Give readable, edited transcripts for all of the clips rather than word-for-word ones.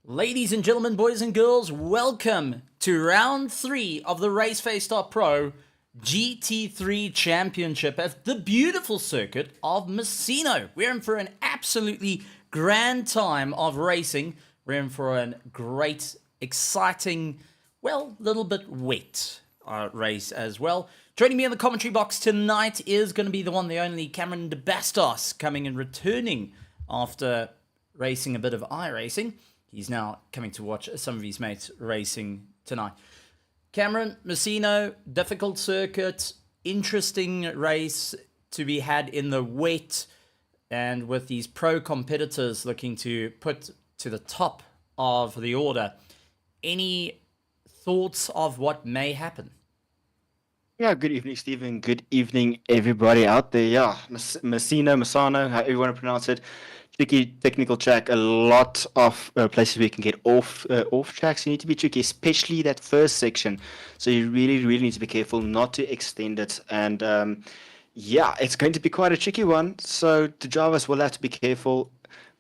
Ladies and gentlemen, boys and girls, welcome to round 3 of the RaceFace.Pro GT3 Championship at the beautiful circuit of Messina. We're in for an absolutely grand time of racing. We're in for a great, exciting, well, little bit wet race as well. Joining me in the commentary box tonight is going to be the one, the only Cameron de Bastos, coming and returning after racing a bit of iRacing. He's now coming to watch some of his mates racing tonight. Cameron, Messina, difficult circuit, interesting race to be had in the wet, and with these pro competitors looking to put to the top of the order. Any thoughts of what may happen? Yeah, good evening, Stephen. Good evening, everybody out there. Yeah, Messina, however you want to pronounce it. Tricky technical track, a lot of places where you can get off tracks. You need to be tricky, especially that first section. So you really need to be careful not to extend it. And yeah, it's going to be quite a tricky one. So the drivers will have to be careful.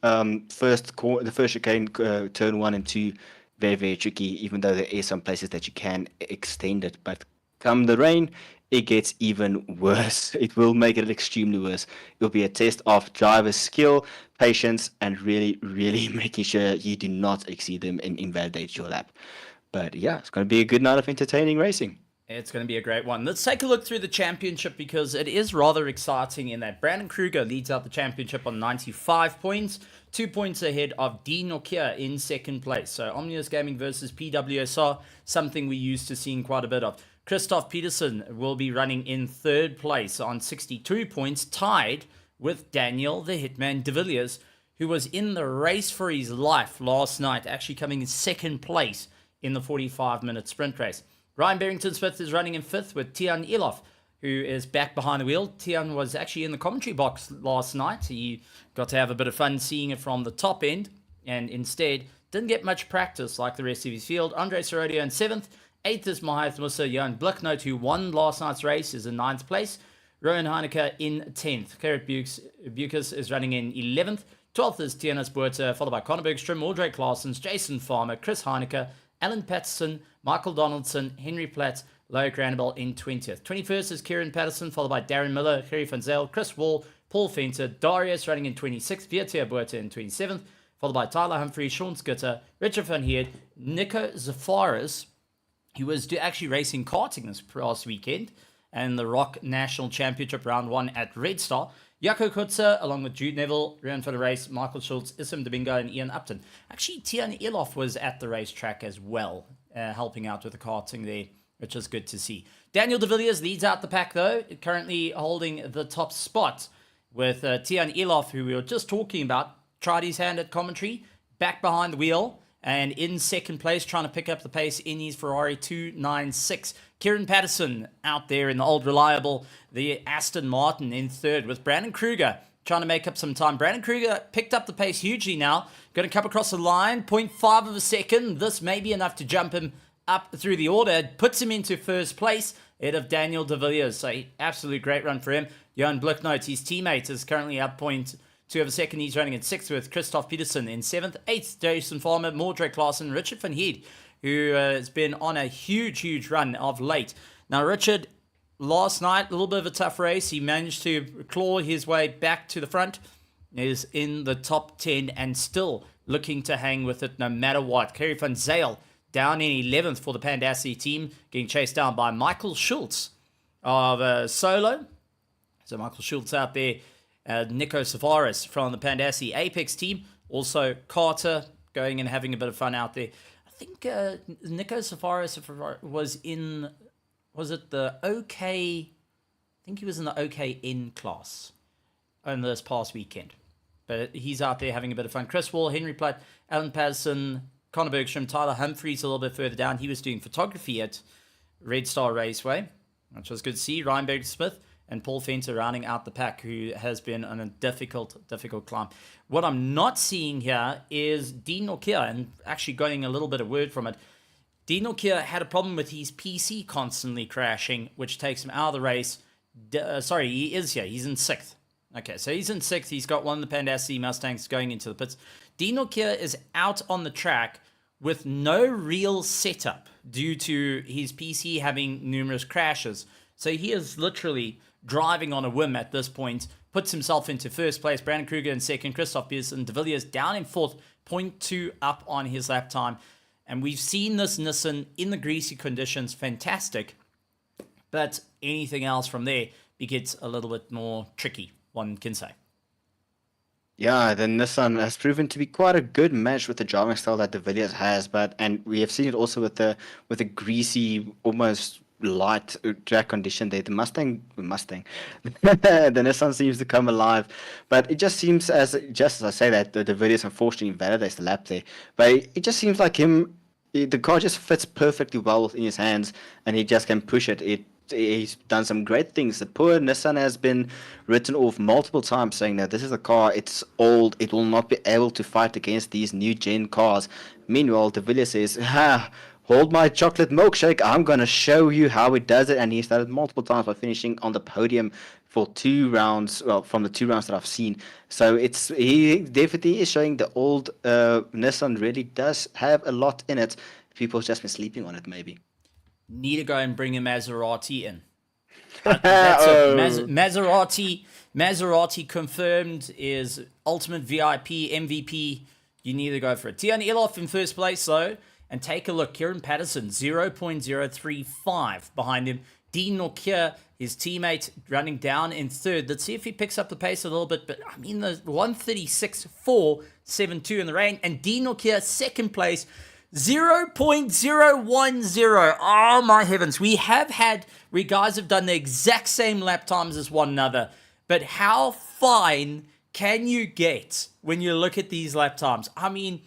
The first chicane, turn 1 and 2, very tricky, even though there are some places that you can extend it. But come the rain, it gets even worse. It will make it extremely worse. It will be a test of driver's skill, patience, and really making sure you do not exceed them and invalidate your lap. But yeah, it's going to be a good night of entertaining racing. It's going to be a great one. Let's take a look through the championship because it is rather exciting in that Brandon Kruger leads out the championship on 95 points, 2 points ahead of Dean Nokia in second place. So Omnius Gaming versus PWSR, something we used to seeing quite a bit of. Christoph Peterson will be running in third place on 62 points, tied with Daniel the Hitman de Villiers, who was in the race for his life last night, actually coming in second place in the 45-minute sprint race. Ryan Barrington-Smith is running in fifth with Tian Elof, who is back behind the wheel. Tian was actually in the commentary box last night. He got to have a bit of fun seeing it from the top end, and instead didn't get much practice like the rest of his field. Andre Sorodio in seventh. 8th is Mahath Musa. Johan Blicknote, who won last night's race, is in 9th place. Rowan Heineke in 10th. Gerrit Bucas is running in 11th. 12th is Tianas Buerta, followed by Conor Bergstrom, Aldrich Claessens, Jason Farmer, Chris Heineke, Alan Patterson, Michael Donaldson, Henry Platt, Loic Randall in 20th. 21st is Kieran Patterson, followed by Darren Miller, Gerry van Zyl, Chris Wall, Paul Venter, Darius running in 26th, Vietia Buerta in 27th, followed by Tyler Humphrey, Sean Skutter, Richard van Heerd, Nico Zafaris, who was actually racing karting this past weekend, and the Rock National Championship Round 1 at Red Star. Jaco Kutzer, along with Jude Neville, ran for the race, Michael Schultz, Issam Domingo, and Ian Upton. Actually, Tian Elof was at the racetrack as well, helping out with the karting there, which is good to see. Daniel de Villiers leads out the pack, though, currently holding the top spot, with Tian Elof, who we were just talking about, tried his hand at commentary, back behind the wheel, and in second place, trying to pick up the pace in his Ferrari 296. Kieran Patterson out there in the old reliable, the Aston Martin in third, with Brandon Kruger trying to make up some time. Brandon Kruger picked up the pace hugely now. Going to come across the line, 0.5 of a second. This may be enough to jump him up through the order. It puts him into first place ahead of Daniel de Villiers. So absolute great run for him. Johan Blicknote, his teammate, is currently up 0.2 of a second. He's running in 6th with Christoph Peterson in 7th. 8th, Jason Farmer, Mordred Claassen, Richard van Heerd, who has been on a huge run of late. Now, Richard, last night, a little bit of a tough race. He managed to claw his way back to the front. Is in the top 10 and still looking to hang with it no matter what. Gerry van Zyl down in 11th for the Pandassi team, getting chased down by Michael Schultz of Solo. So Michael Schultz out there. Nico Savaris from the Pandassi Apex team. Also Carter going and having a bit of fun out there. I think Nico Savaris was in, was it the OK? I think he was in the OKN class on this past weekend. But he's out there having a bit of fun. Chris Wall, Henry Platt, Alan Patterson, Conor Bergstrom, Tyler Humphreys a little bit further down. He was doing photography at Red Star Raceway, which was good to see. Ryan Berg-Smith and Paul Venter rounding out the pack, who has been on a difficult climb. What I'm not seeing here is Dean Nokia, and actually getting a little bit of word from it. Dean Nokia had a problem with his PC constantly crashing, which takes him out of the race. Sorry, he is here. He's in 6th. Okay, so he's in 6th. He's got one of the Pandassi Mustangs going into the pits. Dean Nokia is out on the track with no real setup due to his PC having numerous crashes. So he is literally driving on a whim at this point, puts himself into first place. Brandon Kruger in second, Christoph Peterson, De Villiers down in fourth, 0.2 up on his lap time. And we've seen this Nissan in the greasy conditions, fantastic. But anything else from there, it gets a little bit more tricky, one can say. Yeah, the Nissan has proven to be quite a good match with the driving style that De Villiers has, and we have seen it also with the greasy, almost light track condition there. The Mustang, the Nissan seems to come alive, but it just seems just as I say that the De Villiers unfortunately invalidates the lap there, but it just seems like the car just fits perfectly well in his hands, and he just can push it. He's done some great things. The poor Nissan has been written off multiple times, saying that this is a car, it's old, it will not be able to fight against these new gen cars. Meanwhile, De Villiers says, hold my chocolate milkshake, I'm going to show you how it does it. And he started multiple times by finishing on the podium for 2 rounds, well, from the 2 rounds that I've seen. So he definitely is showing the old Nissan really does have a lot in it. People have just been sleeping on it, maybe. Need to go and bring a Maserati in. That's it. Maserati confirmed is ultimate VIP, MVP. You need to go for it. Tian Eloff in first place, though. And take a look. Kieran Patterson, 0.035 behind him. Dean Nokia, his teammate, running down in third. Let's see if he picks up the pace a little bit. But, I mean, the 136.472 in the rain. And Dean Nokia, second place, 0.010. Oh, my heavens. We guys have done the exact same lap times as one another. But how fine can you get when you look at these lap times? I mean,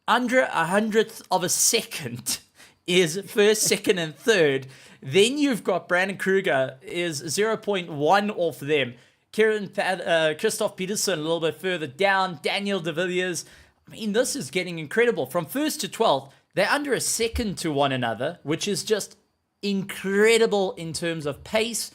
under 100th of a second is first, second, and third. Then you've got Brandon Kruger is 0.1 off them. Christoph Peterson a little bit further down. Daniel De Villiers. I mean, this is getting incredible. From first to 12th, they're under a second to one another, which is just incredible in terms of pace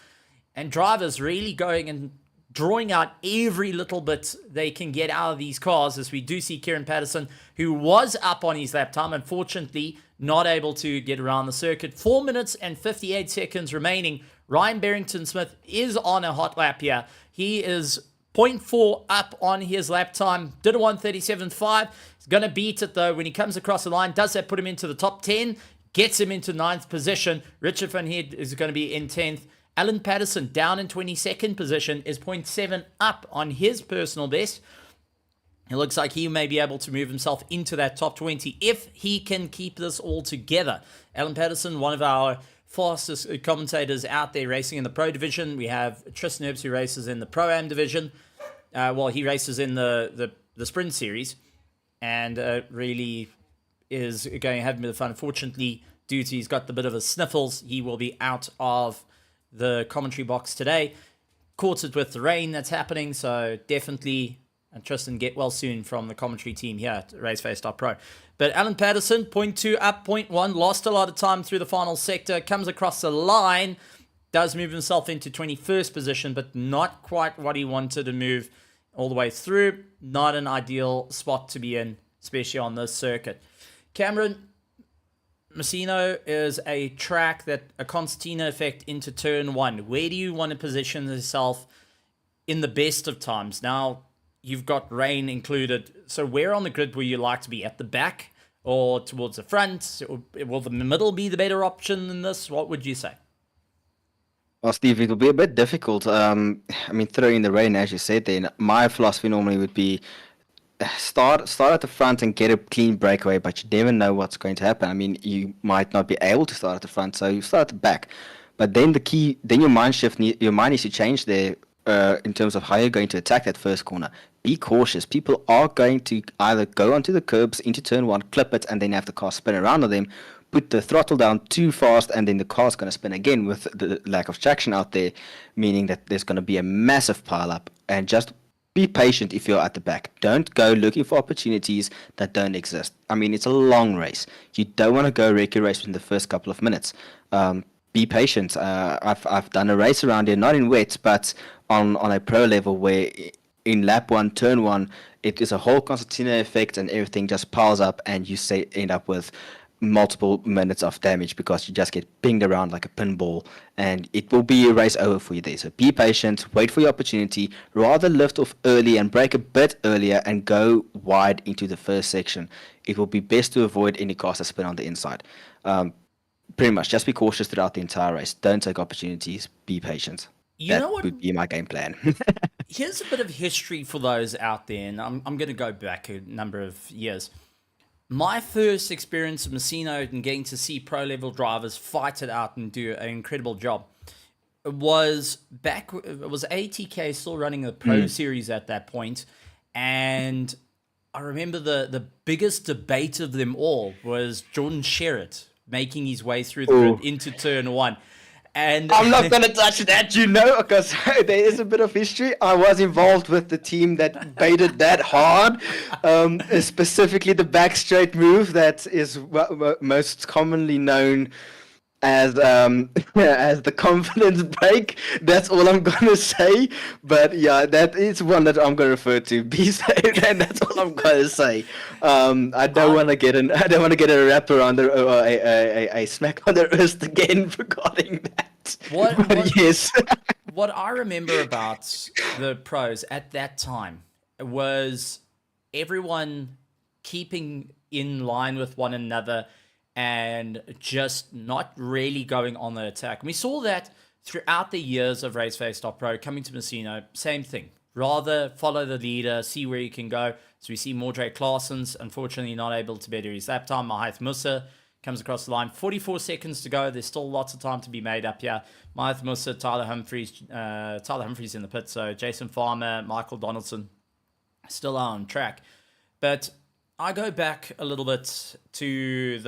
and drivers really going and drawing out every little bit they can get out of these cars, as we do see Kieran Patterson, who was up on his lap time, unfortunately not able to get around the circuit. 4 minutes and 58 seconds remaining. Ryan Barrington-Smith is on a hot lap here. He is 0.4 up on his lap time. Did a 137.5. He's going to beat it, though, when he comes across the line. Does that put him into the top 10? Gets him into 9th position. Richard Van Heerd is going to be in 10th. Alan Patterson down in 22nd position is 0.7 up on his personal best. It looks like he may be able to move himself into that top 20 if he can keep this all together. Alan Patterson, one of our fastest commentators out there racing in the Pro division. We have Tristan Herbst, who races in the Pro-Am division. He races in the Sprint Series, and really is going to have a bit of fun. Unfortunately, due to he's got the bit of a sniffles, he will be out of the commentary box today. Caught it with the rain that's happening, so definitely, and Tristan, get well soon from the commentary team here at RaceFace.Pro. But Alan Patterson, 0.2 up, 0.1, lost a lot of time through the final sector, comes across the line, does move himself into 21st position, but not quite what he wanted to move all the way through. Not an ideal spot to be in, especially on this circuit. Cameron, Messino is a track that a concertina effect into turn 1. Where do you want to position yourself in the best of times? Now, you've got rain included. So where on the grid would you like to be? At the back or towards the front? Will the middle be the better option than this? What would you say? Well, Steve, it'll be a bit difficult. Throwing the rain, as you said, then my philosophy normally would be start at the front and get a clean breakaway, but you never know what's going to happen. I mean, you might not be able to start at the front, so you start at the back. But then your mind needs to change there in terms of how you're going to attack that first corner. Be cautious. People are going to either go onto the curbs into turn 1, clip it, and then have the car spin around on them, put the throttle down too fast, and then the car's going to spin again with the lack of traction out there, meaning that there's going to be a massive pile-up. And just be patient if you're at the back. Don't go looking for opportunities that don't exist. I mean, it's a long race. You don't want to go wreck your race in the first couple of minutes. Be patient. I've done a race around here, not in wet, but on a pro level where in lap 1, turn 1, it is a whole concertina effect, and everything just piles up, and you end up with multiple minutes of damage because you just get pinged around like a pinball, and it will be a race over for you there. So be patient, wait for your opportunity, rather lift off early and break a bit earlier and go wide into the first section. It will be best to avoid any caster spin on the inside. Pretty much, just be cautious throughout the entire race. Don't take opportunities, be patient. You know That what? would be my game plan. Here's a bit of history for those out there, and I'm going to go back a number of years. My first experience of Messino and getting to see pro-level drivers fight it out and do an incredible job was back. It was ATK still running the Pro Series at that point, and I remember the biggest debate of them all was Jordan Sherritt making his way through the grid into turn one. And I'm not going to touch that, because there is a bit of history. I was involved with the team that baited that hard, specifically the back straight move that is most commonly known as as the confidence break. That's all I'm gonna say. But yeah, that is one that I'm gonna refer to. Be safe, and that's all I'm gonna say. I don't want to get a wrap around or a smack on the wrist again regarding that. But yes. What I remember about the pros at that time was everyone keeping in line with one another and just not really going on the attack. And we saw that throughout the years of RaceFace.Pro coming to Messino, same thing. Rather follow the leader, see where you can go. So we see Mordre Claessens, unfortunately not able to better his lap time. Mahath Musa comes across the line. 44 seconds to go. There's still lots of time to be made up here. Mahath Musa, Tyler Humphries in the pit. So Jason Farmer, Michael Donaldson still on track. But I go back a little bit to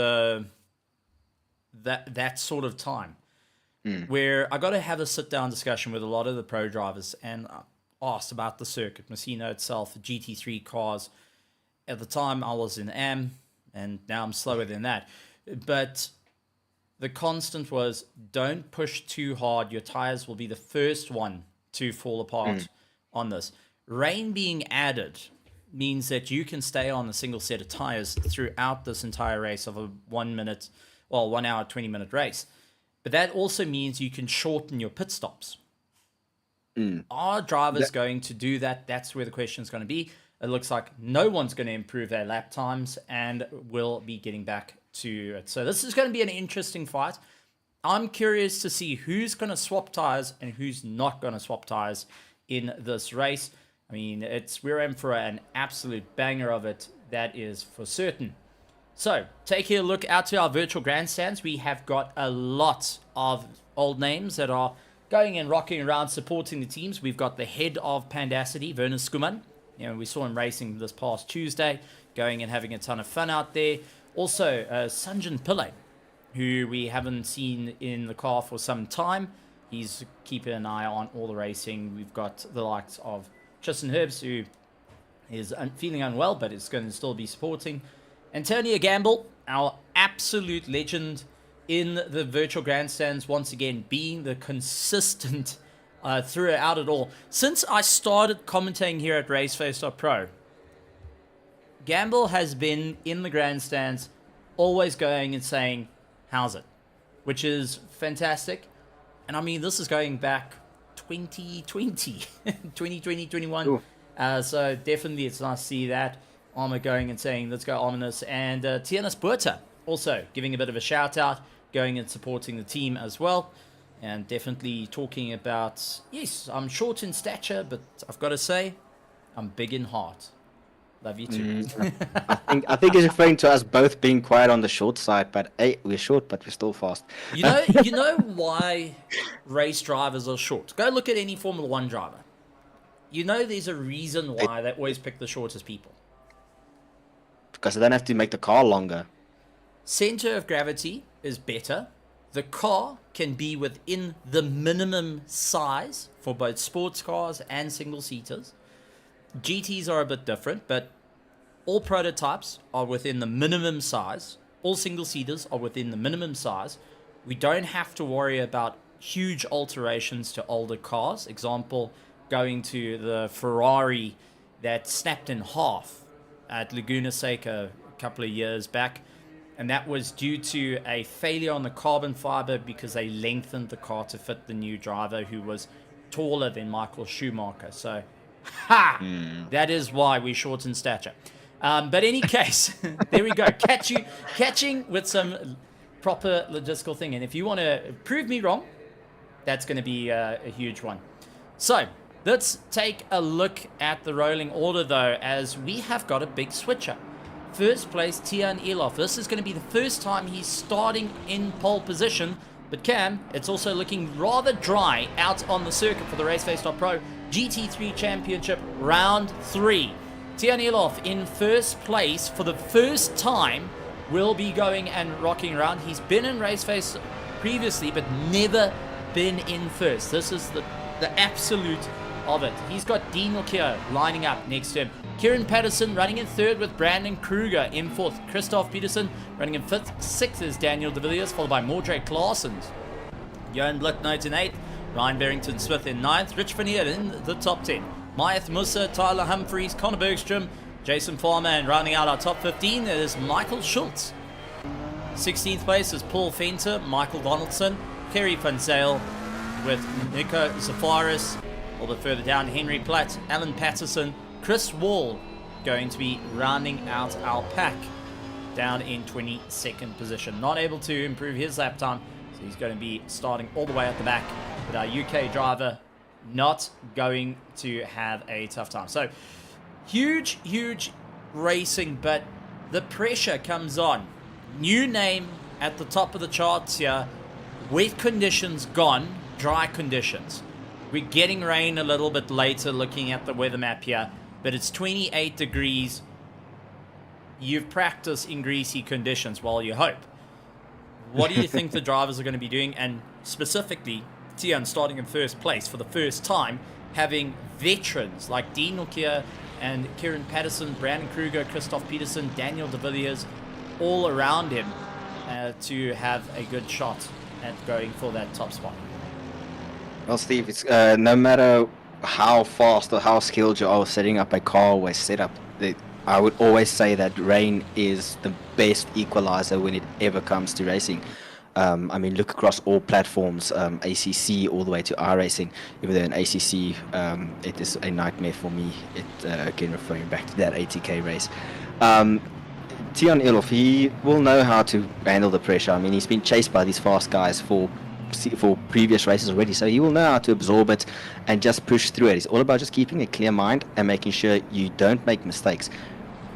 that sort of time where I got to have a sit-down discussion with a lot of the pro drivers and asked about the circuit, Messino itself, the GT3 cars. At the time, I was in AM, and now I'm slower than that. But the constant was, don't push too hard. Your tires will be the first one to fall apart on this. Rain being added means that you can stay on a single set of tires throughout this entire race of a 1 hour, 20-minute race. But that also means you can shorten your pit stops. Are drivers going to do that? That's where the question is going to be. It looks like no one's going to improve their lap times and will be getting back to it. So this is going to be an interesting fight. I'm curious to see who's going to swap tires and who's not going to swap tires in this race. I mean, we're in for an absolute banger of it, that is for certain. So, taking a look out to our virtual grandstands, we have got a lot of old names that are going and rocking around supporting the teams. We've got the head of Pandacity, Werner Skuman. We saw him racing this past Tuesday, going and having a ton of fun out there. Also, Sanjan Pillay, who we haven't seen in the car for some time. He's keeping an eye on all the racing. We've got the likes of Tristan Herbst, who is feeling unwell, but is going to still be supporting. Antonio Gamble, our absolute legend in the virtual grandstands, once again being the consistent throughout it all. Since I started commentating here at RaceFace.Pro, Gamble has been in the grandstands, always going and saying, how's it? Which is fantastic. And I mean, this is going back 2020, 2021. So definitely it's nice to see that. Armour going and saying, let's go Ominous. And Tianis Buerta also giving a bit of a shout out, going and supporting the team as well. And definitely talking about, yes, I'm short in stature, but I've got to say, I'm big in heart. Love you too. I think he's referring to us both being quiet on the short side, but hey, we're short, but we're still fast. You know why race drivers are short? Go look at any Formula One driver. You know there's a reason why they always pick the shortest people. Because they don't have to make the car longer. Center of gravity is better. The car can be within the minimum size for both sports cars and single-seaters. GTs are a bit different, but all prototypes are within the minimum size. All single-seaters are within the minimum size. We don't have to worry about huge alterations to older cars. Example, going to the Ferrari that snapped in half at Laguna Seca a couple of years back. And that was due to a failure on the carbon fiber because they lengthened the car to fit the new driver who was taller than Michael Schumacher. So, that is why we shorten stature. But any case, there we go. Catching with some proper logistical thing. And if you want to prove me wrong, that's going to be a huge one. So, let's take a look at the rolling order, though, as we have got a big switcher. First place, Tian Elof. This is going to be the first time he's starting in pole position. But Cam, it's also looking rather dry out on the circuit for the RaceFace.Pro GT3 Championship Round 3. Tian Elof in first place for the first time will be going and rocking around. He's been in RaceFace previously, but never been in first. This is the absolute of it. He's got Dean Nokia lining up next to him. Kieran Patterson running in third with Brandon Kruger in fourth. Christoph Peterson running in fifth. Sixth is Daniel De Villiers, followed by Mordred Claessens. Johan Blicknote in eighth. Ryan Barrington Smith in ninth. Rich Vernier in the top 10. Mayath Musa, Tyler Humphreys, Connor Bergstrom, Jason Farmer, and rounding out our top 15 is Michael Schultz. 16th place is Paul Fenter, Michael Donaldson, Kerry Van Zale with Nico Zafaris. A little bit further down, Henry Platt, Alan Patterson, Chris Wall going to be rounding out our pack down in 22nd position. Not able to improve his lap time, so he's going to be starting all the way at the back. But our UK driver not going to have a tough time. So huge racing, but the pressure comes on. New name at the top of the charts here. Wet conditions gone, dry conditions. We're getting rain a little bit later looking at the weather map here, but it's 28 degrees. You've practiced in greasy conditions while you hope. What do you think the drivers are going to be doing? And specifically, Tian starting in first place for the first time, having veterans like Dean Nokia and Kieran Patterson, Brandon Kruger, Christoph Peterson, Daniel De Villiers, all around him to have a good shot at going for that top spot. Well, Steve, it's no matter how fast or how skilled you are setting up a car or a setup, I would always say that rain is the best equalizer when it ever comes to racing. I mean, look across all platforms, ACC all the way to iRacing. Even though in ACC, it is a nightmare for me. Again, referring back to that 80k race. Tian Elof, he will know how to handle the pressure. I mean, he's been chased by these fast guys for previous races already, so he will know how to absorb it and just push through it. It's all about just keeping a clear mind and making sure you don't make mistakes.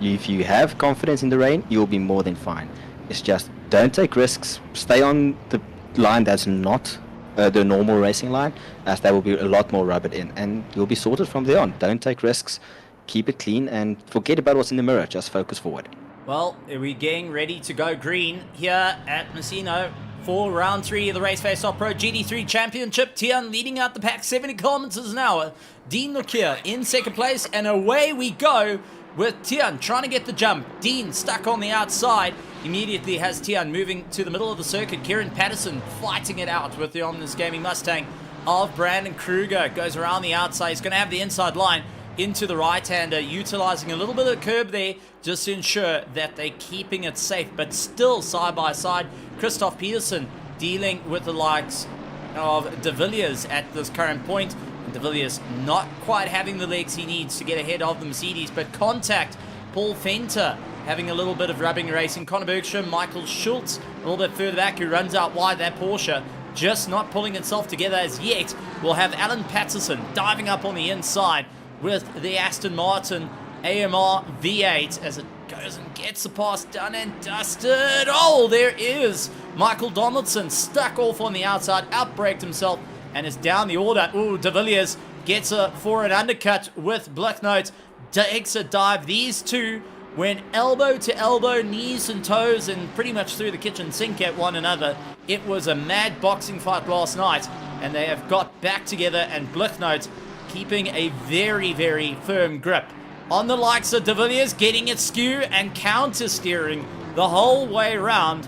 If you have confidence in the rain, you'll be more than fine. It's just don't take risks, stay on the line that's not the normal racing line, as there will be a lot more rubber in, and you'll be sorted from there on. Don't take risks, keep it clean, and forget about what's in the mirror, just focus forward. Well, we're getting ready to go green here at Messino for round 3 of the RaceFace.Pro GT3 Championship. Tian leading out the pack 70 kilometers an hour. Dean Nokia in second place, and away we go with Tian trying to get the jump. Dean stuck on the outside. Immediately has Tian moving to the middle of the circuit. Kieran Patterson fighting it out with the Omnis Gaming Mustang of Brandon Kruger. Goes around the outside. He's going to have the inside line into the right-hander, utilizing a little bit of curb there just to ensure that they're keeping it safe, but still side by side. Christoph Peterson dealing with the likes of De Villiers at this current point. De Villiers not quite having the legs he needs to get ahead of the Mercedes, but contact. Paul Fenter having a little bit of rubbing racing. Connor Bergstrom, Michael Schultz a little bit further back, who runs out wide. That Porsche just not pulling itself together as yet. We'll have Alan Patterson diving up on the inside with the Aston Martin AMR V8 as it goes and gets the pass done and dusted. Oh, there is Michael Donaldson stuck off on the outside, outbraked himself, and is down the order. Ooh, De Villiers gets a forward undercut with Blicknote, takes a dive. These two went elbow to elbow, knees and toes, and pretty much through the kitchen sink at one another. It was a mad boxing fight last night, and they have got back together, and Blicknote keeping a very, very firm grip on the likes of De Villiers, getting it skew and counter-steering the whole way around,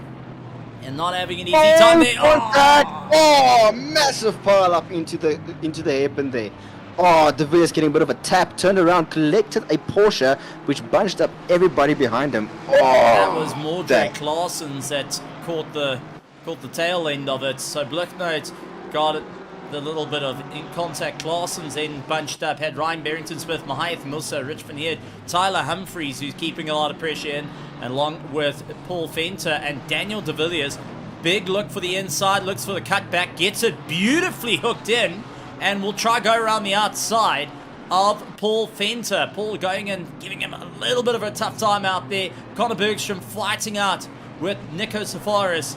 and not having an easy time there. Contact! Oh, massive pile up into the hairpin there. Oh, De Villiers getting a bit of a tap, turned around, collected a Porsche, which bunched up everybody behind him. Oh, that was Mordred Claessens that caught the tail end of it. So Blicknote got it, the little bit of in contact. Claessens then bunched up, had Ryan Barrington Smith, Mahath Musa, Rich Van Heerd, Tyler Humphries, who's keeping a lot of pressure in, along with Paul Venter and Daniel De Villiers. Big look for the inside, looks for the cutback, gets it beautifully hooked in, and will try go around the outside of Paul Venter. Paul going and giving him a little bit of a tough time out there. Connor Bergstrom fighting out with Nico Safaris,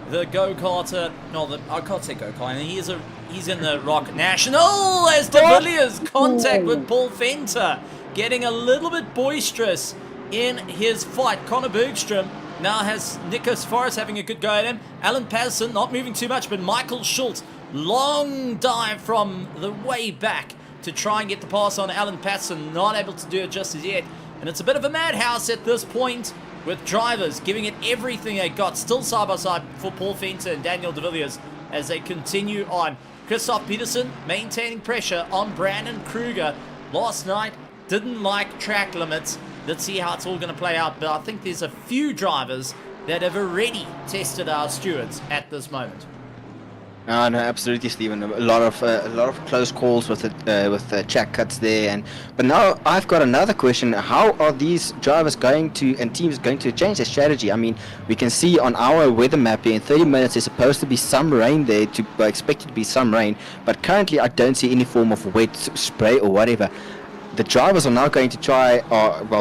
the go-karter. No, I can't say go-kart. He's in the Rocket National as De Villiers contact with Paul Venter, getting a little bit boisterous in his fight. Connor Bergstrom now has Nico Safaris having a good go at him. Alan Patterson not moving too much, but Michael Schultz, long dive from the way back to try and get the pass on Alan Patterson, not able to do it just as yet. And it's a bit of a madhouse at this point, with drivers giving it everything they got, still side by side for Paul Venter and Daniel De Villiers as they continue on. Christoph Peterson maintaining pressure on Brandon Kruger. Last night didn't like track limits. Let's see how it's all going to play out, but I think there's a few drivers that have already tested our stewards at this moment. No, absolutely, Stephen. A lot of close calls with track cuts there, but now I've got another question. How are these drivers going to and teams going to change their strategy? I mean, we can see on our weather map here in 30 minutes there's supposed to be some rain there, expected to be some rain, but currently I don't see any form of wet spray or whatever. The drivers are now going to try,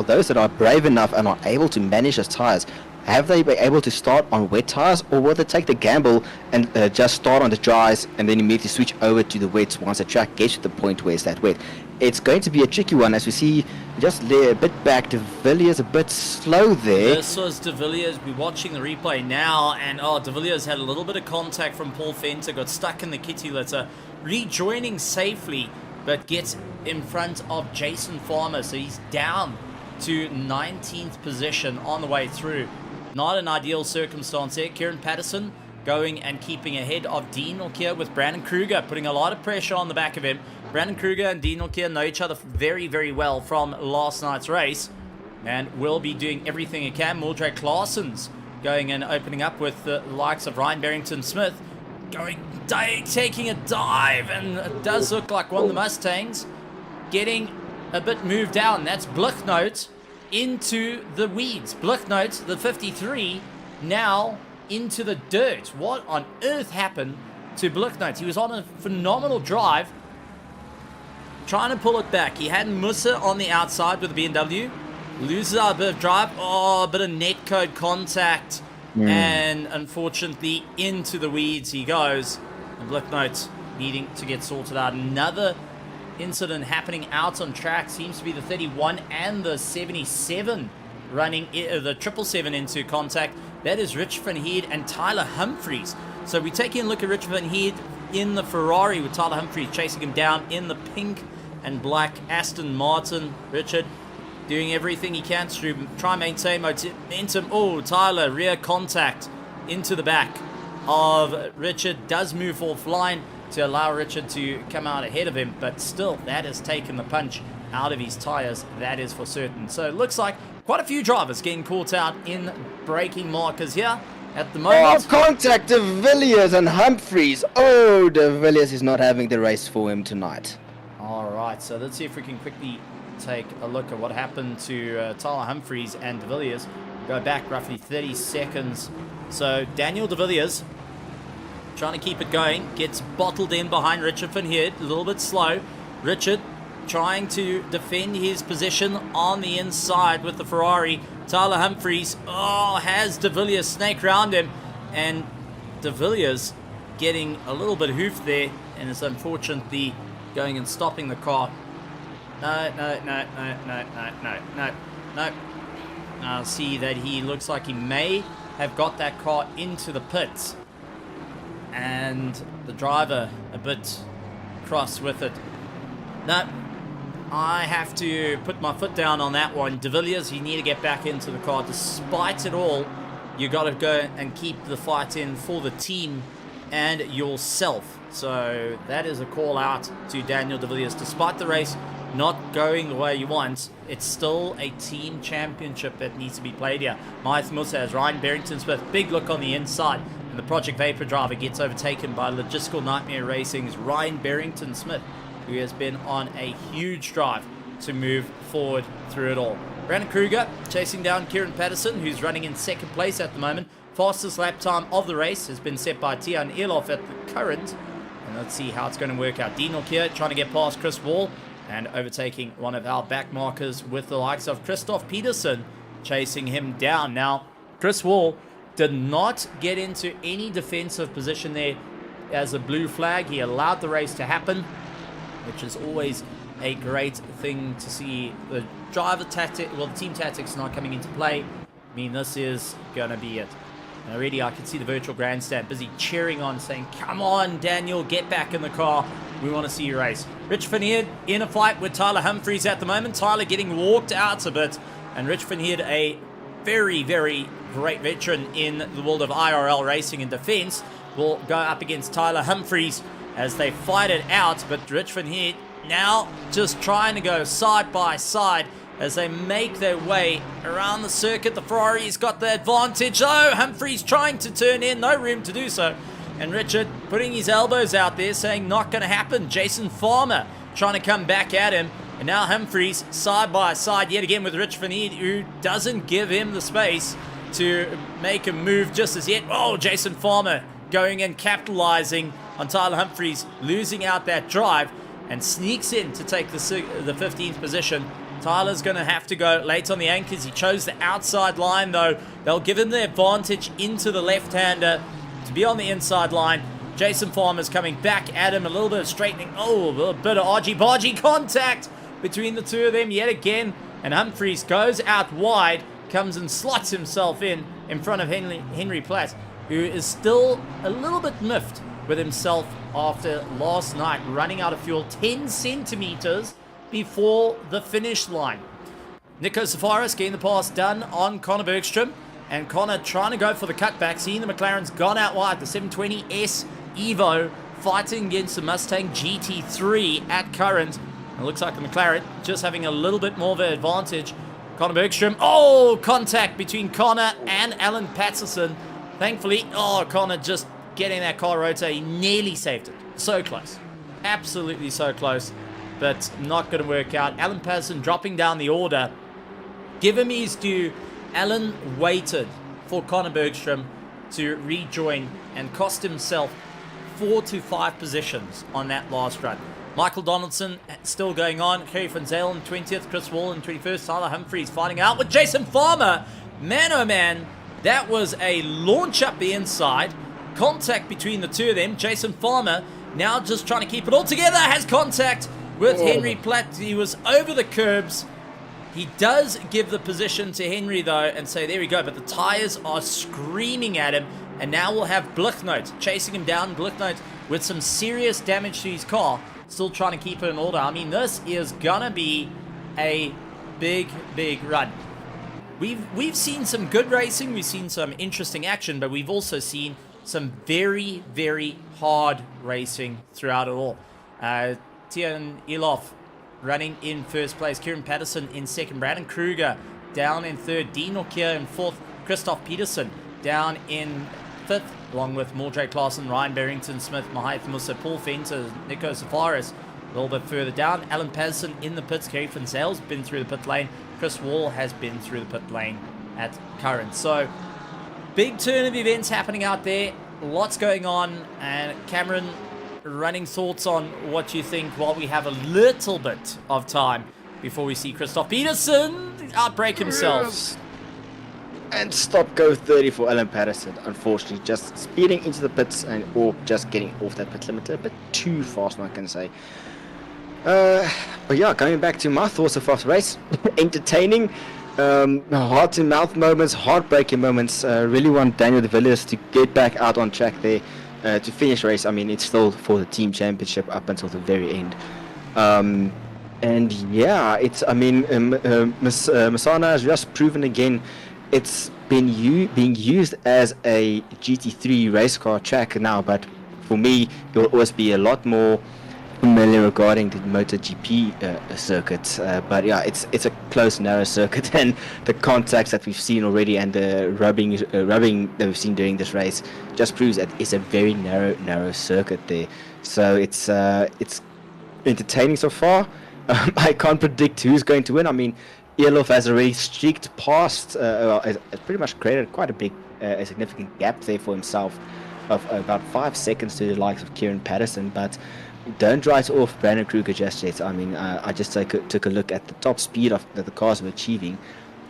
those that are brave enough and are able to manage those tires, have they been able to start on wet tires, or will they take the gamble and just start on the dries and then immediately switch over to the wets once the track gets to the point where it's that wet? It's going to be a tricky one, as we see just a bit back. De Villiers a bit slow there. This was De Villiers. We're watching the replay now, and De Villiers had a little bit of contact from Paul Venter, got stuck in the kitty litter, rejoining safely, but gets in front of Jason Farmer, so he's down to 19th position on the way through. Not an ideal circumstance here. Kieran Patterson going and keeping ahead of Dean Norkier, with Brandon Kruger putting a lot of pressure on the back of him. Brandon Kruger and Dean Norkier know each other very, very well from last night's race, and will be doing everything he can. Mordred Claessens going and opening up with the likes of Ryan Barrington Smith taking a dive, and it does look like one of the Mustangs getting a bit moved down. That's Blicknote into the weeds. Blicknote, the 53, now into the dirt. What on earth happened to Blicknote? He was on a phenomenal drive, trying to pull it back. He had Musa on the outside with the BMW, loses a bit of drive, a bit of netcode contact, and unfortunately into the weeds he goes. And Blicknote needing to get sorted out. Another incident happening out on track seems to be the 31 and the 77 running the 777 into contact. That is Rich Van Heerd and Tyler Humphries. So we're taking a look at Rich Van Heerd in the Ferrari, with Tyler Humphries chasing him down in the pink and black Aston Martin. Richard doing everything he can to try and maintain momentum. Oh, Tyler, rear contact into the back of Richard, does move offline to allow Richard to come out ahead of him, but still, that has taken the punch out of his tires, that is for certain. So it looks like quite a few drivers getting caught out in braking markers here at the moment. Contact De Villiers and Humphries. De Villiers is not having the race for him tonight. Alright, so let's see if we can quickly take a look at what happened to Tyler Humphries and De Villiers. Go back roughly 30 seconds. So Daniel De Villiers trying to keep it going, gets bottled in behind Richard Van Heerd, a little bit slow. Richard trying to defend his position on the inside with the Ferrari. Tyler Humphries has De Villiers snake round him, and De Villiers getting a little bit hoofed there, and is unfortunately going and stopping the car. No. I see that he looks like he may have got that car into the pits, and the driver a bit cross with it. No, I have to put my foot down on that one. De Villiers, you need to get back into the car. Despite it all, you got to go and keep the fight in for the team and yourself. So that is a call out to Daniel de Villiers. Despite the race not going the way you want, it's still a team championship that needs to be played here. Mahath Musa has Ryan Barrington-Smith, big look on the inside, and the Project Vapor driver gets overtaken by Logistical Nightmare Racing's Ryan Barrington-Smith, who has been on a huge drive to move forward through it all. Brandon Kruger chasing down Kieran Patterson, who's running in second place at the moment. Fastest lap time of the race has been set by Tian Elof at the current. And let's see how it's going to work out. Dean here trying to get past Chris Wall and overtaking one of our back markers with the likes of Christoph Peterson chasing him down. Now, Chris Wall did not get into any defensive position there as a blue flag. He allowed the race to happen, which is always a great thing to see. The driver tactic, well, the team tactics not coming into play. I mean, this is going to be it. And already I can see the virtual grandstand busy cheering on, saying, come on, Daniel, get back in the car. We want to see you race. Rich Verneerd in a fight with Tyler Humphries at the moment. Tyler getting walked out a bit. And Rich Verneerd, a very, very great veteran in the world of IRL racing and defense, will go up against Tyler Humphries as they fight it out. But Rich Verneerd now just trying to go side by side as they make their way around the circuit. The Ferrari's got the advantage. Oh, Humphries trying to turn in, no room to do so. And Richard putting his elbows out there saying not going to happen. Jason Farmer trying to come back at him. And now Humphries side by side yet again with Rich Verneerd, who doesn't give him the space to make a move just as yet. Oh, Jason Farmer going and capitalizing on Tyler Humphries, losing out that drive and sneaks in to take the 15th position. Tyler's going to have to go late on the anchors. He chose the outside line, though. They'll give him the advantage into the left-hander to be on the inside line. Jason Farmer's coming back at him, a little bit of straightening. Oh, a little bit of argy-bargy contact between the two of them yet again. And Humphries goes out wide, comes and slots himself in front of Henry Platt, who is still a little bit miffed with himself after last night running out of fuel 10 centimeters before the finish line. Nico Safaris getting the pass done on Connor Bergstrom, and Connor trying to go for the cutback, seeing the McLaren's gone out wide. The 720S Evo fighting against the Mustang GT3 at current. It looks like the McLaren just having a little bit more of an advantage. Connor Bergstrom, oh, contact between Connor and Alan Patterson. Thankfully, oh, Connor just getting that car rotate. He nearly saved it. So close. Absolutely so close. But not going to work out. Alan Patterson dropping down the order. Give him his due. Alan waited for Connor Bergstrom to rejoin and cost himself 4 to 5 positions on that last run. Michael Donaldson still going on. Kerry Van Zale in 20th. Chris Wall in 21st. Tyler Humphries fighting out with Jason Farmer. Man, oh man. That was a launch up the inside. Contact between the two of them. Jason Farmer now just trying to keep it all together. Has contact with Henry Platt. He was over the curbs. He does give the position to Henry, though, and say, there we go. But the tires are screaming at him. And now we'll have Blichnote chasing him down. Blichnote with some serious damage to his car. Still trying to keep it in order. I mean, this is going to be a big, big run. We've seen some good racing. We've seen some interesting action. But we've also seen some very, very hard racing throughout it all. Tian Elof running in first place. Kieran Patterson in second. Brandon Kruger down in third. Dean Nokia in fourth. Christoph Peterson down in fifth, along with Mordred Claassen, Ryan Barrington-Smith, Mahath Musa, Paul Fenter, Nico Safaris a little bit further down. Alan Patterson in the pits. Kerry Van Zale's been through the pit lane. Chris Wall has been through the pit lane at current. So, big turn of events happening out there. Lots going on. And Cameron, running thoughts on what you think while we have a little bit of time before we see Christoph Peterson outbreak himself. And stop go 30 for Alan Patterson, unfortunately. Just speeding into the pits or just getting off that pit limit a bit too fast, I can say. But yeah, going back to my thoughts of the race. Entertaining, heart-to-mouth moments, heartbreaking moments. Really want Daniel de Villiers to get back out on track there to finish race. I mean, it's still for the team championship up until the very end. And yeah, it's, I mean, Masana has just proven again it's been being used as a GT3 race car track now, but for me, it will always be a lot more familiar regarding the MotoGP circuit, but yeah, it's a close, narrow circuit, and the contacts that we've seen already and the rubbing that we've seen during this race just proves that it's a very narrow circuit there. So it's entertaining so far. I can't predict who's going to win. I mean, Elof has already streaked past, has pretty much created quite a significant gap there for himself of about 5 seconds to the likes of Kieran Patterson, but don't write off Brandon Kruger just yet. I mean, I just took a look at the top speed that the cars were achieving,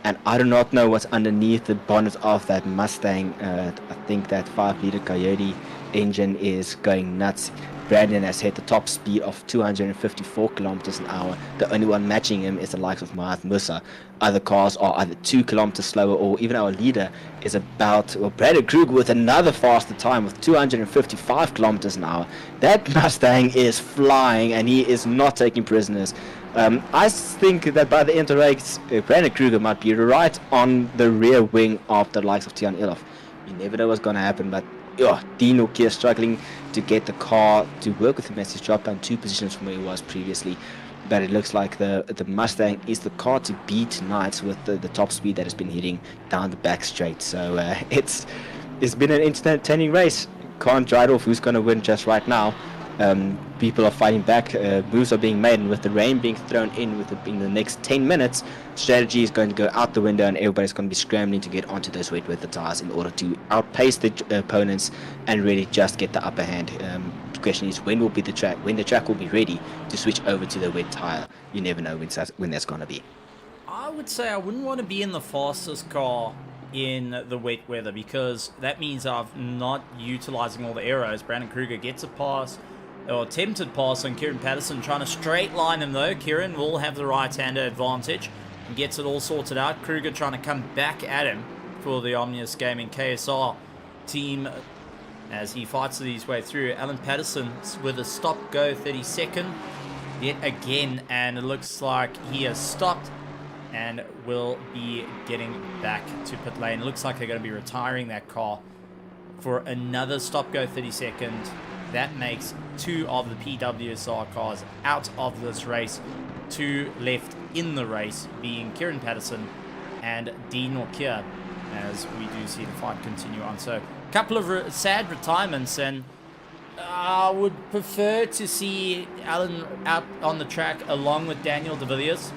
and I do not know what's underneath the bonnet of that Mustang. I think that 5-liter Coyote engine is going nuts. Brandon has hit the top speed of 254 kilometers an hour. The only one matching him is the likes of Mahat Musa. Other cars are either 2 kilometers slower, or even our leader is Brandon Kruger with another faster time with 255 kilometers an hour. That Mustang is flying, and he is not taking prisoners. I think that by the end of the race, Brandon Kruger might be right on the rear wing of the likes of Tian Elof. You never know what's going to happen, but Dino Kier struggling to get the car to work with him as he's dropped down 2 positions from where he was previously. But it looks like the Mustang is the car to beat tonight with the top speed that has been hitting down the back straight. So it's been an entertaining race. Can't write off who's going to win just right now. People are fighting back, moves are being made, and with the rain being thrown in in the next 10 minutes, strategy is going to go out the window, and everybody's going to be scrambling to get onto those wet weather tires in order to outpace the opponents and really just get the upper hand. The question is, when the track will be ready to switch over to the wet tire. You never know when that's going to be. I would say I wouldn't want to be in the fastest car in the wet weather, because that means I'm not utilizing all the aeros. Brandon Kruger gets a pass, or attempted pass, on Kieran Patterson, trying to straight line him though. Kieran will have the right-hander advantage and gets it all sorted out. Kruger trying to come back at him for the Omnius Gaming KSR team as he fights his way through. Alan Patterson with a stop-go 32nd yet again, and it looks like he has stopped and will be getting back to pit lane. It looks like they're going to be retiring that car for another stop-go 32nd. That makes 2 of the PWSR cars out of this race. 2 left in the race, being Kieran Patterson and Dean Norkier, as we do see the fight continue on. So a couple of sad retirements, and I would prefer to see Alan out on the track along with Daniel de Villiers.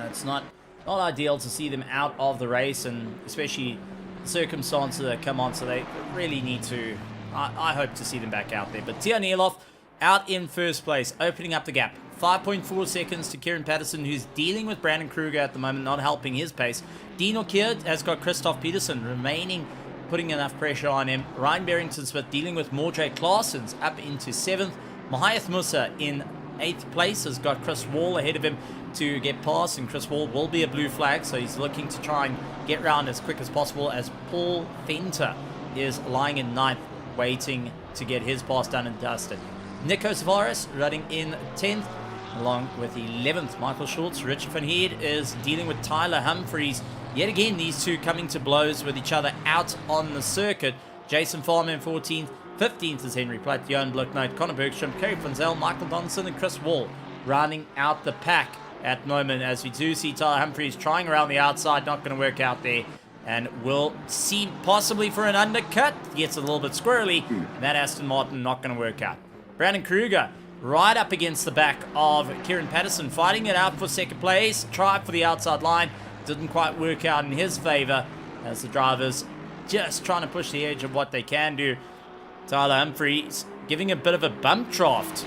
It's not ideal to see them out of the race, and especially the circumstances that come on, so they really need to... I hope to see them back out there. But Tian Elof out in first place, opening up the gap. 5.4 seconds to Kieran Patterson, who's dealing with Brandon Kruger at the moment, not helping his pace. Dino Kier has got Christoph Peterson remaining, putting enough pressure on him. Ryan Barrington-Smith dealing with Mordre Claessens up into 7th. Mahath Musa in 8th place has got Chris Wall ahead of him to get past, and Chris Wall will be a blue flag, so he's looking to try and get round as quick as possible, as Paul Fenter is lying in 9th, waiting to get his pass done and dusted. Nico Savares running in 10th, along with 11th Michael Schultz. Richard van Heerd is dealing with Tyler Humphries. Yet again, these two coming to blows with each other out on the circuit. Jason Farmer in 14th. 15th is Henry Platt, Johan Bloknout, Connor Bergstrom, Kerry Funzel, Michael Donaldson, and Chris Wall rounding out the pack at the moment, as we do see Tyler Humphries trying around the outside. Not going to work out there, and we'll see possibly for an undercut. Gets a little bit squirrely, and that Aston Martin not going to work out. Brandon Kruger right up against the back of Kieran Patterson, fighting it out for second place. Tried for the outside line, didn't quite work out in his favor, as the drivers just trying to push the edge of what they can do. Tyler Humphries giving a bit of a bump draft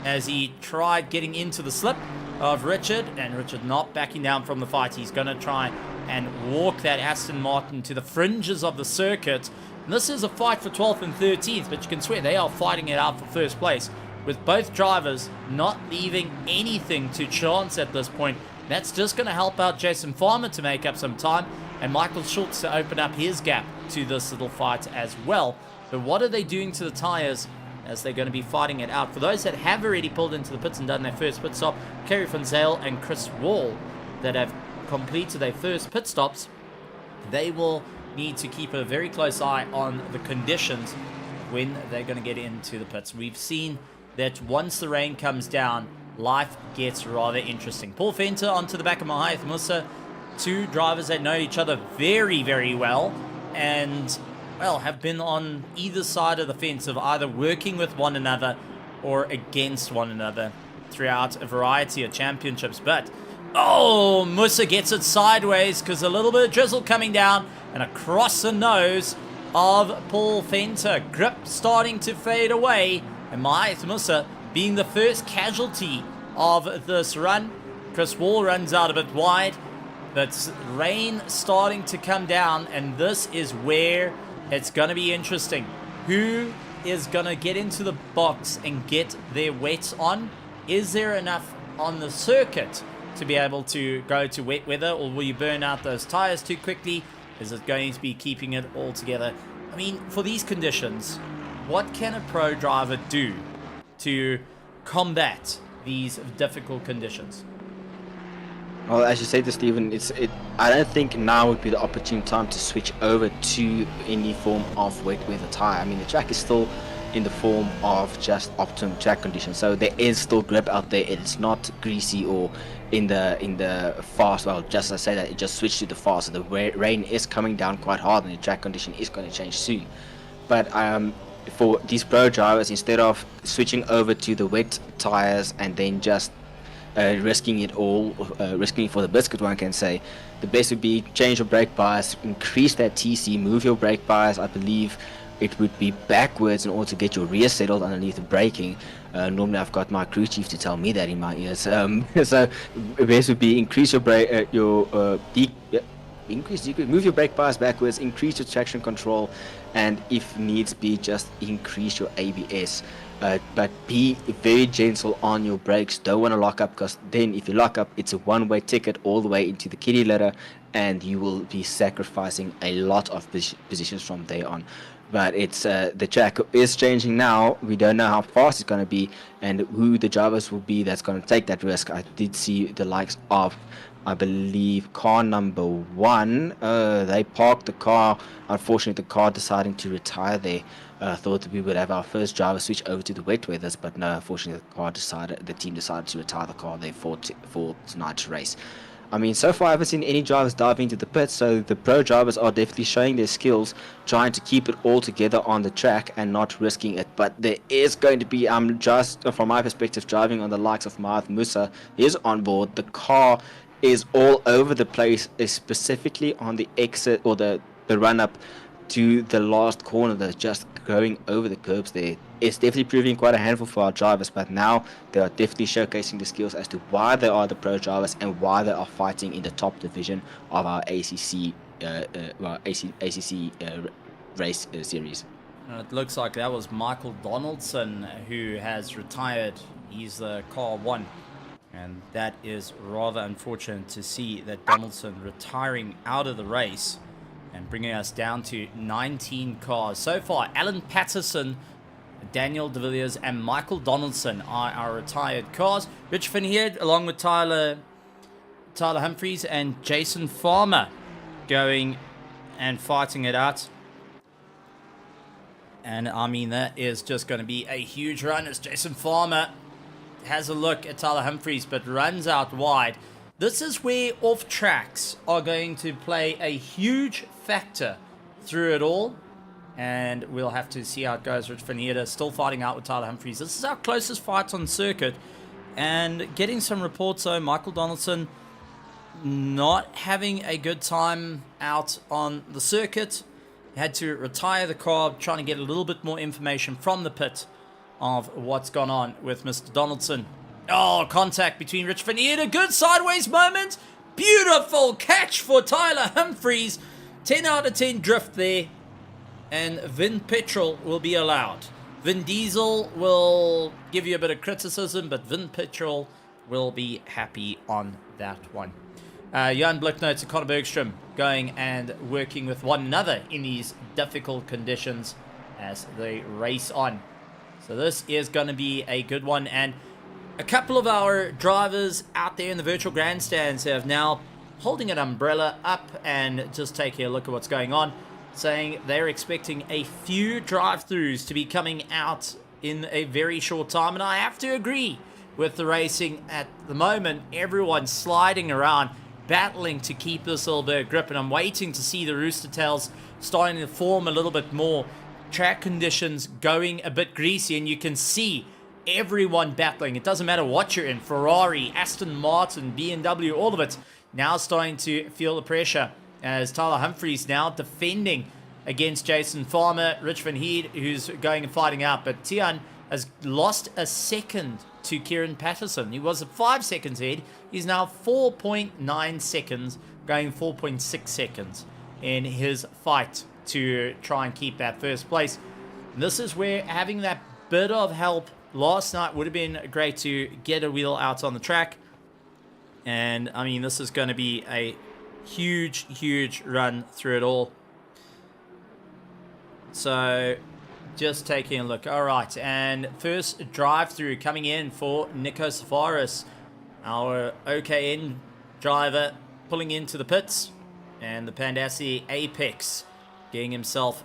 as he tried getting into the slip of Richard, and Richard not backing down from the fight. He's going to try and walk that Aston Martin to the fringes of the circuit. And this is a fight for 12th and 13th, but you can swear they are fighting it out for first place, with both drivers not leaving anything to chance at this point. That's just going to help out Jason Farmer to make up some time, and Michael Schultz to open up his gap to this little fight as well. But what are they doing to the tires as they're going to be fighting it out? For those that have already pulled into the pits and done their first pit stop, Kerry Funzel and Chris Wall that have completed their first pit stops, they will need to keep a very close eye on the conditions when they're going to get into the pits. We've seen that once the rain comes down, life gets rather interesting. Paul Venter onto the back of Mahath Musa. Two drivers that know each other very, very well, and, well, have been on either side of the fence of either working with one another or against one another throughout a variety of championships. But, oh, Musa gets it sideways because a little bit of drizzle coming down and across the nose of Paul Venter. Grip starting to fade away, and Mahath Musa being the first casualty of this run. Chris Wall runs out a bit wide. But rain starting to come down, and this is where it's going to be interesting. Who is going to get into the box and get their wets on? Is there enough on the circuit to be able to go to wet weather, or will you burn out those tires too quickly? Is it going to be keeping it all together? I mean, for these conditions, what can a pro driver do to combat these difficult conditions? Well, as you said, Stephen, I don't think now would be the opportune time to switch over to any form of wet weather tire. I mean, the track is still in the form of just optimum track conditions, so there is still grip out there. It's not greasy or in the fast. Well, just as I say that, it just switched to the fast. So the rain is coming down quite hard, and the track condition is going to change soon. But for these pro drivers, instead of switching over to the wet tires and then just risking it all, risking it for the biscuit, one can say, the best would be change your brake bias, increase that TC, move your brake bias. I believe it would be backwards in order to get your rear settled underneath the braking. Normally I've got my crew chief to tell me that in my ears. So the best would be increase your brake, move your brake bias backwards, increase your traction control, and if needs be, just increase your ABS. But be very gentle on your brakes. Don't want to lock up, because then if you lock up, it's a one-way ticket all the way into the kiddie litter, and you will be sacrificing a lot of positions from there on. But it's the track is changing now. We don't know how fast it's going to be and who the drivers will be that's going to take that risk. I did see the likes of, I believe, car number 1. They parked the car. Unfortunately, the car deciding to retire there. Thought that we would have our first driver switch over to the wet weathers, but no, unfortunately the team decided to retire the car there for tonight's race. I mean, so far I haven't seen any drivers dive into the pits, so the pro drivers are definitely showing their skills, trying to keep it all together on the track and not risking it. But there is going to be, just from my perspective, driving on the likes of Mahath Musa is on board. The car is all over the place, specifically on the exit or the run up to the last corner. That's just going over the curbs there. It's definitely proving quite a handful for our drivers, but now they are definitely showcasing the skills as to why they are the pro drivers and why they are fighting in the top division of our ACC race series. It looks like that was Michael Donaldson who has retired. He's the car 1, and that is rather unfortunate to see that Donaldson retiring out of the race and bringing us down to 19 cars. So far, Alan Patterson, Daniel De Villiers, and Michael Donaldson are our retired cars. Rich Van Heerd, along with Tyler Humphreys and Jason Farmer, going and fighting it out. And I mean, that is just going to be a huge run as Jason Farmer has a look at Tyler Humphreys, but runs out wide. This is where off tracks are going to play a huge factor through it all, and we'll have to see how it goes. Rich Van Heerd still fighting out with Tyler Humphreys. This is our closest fight on circuit, and getting some reports though, Michael Donaldson not having a good time out on the circuit. He had to retire the car, trying to get a little bit more information from the pit of what's gone on with Mr. Donaldson. Oh, contact between Rich Van Heerd. A good sideways moment. Beautiful catch for Tyler Humphreys. 10 out of 10 drift there. And Vin Petrol will be allowed. Vin Diesel will give you a bit of criticism, but Vin Petrol will be happy on that one. Jan Blicknotes and Conor Bergstrom going and working with one another in these difficult conditions as they race on. So this is going to be a good one, and a couple of our drivers out there in the virtual grandstands have now holding an umbrella up and just taking a look at what's going on. saying they're expecting a few drive-throughs to be coming out in a very short time, and I have to agree with the racing at the moment. Everyone's sliding around, battling to keep this little bit of grip, and I'm waiting to see the Rooster Tails starting to form a little bit more. Track conditions going a bit greasy, and you can see everyone battling. It doesn't matter what you're in, Ferrari, Aston Martin, BMW, all of it now starting to feel the pressure, as Tyler Humphries now defending against Jason Farmer, Rich Van Heed, who's going and fighting out, but Tian has lost a second to Kieran Patterson. He was at 5 seconds ahead. He's now 4.9 seconds, going 4.6 seconds in his fight to try and keep that first place. And this is where having that bit of help last night would have been great to get a wheel out on the track. And I mean, this is going to be a huge run through it all. So just taking a look. All right, and first drive through coming in for Nico Safaris, our OKN driver, pulling into the pits, and the Pandassi Apex getting himself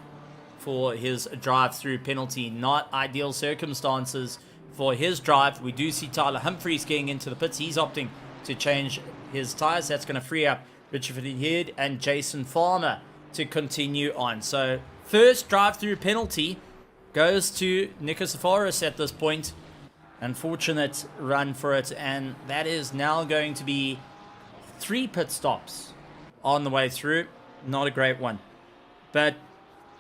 for his drive-through penalty. Not ideal circumstances for his drive. We do see Tyler Humphries getting into the pits. He's opting to change his tires. That's going to free up Richard Van Heerd and Jason Farmer to continue on. So first drive-through penalty goes to Nico Safaris at this point. Unfortunate run for it, and that is now going to be 3 pit stops on the way through. Not a great one. But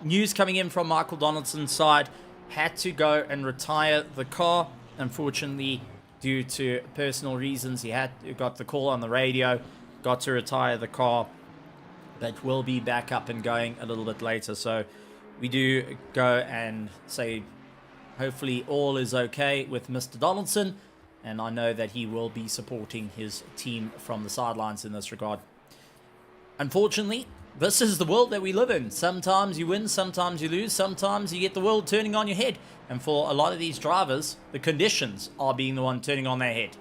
news coming in from Michael Donaldson's side, had to go and retire the car. Unfortunately, due to personal reasons, he got the call on the radio, got to retire the car, but will be back up and going a little bit later. So we do go and say hopefully all is okay with Mr. Donaldson, and I know that he will be supporting his team from the sidelines in this regard. Unfortunately, this is the world that we live in. Sometimes you win, sometimes you lose, sometimes you get the world turning on your head. And for a lot of these drivers, the conditions are being the one turning on their head.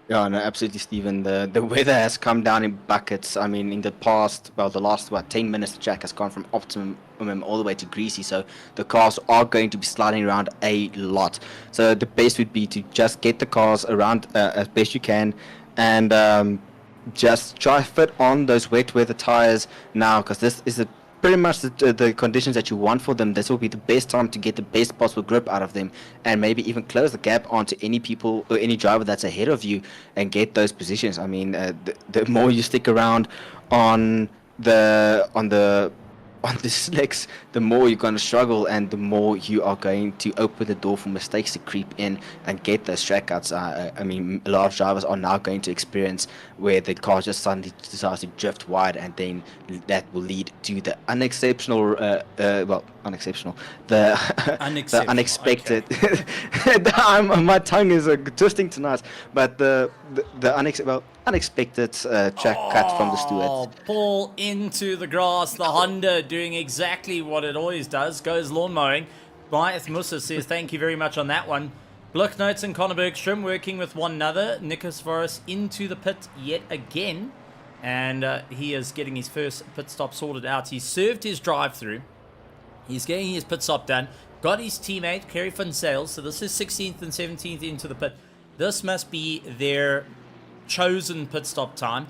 Yeah, no, absolutely, Stephen. The weather has come down in buckets. I mean, in the past, well, the last, 10 minutes, the track has gone from optimum all the way to greasy. So the cars are going to be sliding around a lot. So the best would be to just get the cars around as best you can, and just try fit on those wet weather tires now, because this is pretty much the conditions that you want for them. This will be the best time to get the best possible grip out of them, and maybe even close the gap onto any people or any driver that's ahead of you and get those positions. I mean, the more you stick around on the slicks, the more you're going to struggle, and the more you are going to open the door for mistakes to creep in and get those trackouts. I mean, a lot of drivers are now going to experience where the car just suddenly decides to drift wide, and then that will lead to the unexceptional, the unexpected. Okay. My tongue is twisting tonight, but the unexpected track cut from the Steward. Pull into the grass. The Honda doing exactly what it always does. Goes lawn mowing. Blythe Musa says thank you very much on that one. Block Notes and Conor Bergstrom working with one another. Nicholas Forrest into the pit yet again. And he is getting his first pit stop sorted out. He's served his drive-through. He's getting his pit stop done. Got his teammate, Kerry Van Sales. So this is 16th and 17th into the pit. This must be their chosen pit stop time.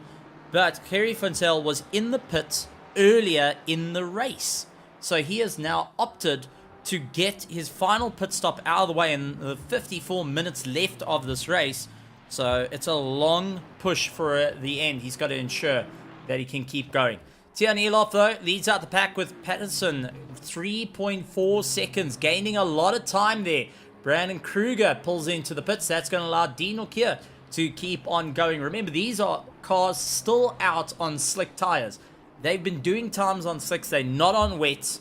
But Kerry Van Sales was in the pits earlier in the race. So he has now opted to get his final pit stop out of the way in the 54 minutes left of this race. So it's a long push for the end. He's got to ensure that he can keep going. Tian Elof, though, leads out the pack with Patterson. 3.4 seconds, gaining a lot of time there. Brandon Kruger pulls into the pits. That's going to allow Dean O'Keefe to keep on going. Remember, these are cars still out on slick tires. They've been doing times on slicks. They're not on wets,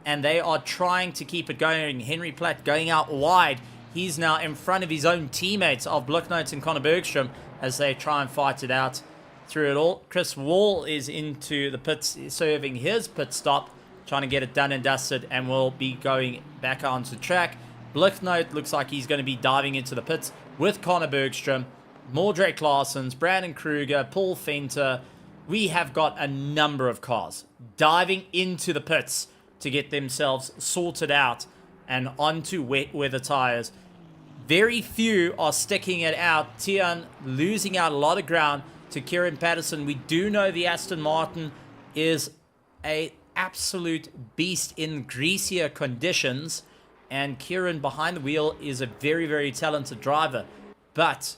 and they are trying to keep it going. Henry Platt going out wide. He's now in front of his own teammates of Blocknotes and Conor Bergstrom as they try and fight it out through it all. Chris Wall is into the pits, serving his pit stop, trying to get it done and dusted, and will be going back onto track. Blocknote looks like he's going to be diving into the pits with Conor Bergstrom, Mordrake Larsons, Brandon Kruger, Paul Fenter, we have got a number of cars diving into the pits to get themselves sorted out and onto wet weather tires. Very few are sticking it out. Tian losing out a lot of ground to Kieran Patterson. We do know the Aston Martin is a absolute beast in greasier conditions, and Kieran behind the wheel is a very, very talented driver. But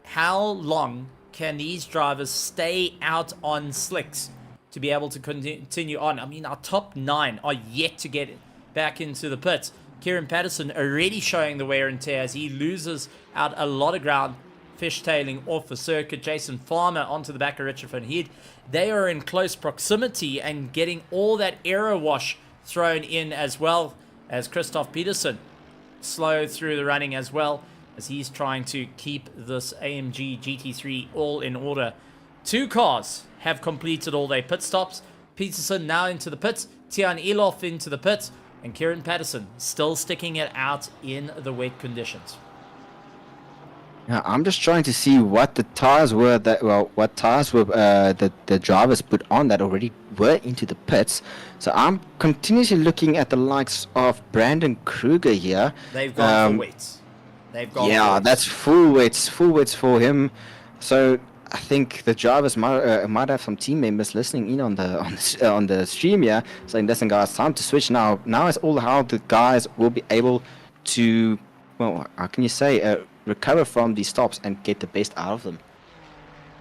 how long can these drivers stay out on slicks to be able to continue on? I mean, our top 9 are yet to get back into the pits. Kieran Patterson already showing the wear and tear as he loses out a lot of ground, fishtailing off the circuit. Jason Farmer onto the back of Richard van Heerd. They are in close proximity and getting all that aero wash thrown in, as well as Christoph Peterson slow through the running as well, as he's trying to keep this AMG GT3 all in order. 2 cars have completed all their pit stops. Peterson now into the pits, Tian Elof into the pits, and Kieran Patterson still sticking it out in the wet conditions. Yeah, I'm just trying to see what the tires were what tires were the drivers put on that already were into the pits. So I'm continuously looking at the likes of Brandon Kruger here. They've gone for wets. They've gone. Yeah, for wets. that's full wets for him. So I think the drivers might have some team members listening in on the stream here, saying, "Listen, guys, time to switch now. Now is all how the guys will be able to, well, how can you say, recover from these stops and get the best out of them."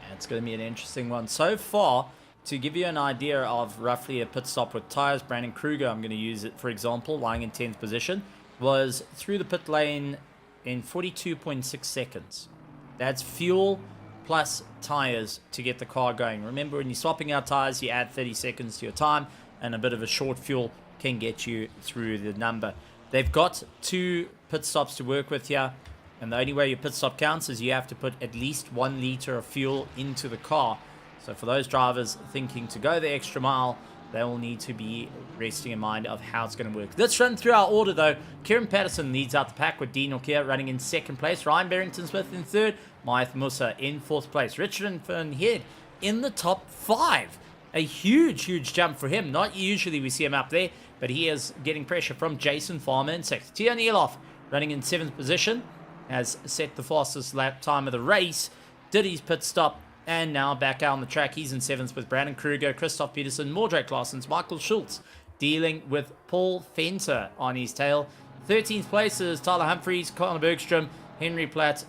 Yeah, it's going to be an interesting one. So far, to give you an idea of roughly a pit stop with tires, Brandon Kruger, I'm going to use it for example, lying in 10th position, was through the pit lane in 42.6 seconds. That's fuel plus tires to get the car going. Remember, when you're swapping out tires, you add 30 seconds to your time, and a bit of a short fuel can get you through the number. They've got 2 pit stops to work with here, and the only way your pit stop counts is you have to put at least 1 liter of fuel into the car. So for those drivers thinking to go the extra mile, they will need to be resting in mind of how it's going to work. Let's run through our order though. Kieran Patterson leads out the pack with Dean Nokia running in 2nd place. Ryan Barrington-Smith in 3rd. Maeth Musa in 4th place. Richard van Heerd in the top 5. A huge jump for him. Not usually we see him up there, but he is getting pressure from Jason Farmer in 6th. Tian Elof running in 7th position. Has set the fastest lap time of the race. Did his pit stop. And now back out on the track, he's in 7th with Brandon Kruger, Christoph Peterson, Mordred Claessens, Michael Schultz, dealing with Paul Fenter on his tail. 13th place is Tyler Humphries, Conor Bergstrom, Henry Platt,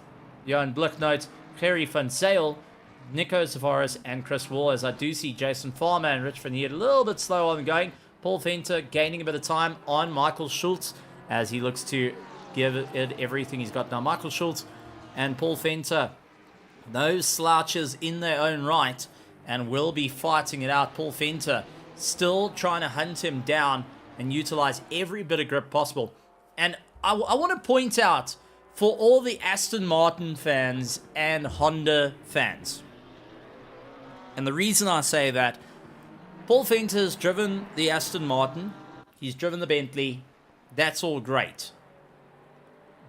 Johan Blicknote, Clary van Zale, Nico Savaris, and Chris Wall, as I do see Jason Farmer and Rich van Heerd a little bit slow on going. Paul Fenter gaining a bit of time on Michael Schultz as he looks to give it everything he's got now. Michael Schultz and Paul Fenter, those slouches in their own right, and will be fighting it out. Paul Fenter still trying to hunt him down and utilize every bit of grip possible. And I want to point out, for all the Aston Martin fans and Honda fans, and the reason I say that, Paul Fenter's driven the Aston Martin, he's driven the Bentley, that's all great.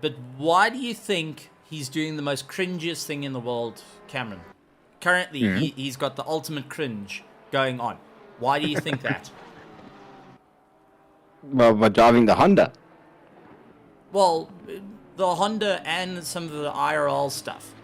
But why do you think he's doing the most cringiest thing in the world, Cameron? Currently, he's got the ultimate cringe going on. Why do you think that? Well, by driving the Honda. Well, the Honda and some of the IRL stuff.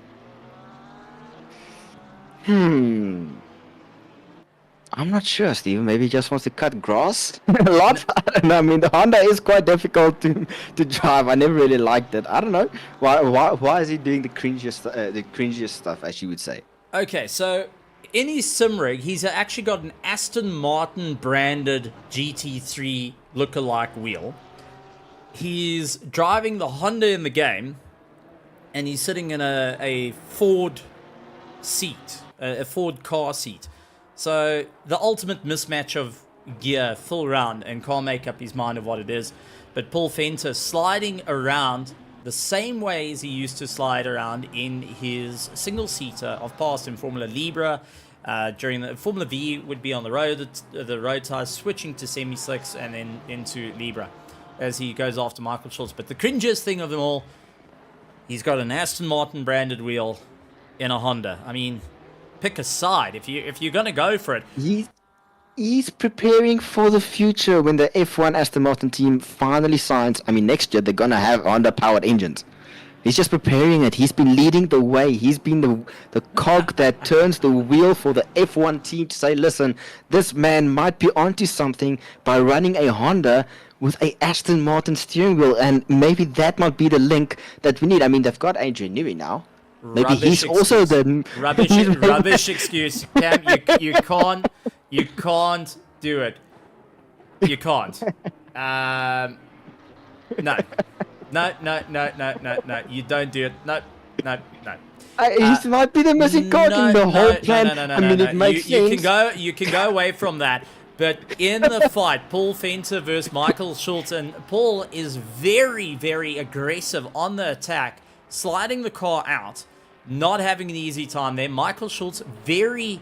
I'm not sure, Steve. Maybe he just wants to cut grass a lot. I mean, the Honda is quite difficult to drive. I never really liked it. I don't know. Why is he doing the cringiest stuff, as you would say? Okay, so in his sim rig, he's actually got an Aston Martin branded GT3 lookalike wheel. He's driving the Honda in the game, and he's sitting in a Ford seat, a Ford car seat. So the ultimate mismatch of gear, full round, and can't make up his mind of what it is. But Paul Fenter sliding around the same way as he used to slide around in his single-seater of past in Formula Libra. During the Formula V would be on the road tires, switching to semi-slicks and then into Libra as he goes after Michael Schultz. But the cringiest thing of them all, he's got an Aston Martin branded wheel in a Honda. I mean, pick a side if you're gonna go for it. He's preparing for the future when the F1 Aston Martin team finally signs. I mean, next year they're gonna have Honda-powered engines. He's just preparing it. He's been leading the way. He's been the cog that turns the wheel for the F1 team to say, listen, this man might be onto something by running a Honda with a Aston Martin steering wheel, and maybe that might be the link that we need. I mean, they've got Adrian Newey now. Maybe Rubbish he's excuse. also the rubbish excuse. Cam, you can't do it. You can't. No. No. You don't do it. No. He might be the missing cog in the whole plan. No. I mean, it makes sense. You can go away from that. But in the fight, Paul Venter versus Michael Schultz, and Paul is very, very aggressive on the attack, sliding the car out, not having an easy time there. Michael Schultz very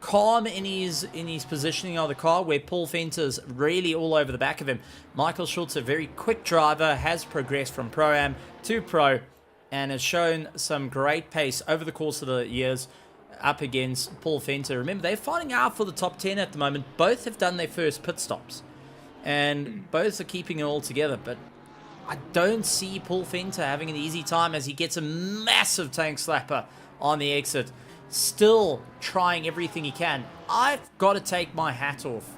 calm in his positioning of the car, where Paul Venter's really all over the back of him. Michael Schultz, a very quick driver, has progressed from Pro-Am to Pro and has shown some great pace over the course of the years up against Paul Venter. Remember, they're fighting out for the top 10 at the moment. Both have done their first pit stops and both are keeping it all together, but I don't see Paul Venter having an easy time as he gets a massive tank slapper on the exit. Still trying everything he can. I've got to take my hat off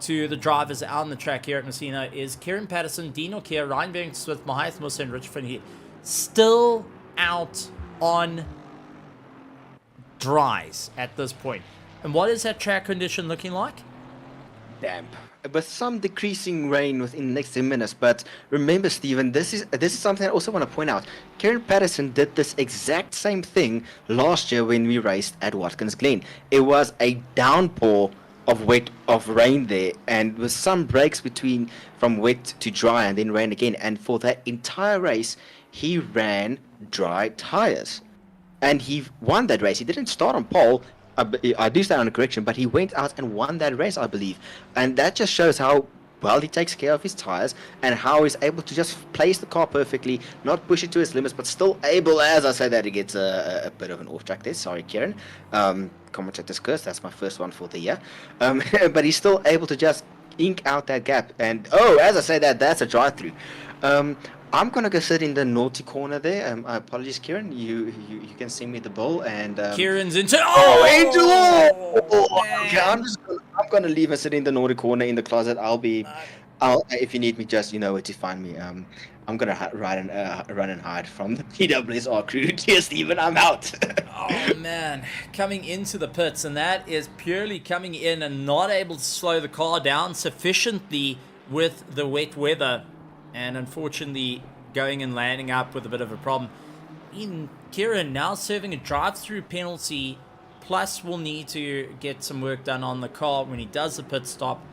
to the drivers out on the track here at Messina. Is Kieran Patterson, Dean O'Keefe, Ryan Barrington-Smith, Mahias Musa, and Rich Finley still out on dries at this point. And what is that track condition looking like? Damp. With some decreasing rain within the next 10 minutes. But remember, Stephen, this is something I also want to point out. Kieran Patterson did this exact same thing last year when we raced at Watkins Glen. It was a downpour of rain there, and with some breaks between from wet to dry and then rain again. And for that entire race, he ran dry tires. And he won that race. He didn't start on pole. I do stand on a correction, but he went out and won that race, I believe. And that just shows how well he takes care of his tires and how he's able to just place the car perfectly, not push it to his limits, but still able, as I say that, he gets a bit of an off track there. Sorry, Kieran. Commentator's curse, that's my first one for the year. But he's still able to just ink out that gap. And, as I say that, that's a drive-through. I'm gonna go sit in the naughty corner there. Apologies, Kieran. You can send me the ball, and Kieran's into Angel! Okay, I'm gonna leave and sit in the naughty corner in the closet. I'll if you need me, just you know where to find me. I'm gonna run and hide from the PWSR crew. Cheers, Stephen. I'm out. Oh man, coming into the pits, and that is purely coming in and not able to slow the car down sufficiently with the wet weather. And unfortunately, going and landing up with a bit of a problem. Kieran now serving a drive-through penalty, plus will need to get some work done on the car when he does the pit stop,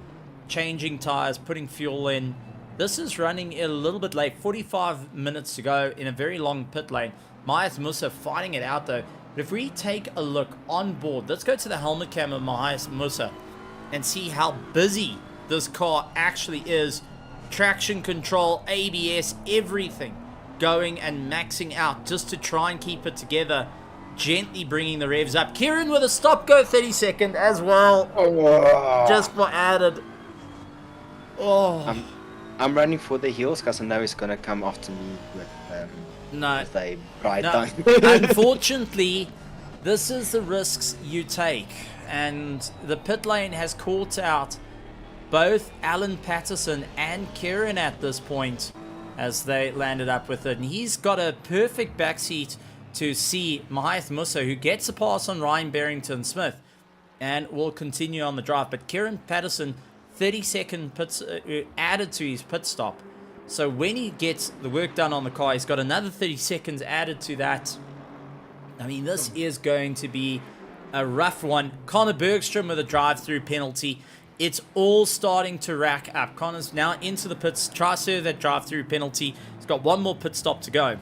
changing tires, putting fuel in. This is running a little bit late, 45 minutes to go in a very long pit lane. Mahias Musa fighting it out though. But if we take a look on board, let's go to the helmet cam of Mahias Musa and see how busy this car actually is. Traction control, ABS, everything going and maxing out just to try and keep it together, gently bringing the revs up. Kieran with a stop go 30-second as well, just for added. I'm running for the heels because I know he's gonna come after me with a bright time. Unfortunately, this is the risks you take, and the pit lane has caught out both Alan Patterson and Kieran at this point as they landed up with it. And he's got a perfect backseat to see Mahias Musa, who gets a pass on Ryan Barrington-Smith and will continue on the drive. But Kieran Patterson, 30-second pits added to his pit stop. So when he gets the work done on the car, he's got another 30 seconds added to that. I mean, this is going to be a rough one. Connor Bergstrom with a drive-through penalty. It's all starting to rack up. Connor's now into the pits. Try to serve that drive-through penalty. He's got one more pit stop to go.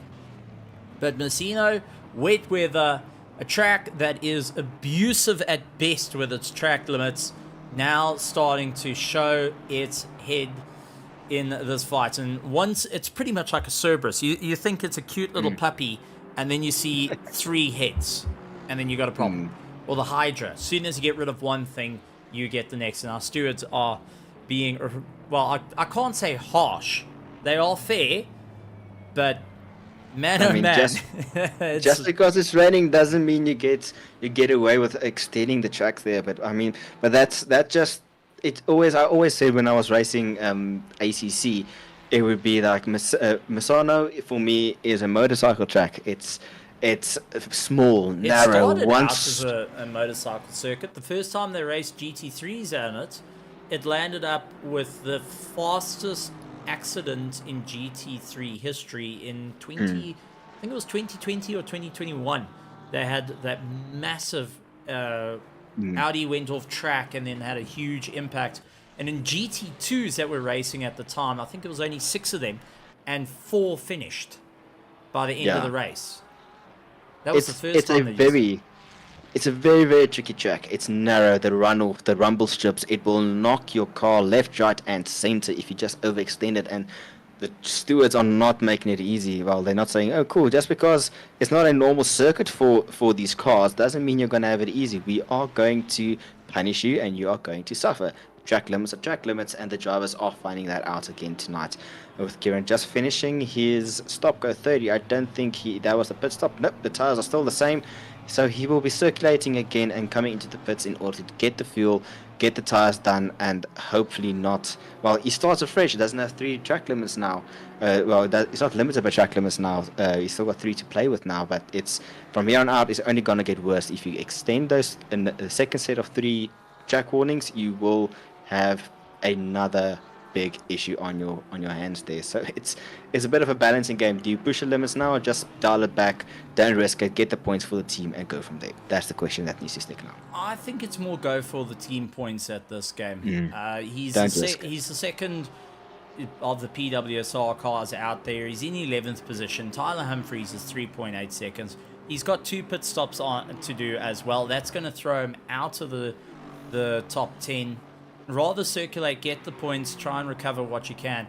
But Messina, wet weather, a track that is abusive at best with its track limits, now starting to show its head in this fight. And once, it's pretty much like a Cerberus. You think it's a cute little puppy, and then you see three heads. and then you got a problem. Or the Hydra. As soon as you get rid of one thing, you get the next. And our stewards are being, well, I can't say harsh. They are fair, but man, oh man. Just because it's raining doesn't mean you get away with extending the track there. But I mean, I always said when I was racing ACC, it would be like Misano for me is a motorcycle track. It's small, narrow. It started out as a motorcycle circuit. The first time they raced GT3s on it, it landed up with the fastest accident in GT3 history in I think it was 2020 or 2021. They had that massive Audi went off track and then had a huge impact. And in GT2s that were racing at the time, I think it was only 6 of them, and 4 finished by the end of the race. That was the first time. It's a very, very tricky track. It's narrow, the runoff, the rumble strips. It will knock your car left, right, and center if you just overextend it. And the stewards are not making it easy. Well, they're not saying, oh, cool, just because it's not a normal circuit for these cars doesn't mean you're going to have it easy. We are going to punish you, and you are going to suffer. Track limits are track limits, and the drivers are finding that out again tonight. With Kieran just finishing his stop, go 30. I don't think that was a pit stop. Nope, the tires are still the same. So he will be circulating again and coming into the pits in order to get the fuel, get the tires done, and hopefully not... Well, he starts afresh. He doesn't have 3 track limits now. It's not limited by track limits now. He's still got 3 to play with now, but it's from here on out, it's only going to get worse. If you extend those in the second set of 3 track warnings, you will have another big issue on your hands there. So it's a bit of a balancing game. Do you push the limits now, or just dial it back, don't risk it, get the points for the team, and go from there? That's the question that needs to stick now. I think it's more go for the team points at this game. He's the second of the PWSR cars out there. He's in 11th position. Tyler Humphries is 3.8 seconds. He's got 2 pit stops on to do as well. That's going to throw him out of the top 10. Rather circulate, get the points, try and recover what you can.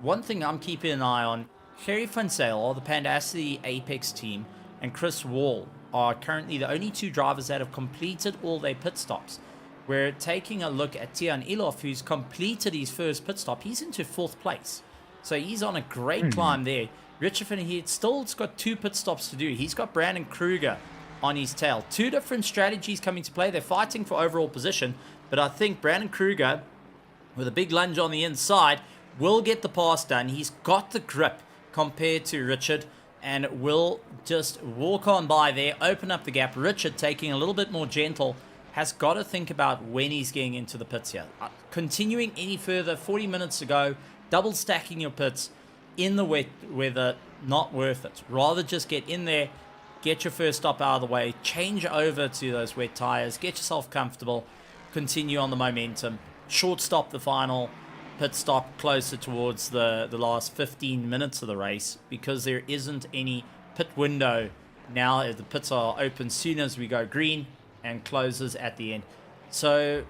One thing I'm keeping an eye on, Sherry Funsale, the Pandacity Apex team, and Chris Wall are currently the only 2 drivers that have completed all their pit stops. We're taking a look at Tian Elof, who's completed his first pit stop. He's into 4th place. So he's on a great climb there. Richard Finnehy still's got 2 pit stops to do. He's got Brandon Kruger on his tail. 2 different strategies coming to play. They're fighting for overall position. But I think Brandon Kruger, with a big lunge on the inside, will get the pass done. He's got the grip compared to Richard, and will just walk on by there, open up the gap. Richard, taking a little bit more gentle, has got to think about when he's getting into the pits here. Continuing any further, 40 minutes to go, double stacking your pits in the wet weather, not worth it. Rather just get in there, get your first stop out of the way, change over to those wet tires, get yourself comfortable, continue on the momentum, short stop the final pit stop closer towards the last 15 minutes of the race, because there isn't any pit window now. The pits are open soon as we go green and closes at the end. So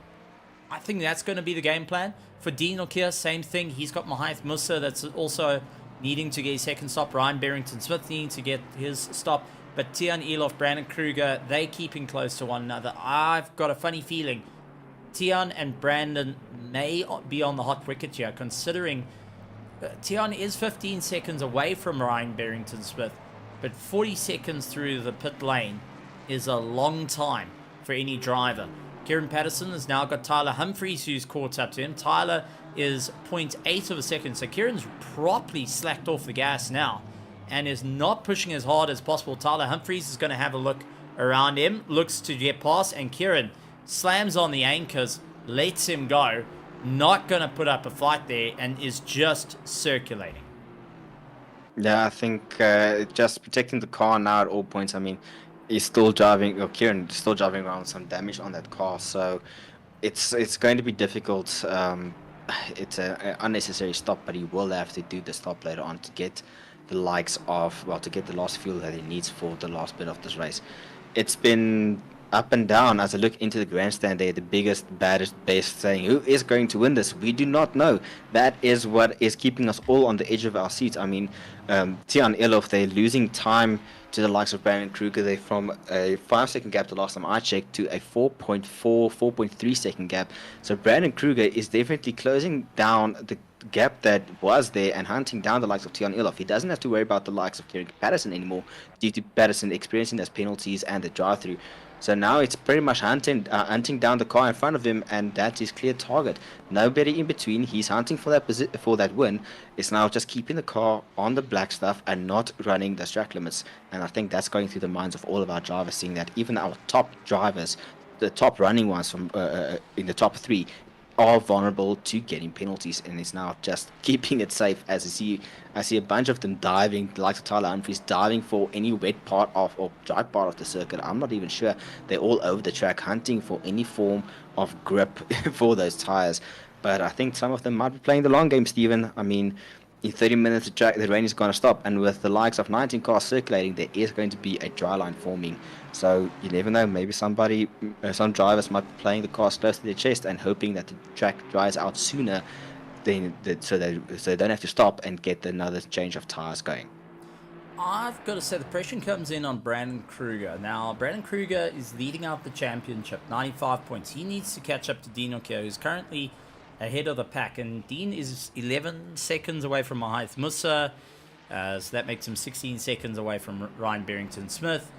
I think that's going to be the game plan. For Dean Nokia, same thing. He's got Mahath Musa that's also needing to get his second stop. Ryan Barrington-Smith needing to get his stop. But Tian Elof, Brandon Kruger, they keeping close to one another. I've got a funny feeling Tian and Brandon may be on the hot wicket here, considering Tian is 15 seconds away from Ryan Barrington-Smith, but 40 seconds through the pit lane is a long time for any driver. Kieran Patterson has now got Tyler Humphries, who's caught up to him. Tyler is 0.8 of a second, so Kieran's properly slacked off the gas now and is not pushing as hard as possible. Tyler Humphries is going to have a look around him, looks to get past, and Kieran slams on the anchors, lets him go, not going to put up a fight there, and is just circulating. Yeah, I think just protecting the car now at all points. I mean, he's still driving, or Kieran is still driving around with some damage on that car, so it's going to be difficult. It's an unnecessary stop, but he will have to do the stop later on to get the likes of, well, to get the last fuel that he needs for the last bit of this race. It's been up and down as I look into the grandstand there, the biggest, baddest, best, saying, who is going to win this? We do not know. That is what is keeping us all on the edge of our seats. I mean, Tian Elof, they're losing time to the likes of Brandon Kruger. They're from a 5-second gap the last time I checked to a 4.3 second gap. So Brandon Kruger is definitely closing down the gap that was there and hunting down the likes of Tian Elof. He doesn't have to worry about the likes of Kieran Patterson anymore due to Patterson experiencing those penalties and the drive-through. So now it's pretty much hunting down the car in front of him, and that's his clear target. Nobody in between. He's hunting for that win. It's now just keeping the car on the black stuff and not running the track limits. And I think that's going through the minds of all of our drivers, seeing that even our top drivers, the top running ones from in the top 3, are vulnerable to getting penalties, and it's now just keeping it safe. As I see a bunch of them diving, like Tyler Humphries, diving for any wet part of or dry part of the circuit. I'm not even sure. They're all over the track hunting for any form of grip for those tires. But I think some of them might be playing the long game, Stephen. I mean, in 30 minutes the rain is going to stop, and with the likes of 19 cars circulating, there is going to be a dry line forming. So you never know, maybe some drivers might be playing the cars close to their chest and hoping that the track dries out sooner so they don't have to stop and get another change of tires going. I've got to say, the pressure comes in on Brandon Kruger. Now, Brandon Kruger is leading out the championship, 95 points. He needs to catch up to Dean O'Keefe, who's currently ahead of the pack, and Dean is 11 seconds away from Mahath Musa, so that makes him 16 seconds away from Ryan Barrington-Smith,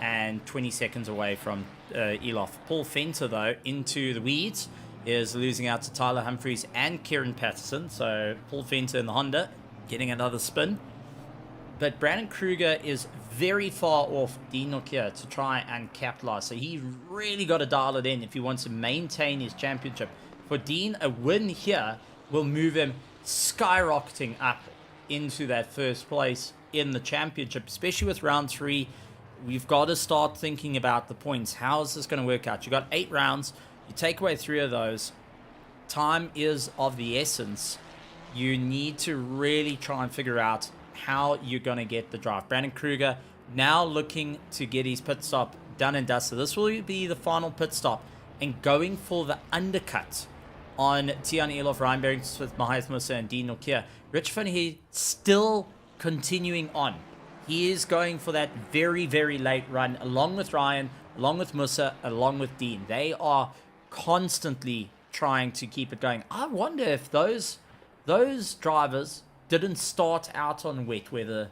and 20 seconds away from Elof. Paul Fenter, though, into the weeds, is losing out to Tyler Humphries and Kieran Patterson, so Paul Fenter in the Honda getting another spin. But Brandon Kruger is very far off Dean O'Keefe to try and capitalize, so he really got to dial it in if he wants to maintain his championship. For Dean, a win here will move him skyrocketing up into that first place in the championship, especially with round 3. We've got to start thinking about the points. How is this going to work out? You've got 8 rounds. You take away 3 of those. Time is of the essence. You need to really try and figure out how you're going to get the drive. Brandon Kruger now looking to get his pit stop done and dusted. This will be the final pit stop, and going for the undercut on Tian Elof, Ryan Barrington-Smith, Mahath Musa, and Dean O'Keefe. Rich Van Heer still continuing on. He is going for that very, very late run, along with Ryan, along with Musa, along with Dean. They are constantly trying to keep it going. I wonder if those drivers didn't start out on wet weather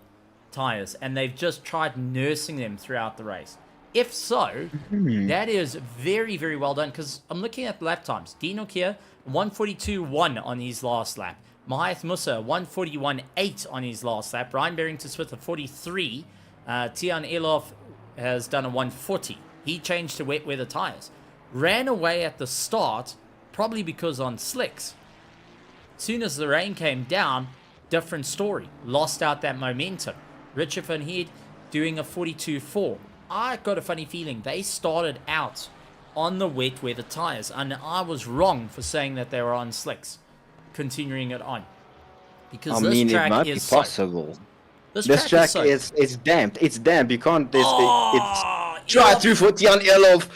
tires, and they've just tried nursing them throughout the race. If so, that is very, very well done, because I'm looking at lap times. Dean O'Keefe, 142.1 on his last lap. Mahath Musa, 141.8 on his last lap. Ryan Barrington-Smith, a 43. Tian Elof has done a 140. He changed to wet weather tires. Ran away at the start, probably because on slicks. Soon as the rain came down, different story. Lost out that momentum. Richard Van Heer doing a 42.4. I got a funny feeling they started out on the wet weather tires, and I was wrong for saying that they were on slicks, continuing it on, because this track it might is be possible. This track is damp. It's damp. You can't. It's try through for Tian Elof.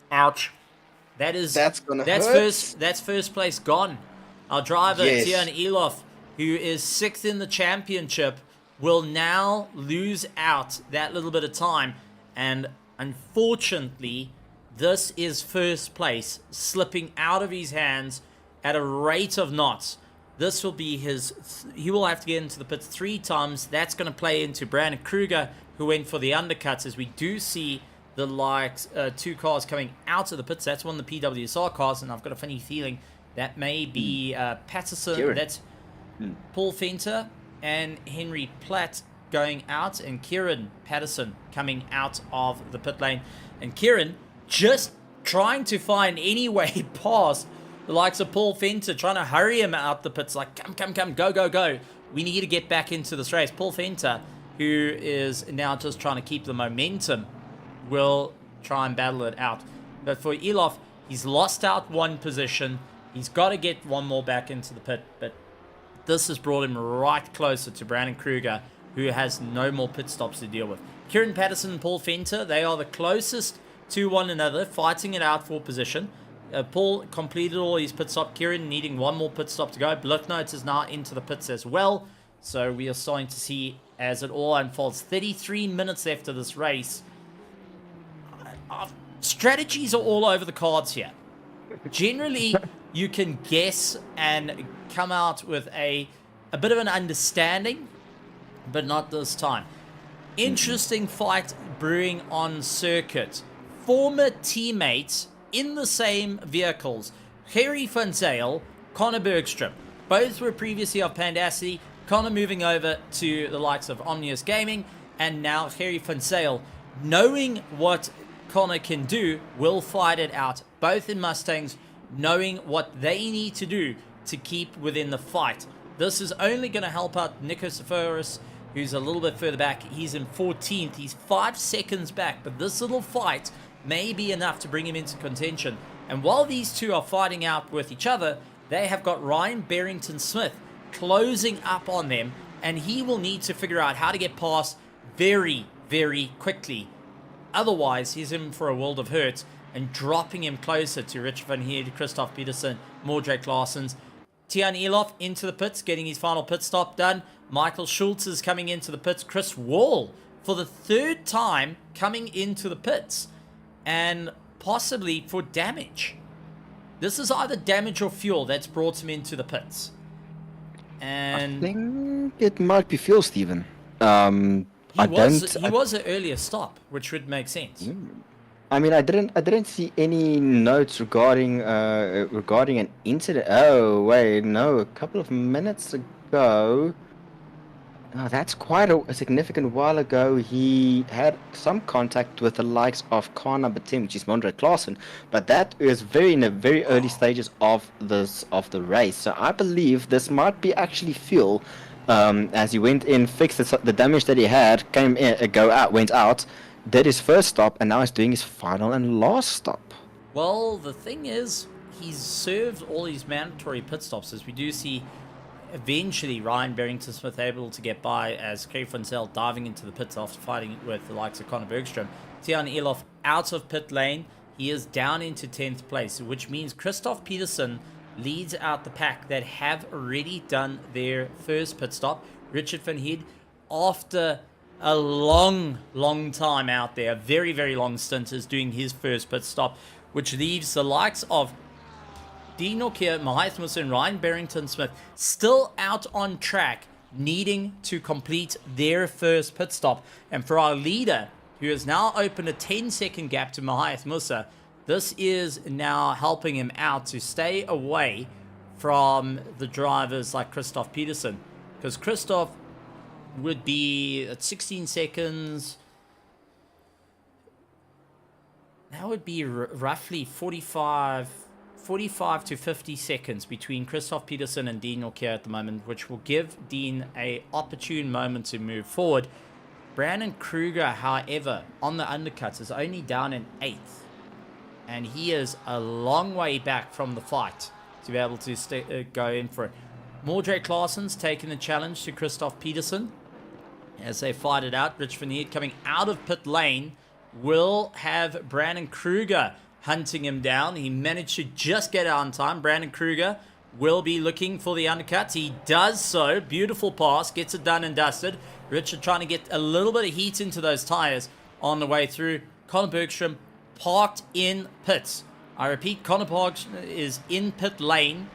Ouch. That's hurt. That's first place gone. Our driver, yes, Tian Elof, who is 6th in the championship, will now lose out that little bit of time. And unfortunately, this is first place slipping out of his hands at a rate of knots. This will be he will have to get into the pits 3 times. That's going to play into Brandon Kruger, who went for the undercuts, as we do see the likes 2 cars coming out of the pits. That's one of the PWSR cars, and I've got a funny feeling that may be Patterson. Kieran. That's Paul Fenter and Henry Platt going out, and Kieran Patterson coming out of the pit lane. And Kieran just trying to find any way past the likes of Paul Fenter, trying to hurry him out the pits, like, come, go. We need to get back into this race. Paul Fenter, who is now just trying to keep the momentum, will try and battle it out. But for Elof, he's lost out 1 position. He's got to get 1 more back into the pit, but this has brought him right closer to Brandon Kruger who has no more pit stops to deal with. Kieran Patterson and Paul Fenter, they are the closest to one another, fighting it out for position. Paul completed all his pit stop. Kieran needing one more pit stop to go. Blicknotes is now into the pits as well. So we are starting to see as it all unfolds. 33 minutes left of this race. Strategies are all over the cards here. Generally, you can guess and come out with a bit of an understanding, but not this time. Interesting fight brewing on circuit. Former teammates in the same vehicles. Gerry van Zyl, Connor Bergstrom. Both were previously of Pandacity. Connor moving over to the likes of Omnius Gaming, and now Gerry van Zyl, knowing what Connor can do, will fight it out. Both in Mustangs, knowing what they need to do to keep within the fight. This is only going to help out Nico Safaris, who's a little bit further back. He's in 14th. He's 5 seconds back, but this little fight may be enough to bring him into contention. And while these two are fighting out with each other, they have got Ryan Barrington-Smith closing up on them, and he will need to figure out how to get past very, very quickly. Otherwise, he's in for a world of hurt, and dropping him closer to Richard van Heerd, Christoph Peterson, Mordred Claessens. Tian Elof into the pits, getting his final pit stop done. Michael Schultz is coming into the pits. Chris Wall, for the 3rd time, coming into the pits, and possibly for damage. This is either damage or fuel that's brought him into the pits. And I think it might be fuel, Stephen. he was an earlier stop, which would make sense. I mean, I didn't see any notes regarding an incident. Oh wait, no, a couple of minutes ago. Oh, that's quite a significant while ago. He had some contact with the likes of car number 10, which is Mordred Claessen, but that is in the very early stages of the race. So I believe this might be actually fuel. As he went in, fixed the damage that he had, came in, went out, did his first stop, and now he's doing his final and last stop. Well, the thing is, he's served all his mandatory pit stops, as we do see eventually Ryan Barrington-Smith able to get by, as Gerry van Zyl diving into the pits after fighting with the likes of Connor Bergstrom. Tian Elof out of pit lane. He is down into 10th place, which means Christoph Peterson leads out the pack that have already done their first pit stop. Richard van Heerd, after a long time out there, a very, very long stint, is doing his first pit stop, which leaves the likes of Dean Norkier, Mahath Musa, and Ryan Barrington-Smith still out on track, needing to complete their first pit stop. And for our leader, who has now opened a 10-second gap to Mahath Musa, this is now helping him out to stay away from the drivers like Christoph Peterson, because Christoph would be at 16 seconds. That would be roughly 45 to 50 seconds between Christoph Peterson and Dean Norkier at the moment, which will give Dean a opportune moment to move forward. Brandon Kruger, however, on the undercuts is only down in 8th, and he is a long way back from the fight to be able to go in for it. Mordred Claessen's taking the challenge to Christoph Peterson as they fight it out. Rich van Heerd coming out of pit lane will have Brandon Kruger hunting him down. He managed to just get out on time. Brandon Kruger will be looking for the undercuts. He does so. Beautiful pass. Gets it done and dusted. Richard trying to get a little bit of heat into those tires on the way through. Connor Bergstrom parked in pits. I repeat, Connor Bergstrom is in pit lane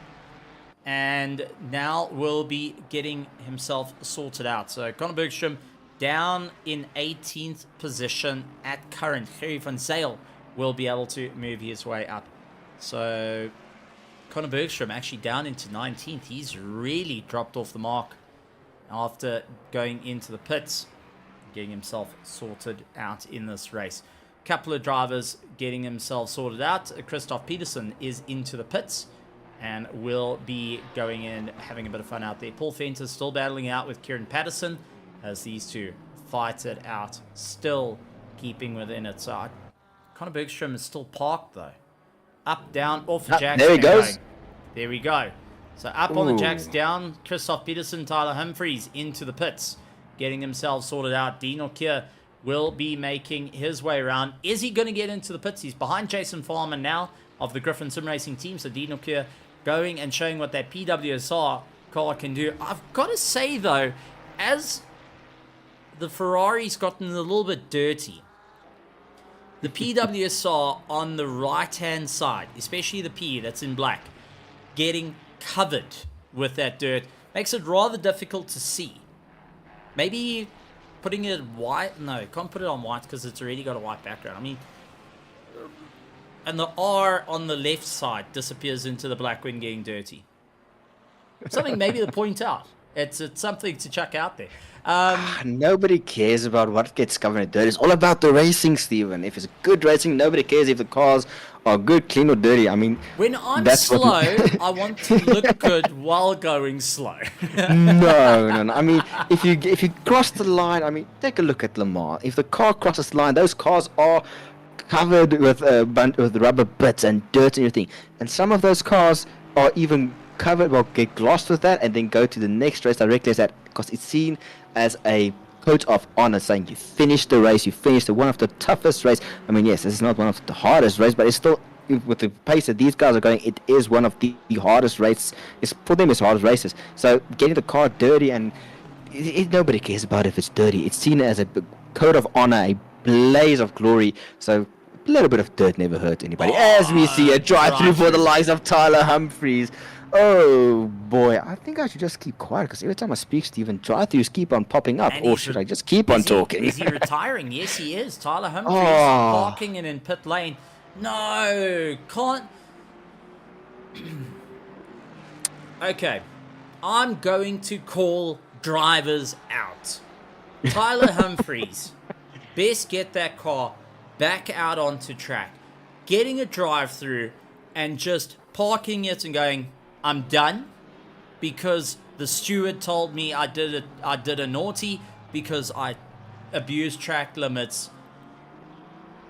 and now will be getting himself sorted out. So Connor Bergstrom down in 18th position at current. Gerry van Zyl will be able to move his way up. So Connor Bergstrom actually down into 19th. He's really dropped off the mark after going into the pits, getting himself sorted out in this race. Couple of drivers getting themselves sorted out. Christoph Peterson is into the pits and will be going in, having a bit of fun out there. Paul Fenter still battling out with Kieran Patterson as these two fight it out, still keeping within it. So Connor Bergstrom is still parked though. Up, down, off the jacks. There he goes. Going. There we go. So up on the jacks, down Christoph Peterson, Tyler Humphries into the pits. getting himself sorted out. Dean O'Keefe will be making his way around. Is he going to get into the pits? He's behind Jason Farmer now of the Griffin Sim Racing team. So Dean O'Keefe going and showing what that PWSR car can do. I've got to say, though, as the Ferrari's gotten a little bit dirty, the PWSR on the right-hand side, especially the P that's in black, getting covered with that dirt, makes it rather difficult to see. Maybe putting it white? No, can't put it on white because it's already got a white background. I mean, and the R on the left side disappears into the black when getting dirty. Something maybe to point out. It's something to chuck out there. Nobody cares about what gets covered in dirt. It's all about the racing, Stephen. If it's good racing, nobody cares if the cars are good, clean, or dirty. I mean, when I'm slow, I want to look good while going slow. No. I mean, if you cross the line, I mean, take a look at Le Mans. If the car crosses the line, those cars are covered with with rubber bits and dirt and everything. And some of those cars are even covered, well, get glossed with that, and then go to the next race directly as that, because it's seen as a coat of honor, saying you finished the race, you finished one of the toughest race. I mean, yes, this is not one of the hardest races, but it's still, with the pace that these guys are going, it is one of the hardest races. It's, for them, it's hardest races. So getting the car dirty, and nobody cares about if it's dirty. It's seen as a coat of honor, a blaze of glory. So a little bit of dirt never hurt anybody. As we see a drive-through for the likes of Tyler Humphries. Oh boy, I think I should just keep quiet, because every time I speak, Stephen, drive-throughs keep on popping up. Or should I just keep on talking? Is he retiring? Yes, he is. Tyler Humphries parking in pit lane. No, can't. Okay, I'm going to call drivers out. Tyler Humphries, best get that car back out onto track, getting a drive-through and just parking it and going, I'm done, because the steward told me I did a naughty because I abused track limits.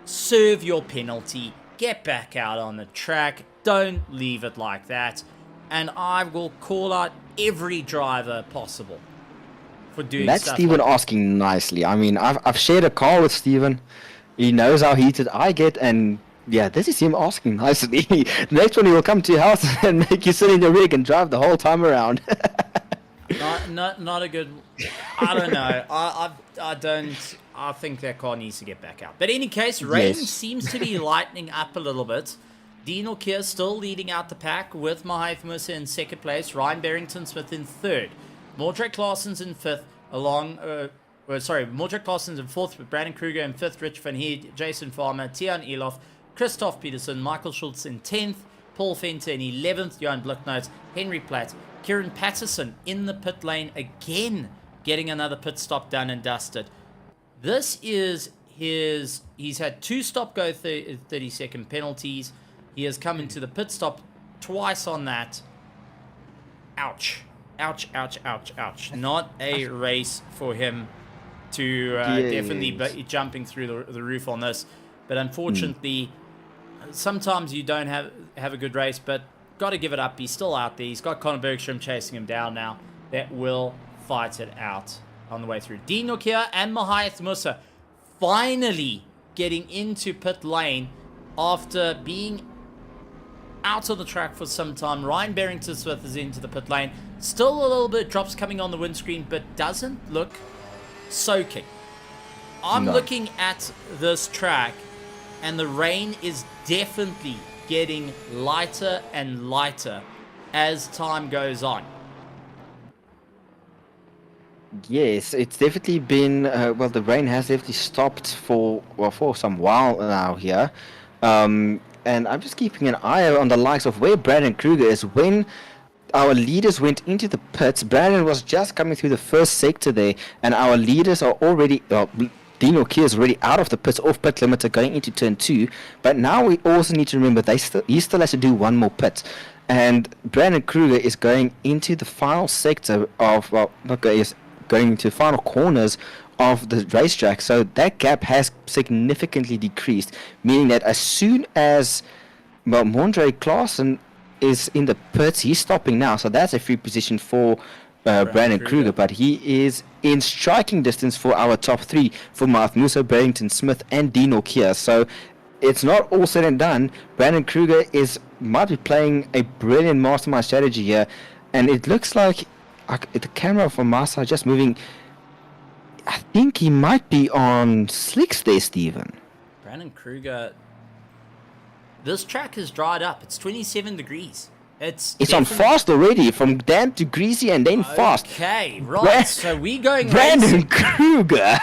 Serve your penalty. Get back out on the track. Don't leave it like that. And I will call out every driver possible for doing That's stuff Stephen like asking nicely. I mean, I've shared a car with Stephen. He knows how heated I get, and yeah, this is him asking nicely. The next one, he will come to your house and make you sit in your rig and drive the whole time around. Not a good. I don't know. I don't. I think that car needs to get back out. But in any case, rain seems to be lightening up a little bit. Dean O'Keefe still leading out the pack with Mahath Musa in second place. Ryan Barrington-Smith in third. Mordred Claessen's in fifth. Mordred Claessen's in fourth with Brandon Kruger in fifth. Rich Van Heed, Jason Farmer, Tian Elof, Christoph Peterson, Michael Schultz in 10th, Paul Fenter in 11th, Johan Blicknotes, Henry Platt, Kieran Patterson in the pit lane again, getting another pit stop done and dusted. This is he's had 2 stop-go 30-second penalties. He has come into the pit stop twice on that. Ouch. Ouch, ouch, ouch, ouch. Not a race for him to definitely be jumping through the roof on this. But unfortunately, sometimes you don't have a good race, but got to give it up. He's still out there. He's got Conor Bergstrom chasing him down now. That will fight it out on the way through. Dean O'Keefe and Mahath Musa finally getting into pit lane after being out of the track for some time. Ryan Barrington-Smith is into the pit lane. Still a little bit of drops coming on the windscreen, but doesn't look soaking. I'm looking at this track, and the rain is definitely getting lighter and lighter as time goes on. Yes, it's definitely been, well, the rain has definitely stopped for some while now here. And I'm just keeping an eye on the likes of where Brandon Kruger is. When our leaders went into the pits, Brandon was just coming through the first sector there, and our leaders are already, Dean O'Keefe is already out of the pits, off pit limiter, going into turn 2. But now we also need to remember he still has to do one more pit. And Brandon Kruger is going into the final sector of, going into the final corners of the racetrack, so that gap has significantly decreased, meaning that as soon as Mordred Claessen is in the pits, he's stopping now, so that's a free position for Brandon Kruger, but he is in striking distance for our top three for Marth Musa, Barrington Smith, and Dean O'Keefe. So it's not all said and done. Brandon Kruger might be playing a brilliant mastermind strategy here, and it looks like the camera from my side just moving. I think he might be on slicks there, Stephen. Brandon Kruger. This track has dried up. It's 27 degrees. It's on fast already, from damp to greasy and then fast. Okay, right. So we going Brandon Kruger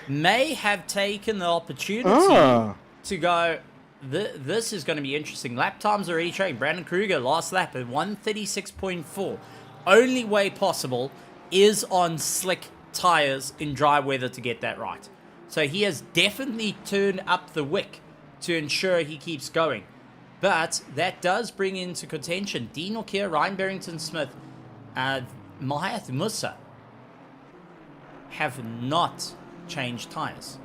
may have taken the opportunity to go. This is going to be interesting. Lap times are already showing. Brandon Kruger last lap at 1:36.4. Only way possible is on slick tires in dry weather to get that right. So he has definitely turned up the wick to ensure he keeps going. But that does bring into contention Dean O'Keefe, Ryan Barrington-Smith, Mahath Musa have not changed tires.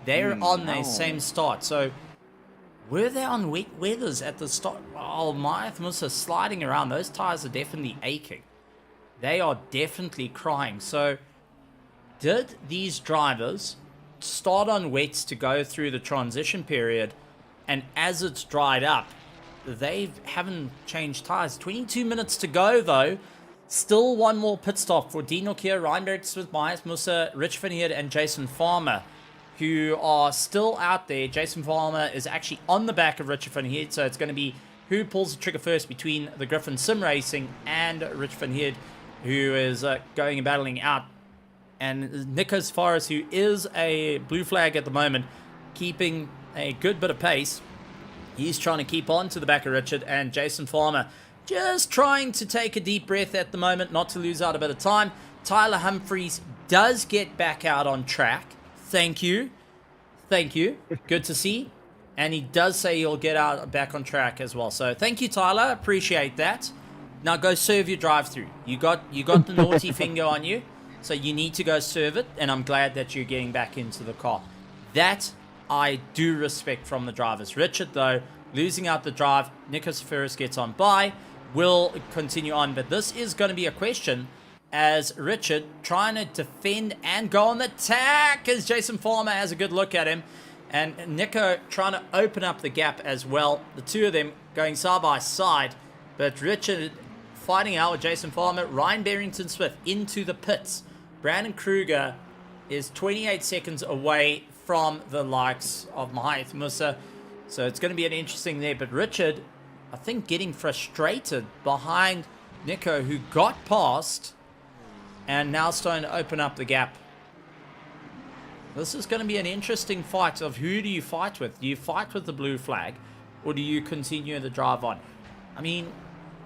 They're on their same start. So were they on wet weathers at the start? Oh, Mahath Musa sliding around. Those tires are definitely aching. They are definitely crying. So did these drivers start on wets to go through the transition period, and as it's dried up, they haven't changed tires? 22 minutes to go, though. Still one more pit stop for Dean O'Keefe, Ryan Barrington-Smith, Mahath Musa, Rich Van Heerd, and Jason Farmer, who are still out there. Jason Farmer is actually on the back of Richard Van Heerd, so it's going to be who pulls the trigger first between the Griffin Sim Racing and Rich Van Heerd, who is going and battling out. And Nicholas Forrest, who is a blue flag at the moment, keeping a good bit of pace. He's trying to keep on to the back of Richard, and Jason Farmer just trying to take a deep breath at the moment, not to lose out a bit of time. Tyler Humphries does get back out on track. Thank you. Thank you. Good to see. And he does say he'll get out back on track as well. So thank you, Tyler. Appreciate that. Now go serve your drive-through. You got the naughty finger on you, so you need to go serve it. And I'm glad that you're getting back into the car. That I do respect from the drivers. Richard, though, losing out the drive. Nicholas Ferris gets on by. Will continue on. But this is going to be a question as Richard trying to defend and go on the attack as Jason Farmer has a good look at him. And Nico trying to open up the gap as well. The two of them going side by side. But Richard fighting out with Jason Farmer. Ryan Barrington-Smith into the pits. Brandon Kruger is 28 seconds away from the likes of Mahath Musa. So it's going to be an interesting there. But Richard, I think, getting frustrated behind Nico, who got past and now starting to open up the gap. This is going to be an interesting fight of who do you fight with? Do you fight with the blue flag, or do you continue the drive on? I mean,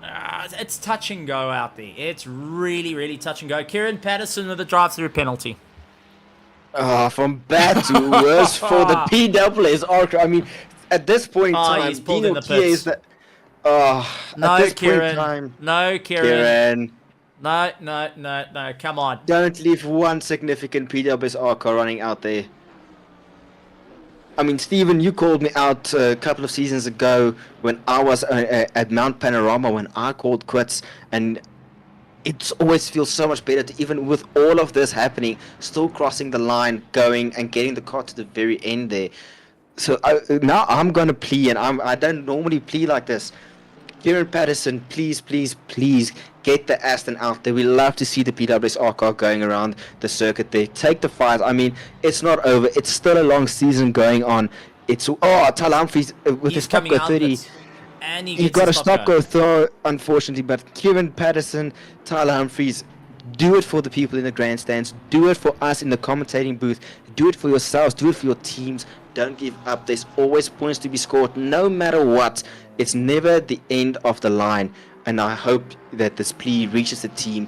it's touch and go out there. It's really, really touch and go. Kieran Patterson with a drive-through penalty. From bad to worse for the PWS. I mean, at this point in time, he's pulled in the pits. No, Kieran. No, Kieran. No, come on. Don't leave one significant PWS car running out there. I mean, Stephen, you called me out a couple of seasons ago when I was at Mount Panorama, when I called quits, and it always feels so much better to, even with all of this happening, still crossing the line, going and getting the car to the very end there. So now I'm going to plea, and I don't normally plea like this. Kieran Patterson, please, please, please get the Aston out there. We love to see the PWSR car going around the circuit there. Take the fight. I mean, it's not over. It's still a long season going on. Tyler Humphries with his top go 30. And he got a stop go throw, unfortunately. But Kieran Patterson, Tyler Humphries, do it for the people in the grandstands. Do it for us in the commentating booth. Do it for yourselves. Do it for your teams. Don't give up. There's always points to be scored, no matter what. It's never the end of the line. And I hope that this plea reaches the team.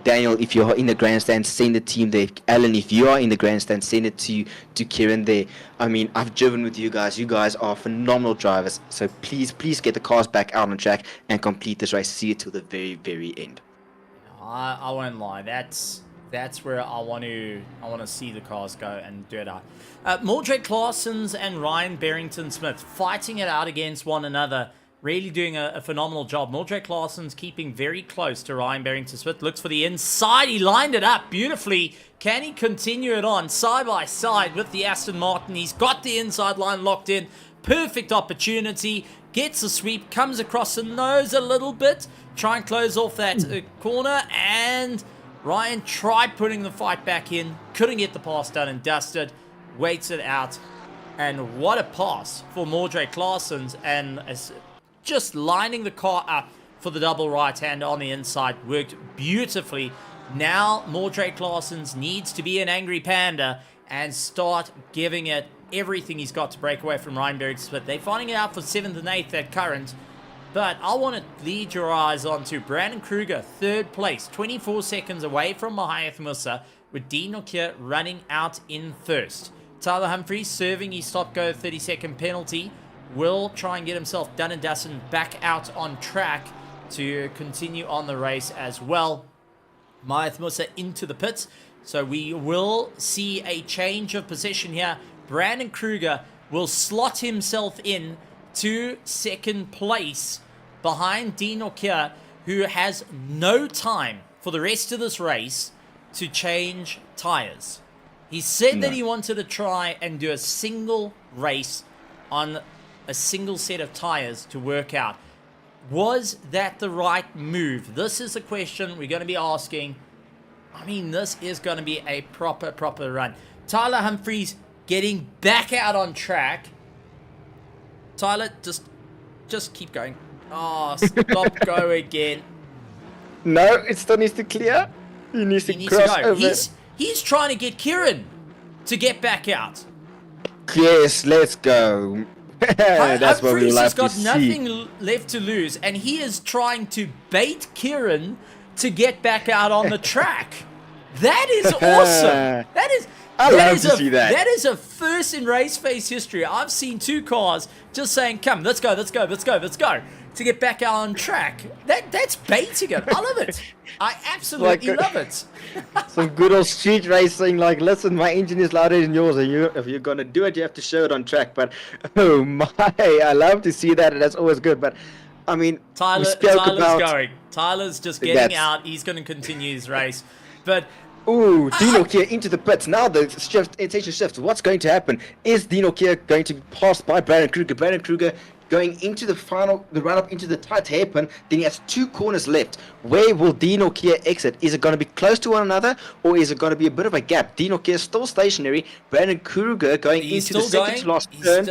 Daniel, if you're in the grandstand, send the team there. Alan, if you are in the grandstand, send it to Kieran there. I mean, I've driven with you guys. You guys are phenomenal drivers. So please, please get the cars back out on track and complete this race. See it till the very, very end. I won't lie. That's where I want to see the cars go and do it out. Mordred Claessens and Ryan Barrington-Smith fighting it out against one another really doing a phenomenal job. Mildred Claessen's keeping very close to Ryan Barrington-Smith. Looks for the inside. He lined it up beautifully. Can he continue it on side by side with the Aston Martin? He's got the inside line locked in. Perfect opportunity. Gets a sweep. Comes across the nose a little bit. Try and close off that corner. And Ryan tried putting the fight back in. Couldn't get the pass done and dusted. Waits it out. And what a pass for Mildred Claessen's. And just lining the car up for the double right-hander on the inside. Worked beautifully. Now, Mildred Claessen's needs to be an angry panda and start giving it everything he's got to break away from Ryan Barrington-Smith. They're finding it out for 7th and 8th at current. But I want to lead your eyes on to Brandon Kruger, 3rd place, 24 seconds away from Mahayath Musa, with Dean Nokia running out in 1st. Tyler Humphries serving his stop-go 30-second penalty. Will try and get himself done and dusted back out on track to continue on the race as well. Mahayath Musa into the pits. So we will see a change of position here. Brandon Kruger will slot himself in to 2nd place behind Dean Nokia, who has no time for the rest of this race to change tires. He said that he wanted to try and do a single race on a single set of tires to work out. Was that the right move? This is the question we're going to be asking. I mean, this is going to be a proper run. Tyler Humphries getting back out on track. Tyler, just keep going. Oh, stop, go again. No, it still needs to clear. He needs to cross over. He's trying to get Kieran to get back out. Yes, let's go. That's what we like to see. He's got nothing left to lose, and he is trying to bait Kieran to get back out on the track. That is awesome. I love to see that. That is a first in RaceFace history. I've seen 2 cars just saying, come, let's go, to get back out on track. That's baiting it. I love it. I absolutely love it. Some good old street racing, like, listen, my engine is louder than yours, and if you're going to do it, you have to show it on track. But, oh my, I love to see that, and that's always good. But, I mean, Tyler's going. Tyler's just getting out. He's going to continue his race. But... Ooh, Dino Kia into the pits. Now the attention shifts. What's going to happen? Is Dino Kia going to be passed by Brandon Kruger? Brandon Kruger going into the run-up into the tight hairpin. Then he has 2 corners left. Where will Dino Kia exit? Is it going to be close to one another, or is it going to be a bit of a gap? Dino Kia is still stationary. Brandon Kruger going into the second to last turn.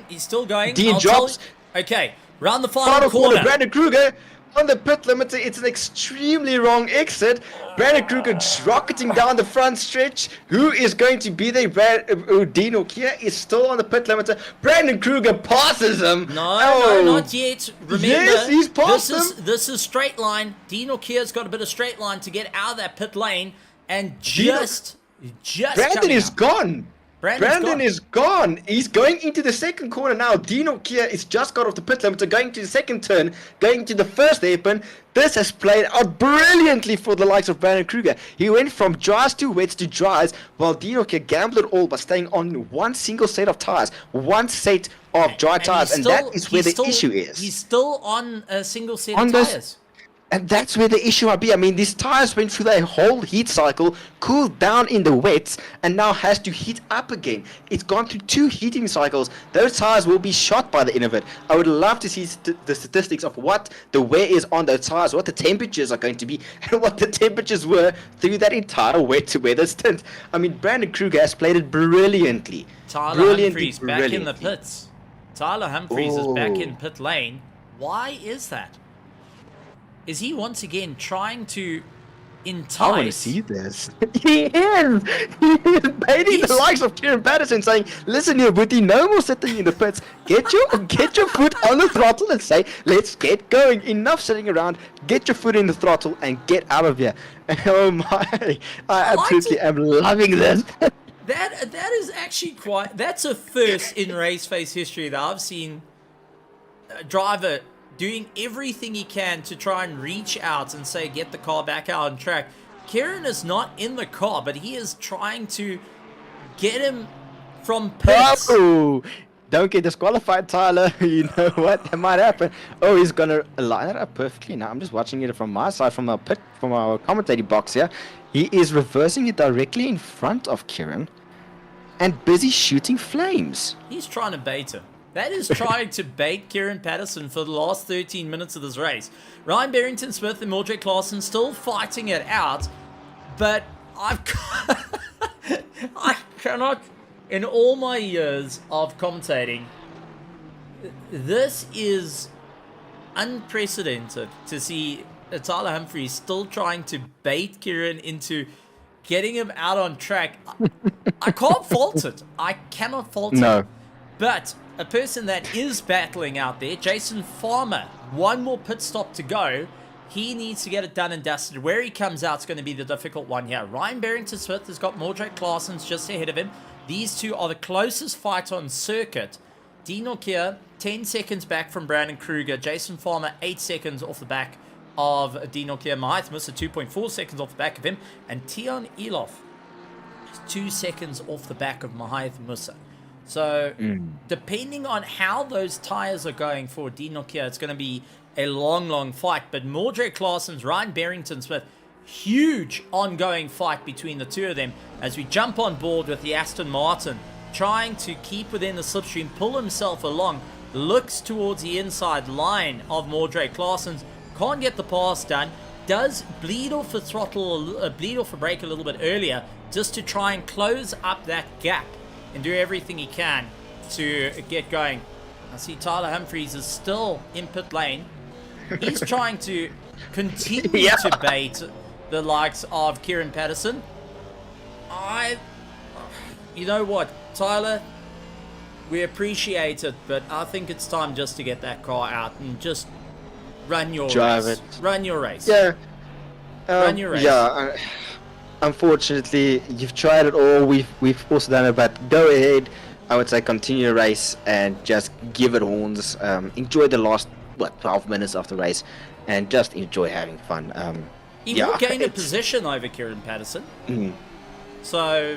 He's still going. Dean drops. Okay, round the final corner. Brandon Kruger on the pit limiter. It's an extremely wrong exit. Brandon Kruger rocketing down the front stretch. Who is going to be there? Dino Kia is still on the pit limiter. Brandon Kruger passes him. No, not yet. Remember, yes, he's passed him. This is straight line. Dino Kia's got a bit of straight line to get out of that pit lane, and Brandon is gone. Brandon is gone. He's going into the second corner now. Dino Kia is just got off the pit limiter, going to the second turn, going to the first hairpin. This has played out brilliantly for the likes of Brandon Kruger. He went from dries to wets to dries, while Dino Kia gambled it all by staying on one single set of tires, one set of dry tires, and that is where the issue is. He's still on a single set of tires. And that's where the issue might be. I mean, these tires went through their whole heat cycle, cooled down in the wets, and now has to heat up again. It's gone through 2 heating cycles. Those tires will be shot by the end of it. I would love to see the statistics of what the wear is on those tires, what the temperatures are going to be, and what the temperatures were through that entire wet-to-weather stint. I mean, Brandon Kruger has played it brilliantly. Tyler Humphries back in the pits. Tyler Humphries is back in pit lane. Why is that? Is he once again trying to entice? I want to see this. He is baiting the likes of Kieran Patterson, saying, listen here, Booty, no more sitting in the pits. Get your foot on the throttle and say, let's get going. Enough sitting around. Get your foot in the throttle and get out of here. Oh my, I absolutely am loving this. That is actually that's a first in RaceFace history that I've seen a driver doing everything he can to try and reach out and say, get the car back out on track. Kieran is not in the car, but he is trying to get him from pits. Oh, Don't get disqualified, Tyler. You know what? That might happen. Oh, he's gonna line it up perfectly now. I'm just watching it from my side, from our commentating box here. He is reversing it directly in front of Kieran and busy shooting flames. He's trying to bait him. That is trying to bait Kieran Patterson for the last 13 minutes of this race. Ryan Barrington-Smith and Mildred Claassen still fighting it out, but I cannot, in all my years of commentating, this is unprecedented to see Tyler Humphries still trying to bait Kieran into getting him out on track. I can't fault it. I cannot fault it. But a person that is battling out there, Jason Farmer, one more pit stop to go. He needs to get it done and dusted. Where he comes out is going to be the difficult one here. Ryan Barrington-Smith has got Mildred Claassen just ahead of him. These two are the closest fight on circuit. Dean Norkier, 10 seconds back from Brandon Kruger. Jason Farmer, 8 seconds off the back of Dean Norkier. Mahaith Musa, 2.4 seconds off the back of him. And Tion Elof, 2 seconds off the back of Mahaith Musa. So, depending on how those tires are going for Dean Norkier, it's going to be a long, long fight. But Mildred Claassen's Ryan Barrington-Smith, huge ongoing fight between the two of them as we jump on board with the Aston Martin, trying to keep within the slipstream, pull himself along, looks towards the inside line of Mildred Claassen's, can't get the pass done, does bleed off the throttle, bleed off the brake a little bit earlier, just to try and close up that gap and do everything he can to get going. I see Tyler Humphries is still in pit lane. He's trying to continue to bait the likes of Kieran Patterson. You know what, Tyler, we appreciate it, but I think it's time just to get that car out and just run your race. Run your race. Yeah. Run your race. Yeah. Unfortunately, you've tried it all. We've also done it, but go ahead. I would say continue the race and just give it horns. Enjoy the last 12 minutes of the race, and just enjoy having fun. He will gain a position over Kieran Patterson. So,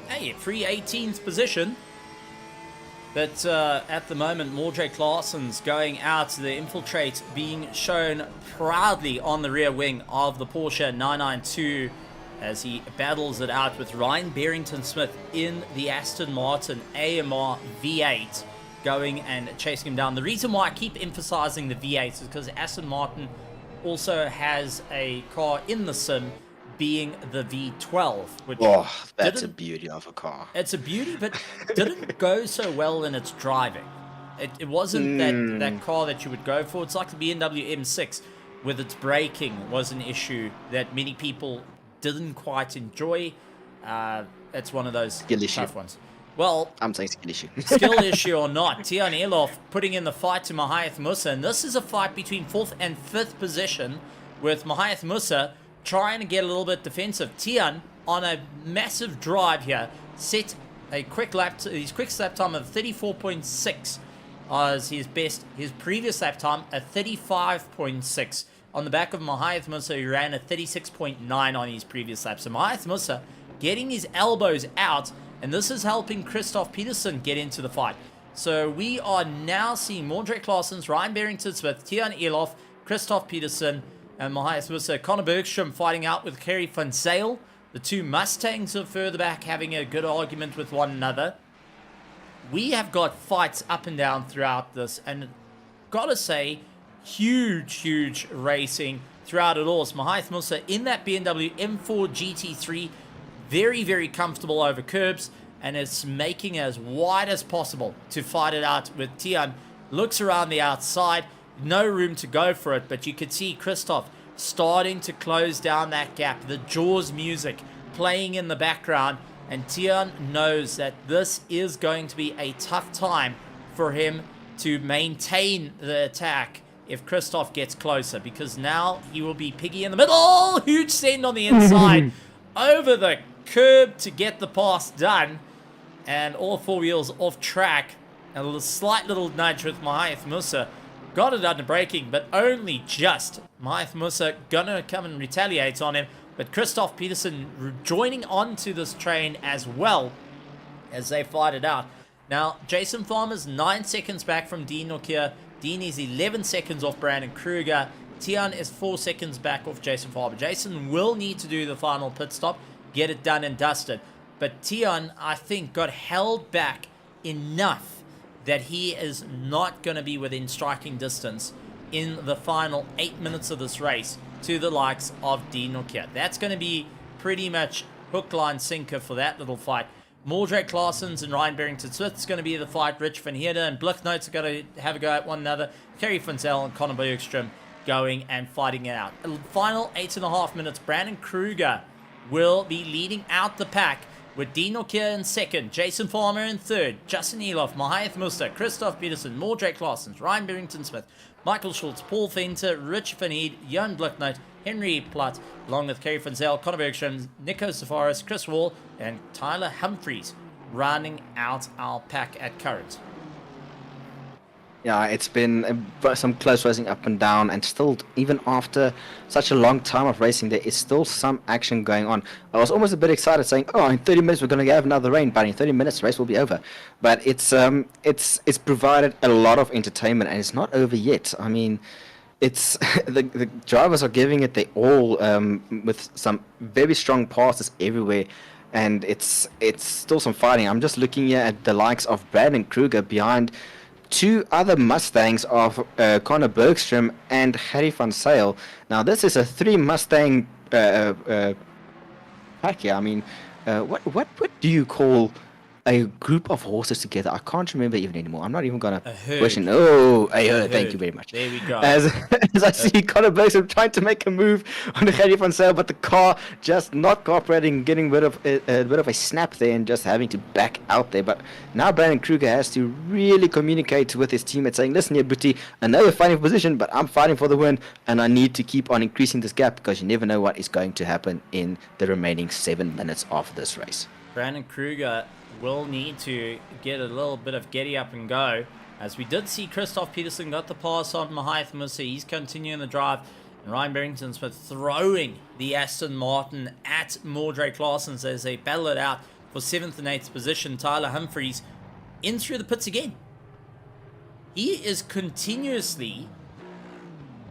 hey, free 18th position. But at the moment, Mildred Claassen's going out. The Infiltrate being shown proudly on the rear wing of the Porsche 992 as he battles it out with Ryan Barrington-Smith in the Aston Martin AMR V8 going and chasing him down. The reason why I keep emphasizing the V8 is because Aston Martin also has a car in the sim being the V12, which that's a beauty of a car. It's a beauty, but didn't go so well in its driving. It wasn't that car that you would go for. It's like the BMW M6 with its braking was an issue that many people didn't quite enjoy. It's one of those tough ones. Well, I'm saying skill issue. Skill issue or not, Tion Elof putting in the fight to Mahaith Musa, and this is a fight between 4th and 5th position with Mahaith Musa trying to get a little bit defensive. Tion on a massive drive here set a quick lap, his quick lap time of 34.6 as his previous lap time at 35.6 on the back of Mahaith Musa, who ran a 36.9 on his previous lap. So Mahaith Musa getting his elbows out, and this is helping Christoph Peterson get into the fight. So we are now seeing Mildred Claassen's, Ryan Barrington-Smith, Tion Elof, Christoph Peterson, and Mahaith Musa. Connor Bergstrom fighting out with Kerry van Zyl. The two Mustangs are further back having a good argument with one another. We have got fights up and down throughout this, and gotta say, huge racing throughout it all. So Mahaith Musa in that BMW M4 GT3, very, very comfortable over curbs, and it's making it as wide as possible to fight it out with Tion. Looks around the outside, no room to go for it, but you could see Christoph starting to close down that gap. The Jaws music playing in the background, and Tion knows that this is going to be a tough time for him to maintain the attack if Christoph gets closer, because now he will be piggy in the middle. Huge send on the inside over the curb to get the pass done, and all four wheels off track. A slight little nudge with Mahaith Musa. Got it under braking, but only just. Mahaith Musa gonna come and retaliate on him, but Christoph Peterson joining onto this train as well as they fight it out. Now, Jason Farmer's 9 seconds back from Dean Nokia. Dean is 11 seconds off Brandon Kruger. Tian is 4 seconds back off Jason Farmer. Jason will need to do the final pit stop, get it done and dusted. But Tian, I think, got held back enough that he is not going to be within striking distance in the final 8 minutes of this race to the likes of Dean Nokia. That's going to be pretty much hook, line, sinker for that little fight. Mordred Claessens and Ryan Barrington-Smith is going to be the fight. Rich van Heerden and Blichnotes are going to have a go at one another. Kerry Funzel and Conor Bergstrom going and fighting it out. Final 8.5 minutes. Brandon Kruger will be leading out the pack with Dean Nokia in second, Jason Farmer in third, Justin Elof, Mahath Muster, Christoph Peterson, Mordred Claessens, Ryan Barrington-Smith, Michael Schultz, Paul Venter, Rich van Heerden, Jan Blichnote, Henry Platt, along with Kerry Funzel, Conor Bergstrom, Nico Safaris, Chris Wall, and Tyler Humphries rounding out our pack at current. Yeah, it's been some close racing up and down, and still, even after such a long time of racing, there is still some action going on. I was almost a bit excited, saying, "Oh, in 30 minutes we're going to have another rain," but in 30 minutes the race will be over. But it's provided a lot of entertainment, and it's not over yet. I mean, it's the drivers are giving it their all, with some very strong passes everywhere. And it's still some fighting. I'm just looking here at the likes of Brandon Kruger behind two other Mustangs of Conor Bergstrom and Harry van Sale. Now this is a 3 Mustang pack here. I mean, what do you call a group of horses together? I can't remember even anymore. I'm not even gonna question. Oh, a herd. Thank you very much. There we go. As I see Conor Bergstrom trying to make a move on Harry van Sale, but the car just not cooperating, getting rid of a bit of a snap there, and just having to back out there. But now Brandon Kruger has to really communicate with his teammate, saying, "Listen here, Booty, I know you're fighting for position, but I'm fighting for the win, and I need to keep on increasing this gap because you never know what is going to happen in the remaining 7 minutes of this race." Brandon Kruger will need to get a little bit of getty up and go, as we did see Christoph Peterson got the pass on Mahath Musa. He's continuing the drive, and Ryan Barrington-Smith throwing the Aston Martin at Mordred Claessens as they battle it out for 7th and 8th position. Tyler Humphries in through the pits again. He is continuously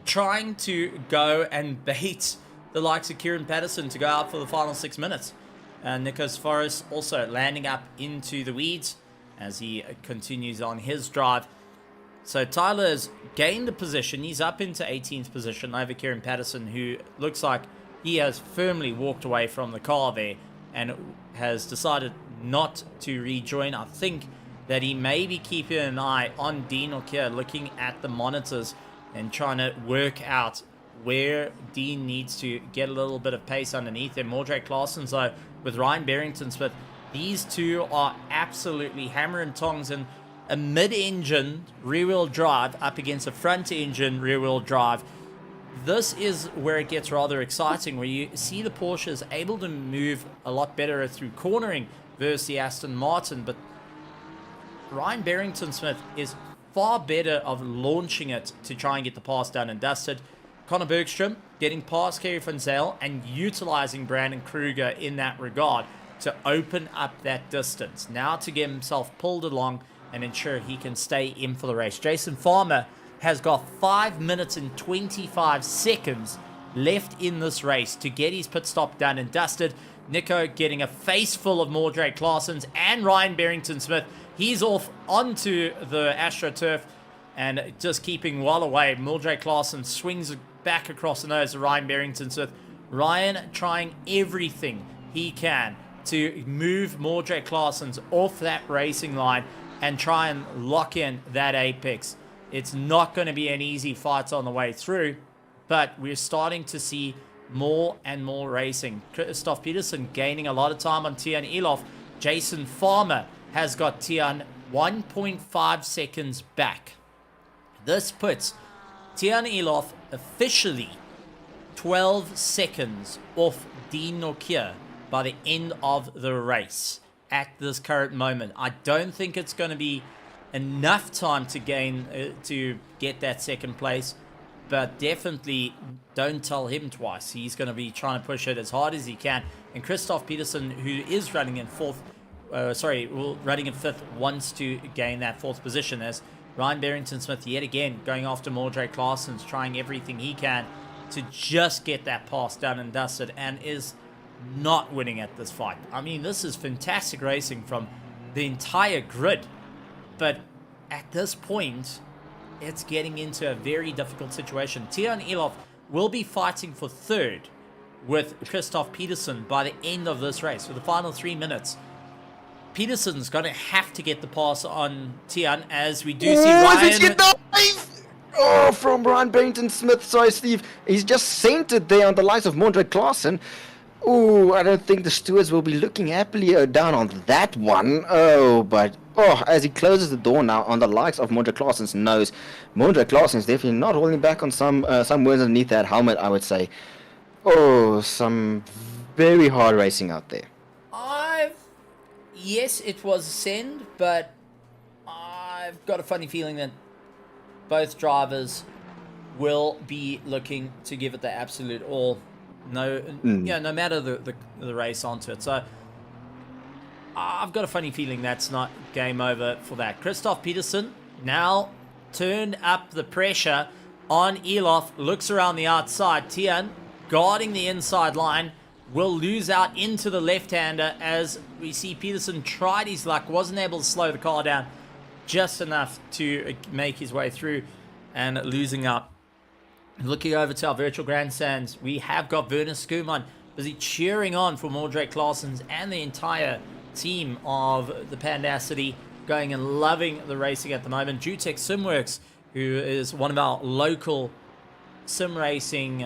trying to go and bait the likes of Kieran Patterson to go out for the final 6 minutes. Nikos Forrest also landing up into the weeds as he continues on his drive. So Tyler has gained a position. He's up into 18th position over Kieran Patterson, who looks like he has firmly walked away from the car there and has decided not to rejoin. I think that he may be keeping an eye on Dean Nokia, looking at the monitors and trying to work out where Dean needs to get a little bit of pace underneath him. Mordred Claessens, though, with Ryan Barrington-Smith, these two are absolutely hammer and tongs, and a mid-engine rear-wheel drive up against a front-engine rear-wheel drive. This is where it gets rather exciting, where you see the Porsche is able to move a lot better through cornering versus the Aston Martin, but Ryan Barrington-Smith is far better of launching it to try and get the pass done and dusted. Conor Bergstrom getting past Kerry Funzel and utilizing Brandon Kruger in that regard to open up that distance. Now to get himself pulled along and ensure he can stay in for the race. Jason Farmer has got 5 minutes and 25 seconds left in this race to get his pit stop done and dusted. Nico getting a face full of Mordred Claessens and Ryan Barrington-Smith. He's off onto the AstroTurf and just keeping well away. Mordred Claessens swings back across the nose of Ryan Barrington-Smith. Ryan trying everything he can to move Mordred Claessens off that racing line and try and lock in that apex. It's not going to be an easy fight on the way through, but we're starting to see more and more racing. Christoph Peterson gaining a lot of time on Tian Elof. Jason Farmer has got Tian 1.5 seconds back. This puts Tian Elof officially 12 seconds off Dean Nokia by the end of the race at this current moment. I don't think it's going to be enough time to get that second place, but definitely don't tell him twice. He's going to be trying to push it as hard as he can. And Christoph Peterson, who is running in fourth, running in 5th, wants to gain that 4th position, as Ryan Barrington-Smith yet again going after Mordred Claessen's, trying everything he can to just get that pass done and dusted, and is not winning at this fight. I mean, this is fantastic racing from the entire grid, but at this point, it's getting into a very difficult situation. Tian Elof will be fighting for 3rd with Christoph Peterson by the end of this race. For the final 3 minutes, Peterson's going to have to get the pass on Tian, as we do see Ryan... Oh, from Ryan Barrington-Smith. Sorry, Steve. He's just centered there on the likes of Mordred Claessen. Oh, I don't think the stewards will be looking happily down on that one. As he closes the door now on the likes of Mordred Claessen's nose, Mordred Claessen's definitely not holding back on some words underneath that helmet, I would say. Oh, some very hard racing out there. Yes, it was a send, but I've got a funny feeling that both drivers will be looking to give it the absolute all. No matter the race onto it. So I've got a funny feeling that's not game over for that. Christoph Peterson now turned up the pressure on Elof, looks around the outside. Tian guarding the inside line, will lose out into the left-hander, as we see Peterson tried his luck, wasn't able to slow the car down just enough to make his way through, and losing out. Looking over to our virtual grandstands, we have got Werner Skuman busy cheering on for Mordred Claessen's and the entire team of the Pandacity, going and loving the racing at the moment. Jutech Simworks, who is one of our local sim racing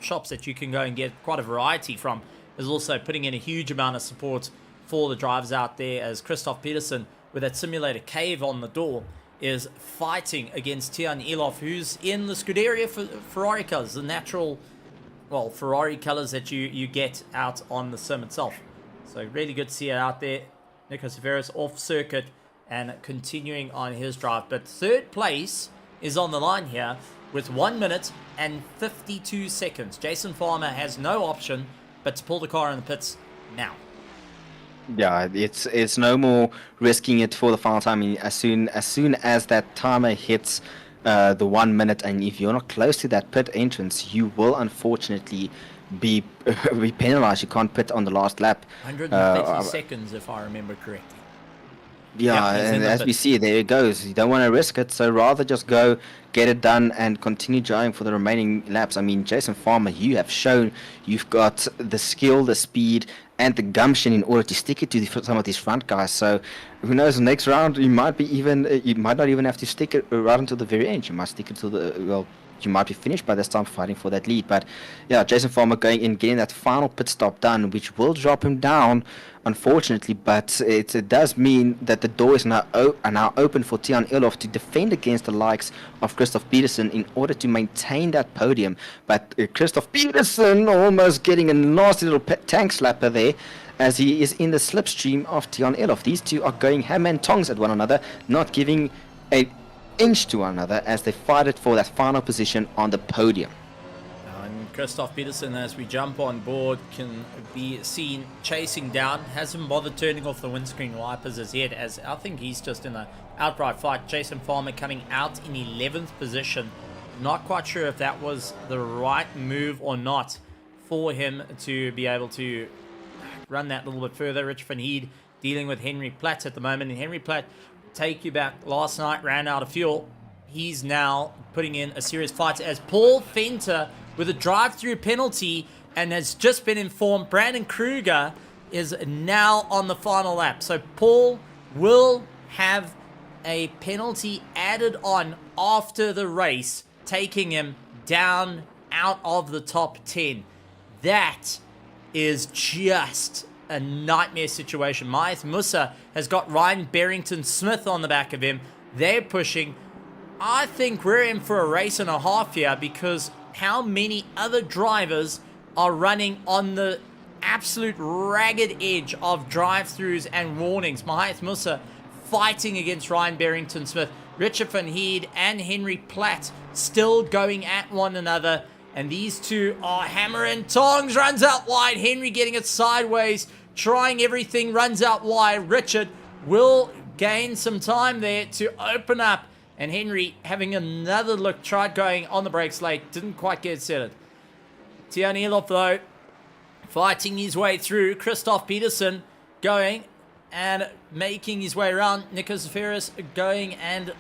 shops that you can go and get quite a variety from, is also putting in a huge amount of support for the drivers out there, as Christoph Peterson, with that simulator cave on the door, is fighting against Tian Elof, who's in the Scuderia Ferrari colours, the natural, Ferrari colours that you get out on the sim itself. So really good to see it out there. Nico Severus off circuit and continuing on his drive. But 3rd place is on the line here with 1 minute and 52 seconds. Jason Farmer has no option but to pull the car in the pits now. Yeah, it's no more risking it for the final time. I mean, as soon as that timer hits the 1 minute, and if you're not close to that pit entrance, you will unfortunately be penalized. You can't pit on the last lap. 150 seconds, if I remember correctly. Yeah, and as we see, there it goes. You don't want to risk it, so rather just go, get it done, and continue driving for the remaining laps. I mean, Jason Farmer, you have shown you've got the skill, the speed, and the gumption in order to stick it to some of these front guys. So who knows, next round you might not even have to stick it right until the very end. You might stick it to you might be finished by this time fighting for that lead. But yeah, Jason Farmer going in, getting that final pit stop done, which will drop him down, unfortunately. But it does mean that the door is now open for Tian Elof to defend against the likes of Christoph Peterson in order to maintain that podium. But Christoph Peterson almost getting a nasty little tank slapper there, as he is in the slipstream of Tian Elof. These two are going ham and tongs at one another, not giving an inch to one another as they fight it for that final position on the podium. And Christoph Peterson, as we jump on board, can be seen chasing down. Hasn't bothered turning off the windscreen wipers as yet, as I think he's just in an outright fight. Jason Farmer coming out in 11th position. Not quite sure if that was the right move or not for him to be able to run that a little bit further. Rich van Heed dealing with Henry Platt at the moment, and Henry Platt, take you back, last night ran out of fuel. He's now putting in a serious fight, as Paul Fenter with a drive-through penalty, and has just been informed Brandon Kruger is now on the final lap. So Paul will have a penalty added on after the race, taking him down out of the top 10. That is just a nightmare situation. Maeth Musa has got Ryan Barrington-Smith on the back of him. They're pushing. I think we're in for a race and a half here, because how many other drivers are running on the absolute ragged edge of drive-throughs and warnings? Maeth Musa fighting against Ryan Barrington-Smith. Richard van Heed and Henry Platt still going at one another. And these two are hammering. Tongs runs out wide. Henry getting it sideways. Trying everything. Runs out wide. Richard will gain some time there to open up. And Henry having another look. Tried going on the brakes late. Didn't quite get it settled. Tyre Elof though. Fighting his way through. Christoph Peterson going and making his way around. Nico Zaferis going and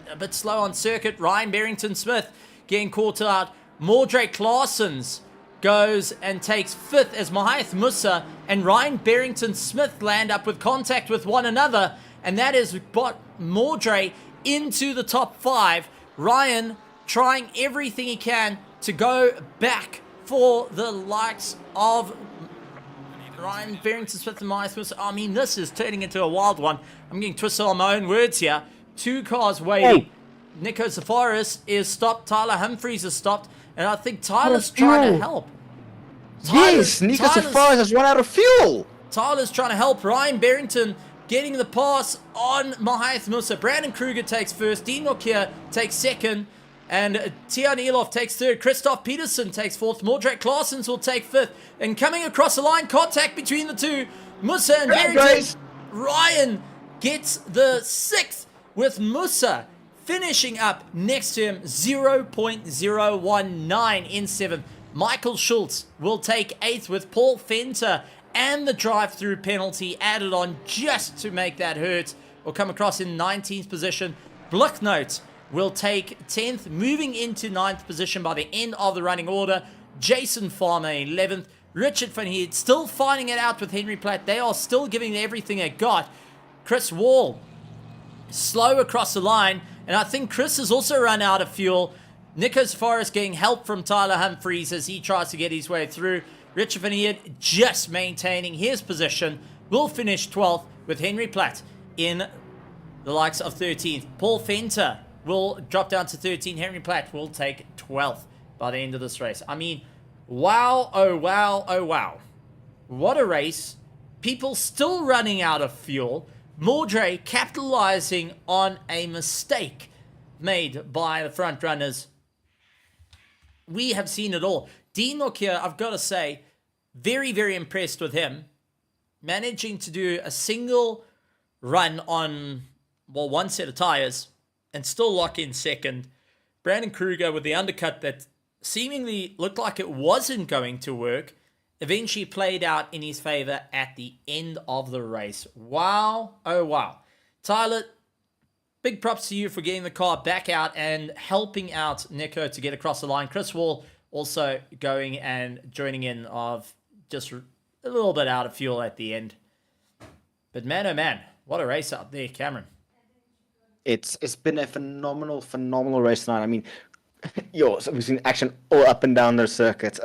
a bit slow on circuit. Ryan Barrington-Smith getting caught out. Mordred Claessens goes and takes 5th as Mahath Musa and Ryan Barrington-Smith land up with contact with one another. And that has got Mordred into the top 5. Ryan trying everything he can to go back for the likes of Ryan Barrington-Smith and Mahath Musa. I mean, this is turning into a wild one. I'm getting twisted on my own words here. 2 cars waiting. Oh. Nico Zafaris is stopped. Tyler Humphries is stopped. And I think Tyler's trying to help. Yes, Nico Zafaris has run out of fuel. Tyler's trying to help. Ryan Barrington getting the pass on Mahath Musa. Brandon Kruger takes 1st. Dean Nokia takes 2nd. And Tyre Elof takes 3rd. Christoph Peterson takes 4th. Mordred Claessens will take 5th. And coming across the line, contact between the two. Musa and Barrington. Ryan gets the 6th with Musa finishing up next to him, 0.019 in 7th. Michael Schultz will take 8th with Paul Fenter and the drive-through penalty added on just to make that hurt. Will come across in 19th position. Blicknote will take 10th, moving into 9th position by the end of the running order. Jason Farmer 11th. Richard van Heerd still finding it out with Henry Platt. They are still giving everything they got. Chris Wall slow across the line. And I think Chris has also run out of fuel. Nico Zafaris getting help from Tyler Humphries as he tries to get his way through. Richard van Heerd just maintaining his position. Will finish 12th with Henry Platt in the likes of 13th. Paul Fenter will drop down to 13. Henry Platt will take 12th by the end of this race. I mean, wow, oh wow, oh wow. What a race. People still running out of fuel. Mordred capitalizing on a mistake made by the front runners. We have seen it all. Dean Nokia, I've got to say, very, very impressed with him. Managing to do a single run on, well, one set of tires and still lock in 2nd. Brandon Kruger with the undercut that seemingly looked like it wasn't going to work. Eventually played out in his favor at the end of the race. Wow. Oh, wow. Tyler, big props to you for getting the car back out and helping out Nico to get across the line. Chris Wall also going and joining in of just a little bit out of fuel at the end. But man, oh man, what a race out there, Cameron. It's been a phenomenal race tonight. I mean, so we've seen action all up and down the circuit.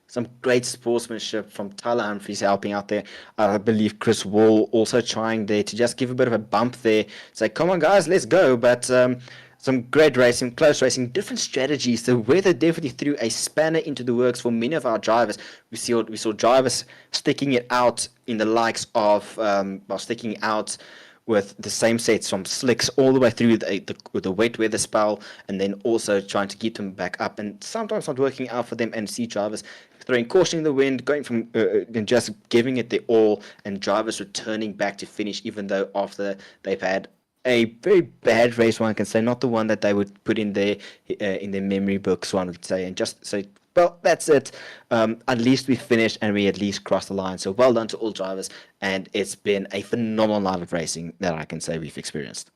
Some great sportsmanship from Tyler Humphries helping out there. I believe Chris Wall also trying there to just give a bit of a bump there. Say, come on guys, let's go. But some great racing, close racing, different strategies. The weather definitely threw a spanner into the works for many of our drivers. We saw drivers sticking it out in the likes of, sticking out with the same sets from slicks all the way through the wet weather spell, and then also trying to get them back up, and sometimes not working out for them, and see drivers throwing caution in the wind, going from and just giving it their all, and drivers returning back to finish, even though after they've had a very bad race, one can say, not the one that they would put in their memory books, one would say, and just say, well, that's it. At least we finished and we at least crossed the line. So well done to all drivers. And it's been a phenomenal night of racing that I can say we've experienced.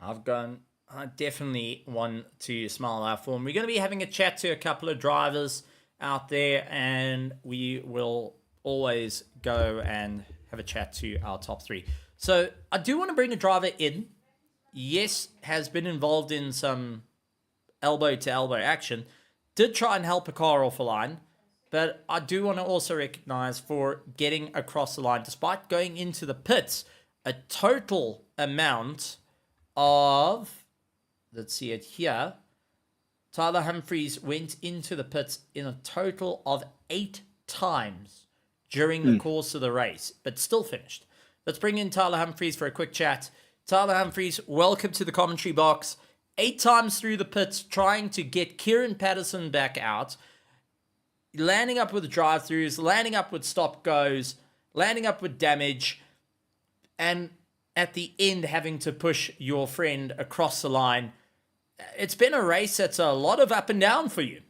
I definitely want to smile out for them. We're going to be having a chat to a couple of drivers out there, and we will always go and have a chat to our top 3. So I do want to bring a driver in. Yes, has been involved in some elbow-to-elbow action. Did try and help a car off a line, but I do want to also recognize for getting across the line, despite going into the pits, a total amount of, let's see it here, Tyler Humphries went into the pits in a total of 8 times during the course of the race, but still finished. Let's bring in Tyler Humphries for a quick chat. Tyler Humphries, welcome to the commentary box. 8 times through the pits, trying to get Kieran Patterson back out. landing up with drive-throughs, landing up with stop-goes, landing up with damage, and at the end having to push your friend across the line. It's been a race that's a lot of up and down for you.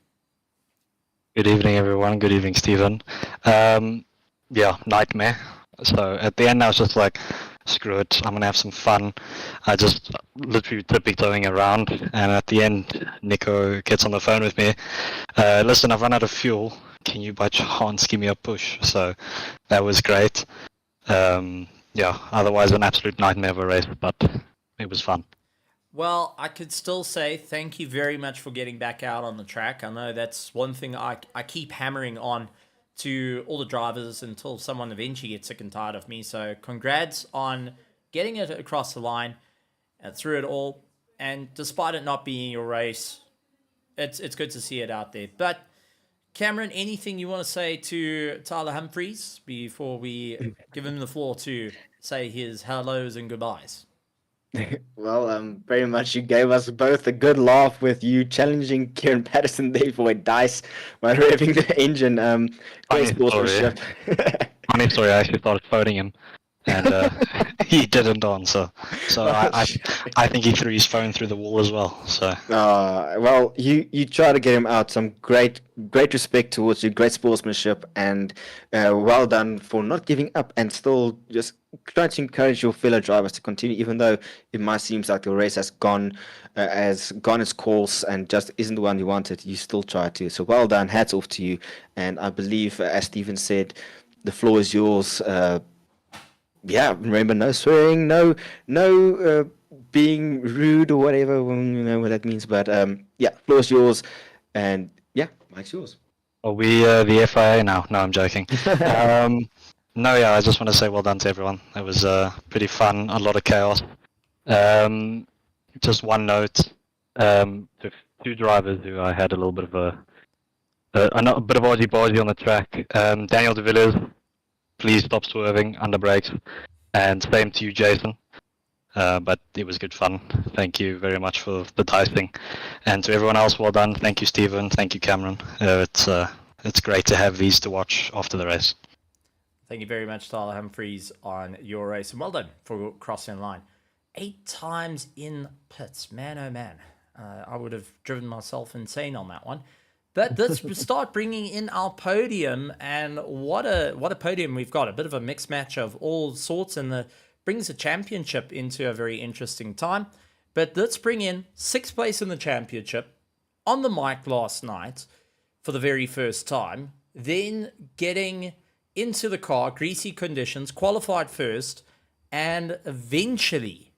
Good evening, everyone. Good evening, Stephen. Yeah, nightmare. So at the end, I was just like, screw it, I'm going to have some fun. I just literally tippy-toeing around, and at the end, Nico gets on the phone with me. Listen, I've run out of fuel. Can you by chance give me a push? So that was great. Yeah, otherwise an absolute nightmare of a race, but it was fun. Well, I could still say thank you very much for getting back out on the track. I know that's one thing I keep hammering on to all the drivers until someone eventually gets sick and tired of me. So congrats on getting it across the line and through it all. And despite it not being your race, it's good to see it out there. But Cameron, anything you want to say to Tyler Humphries before we give him the floor to say his hellos and goodbyes? Well, very much you gave us both a good laugh with you challenging Kieran Patterson there for a dice while revving the engine. Great sportsmanship. Funny story, I actually started phoning him, and he didn't answer. So I think he threw his phone through the wall as well. So. Well, you try to get him out. Some great respect towards you, great sportsmanship, and well done for not giving up and still just trying to encourage your fellow drivers to continue, even though it might seem like the race has gone its course and just isn't the one you wanted. You still try to. So well done. Hats off to you. And I believe, as Stephen said, the floor is yours. Yeah, remember, no swearing, no being rude or whatever. Well, you know what that means. But yeah, floor's yours, and yeah, mic's yours. Are we the FIA now? No, I'm joking. No, yeah, I just want to say well done to everyone. It was pretty fun, a lot of chaos. Just one note to two drivers who I had a little bit of a bit of argy-bargy on the track. Daniel de Villiers, please stop swerving under brakes, and same to you, Jason. But it was good fun. Thank you very much for the dicing, and to everyone else, well done. Thank you, Stephen. Thank you, Cameron. It's great to have these to watch after the race. Thank you very much, Tyler Humphries, on your race, and well done for crossing the line 8 times in pits. Man, oh man, I would have driven myself insane on that one. But let's start bringing in our podium, and what a podium we've got. A bit of a mixed match of all sorts, and brings the championship into a very interesting time. But let's bring in 6th place in the championship on the mic last night for the very first time, then getting into the car, greasy conditions, qualified first, and eventually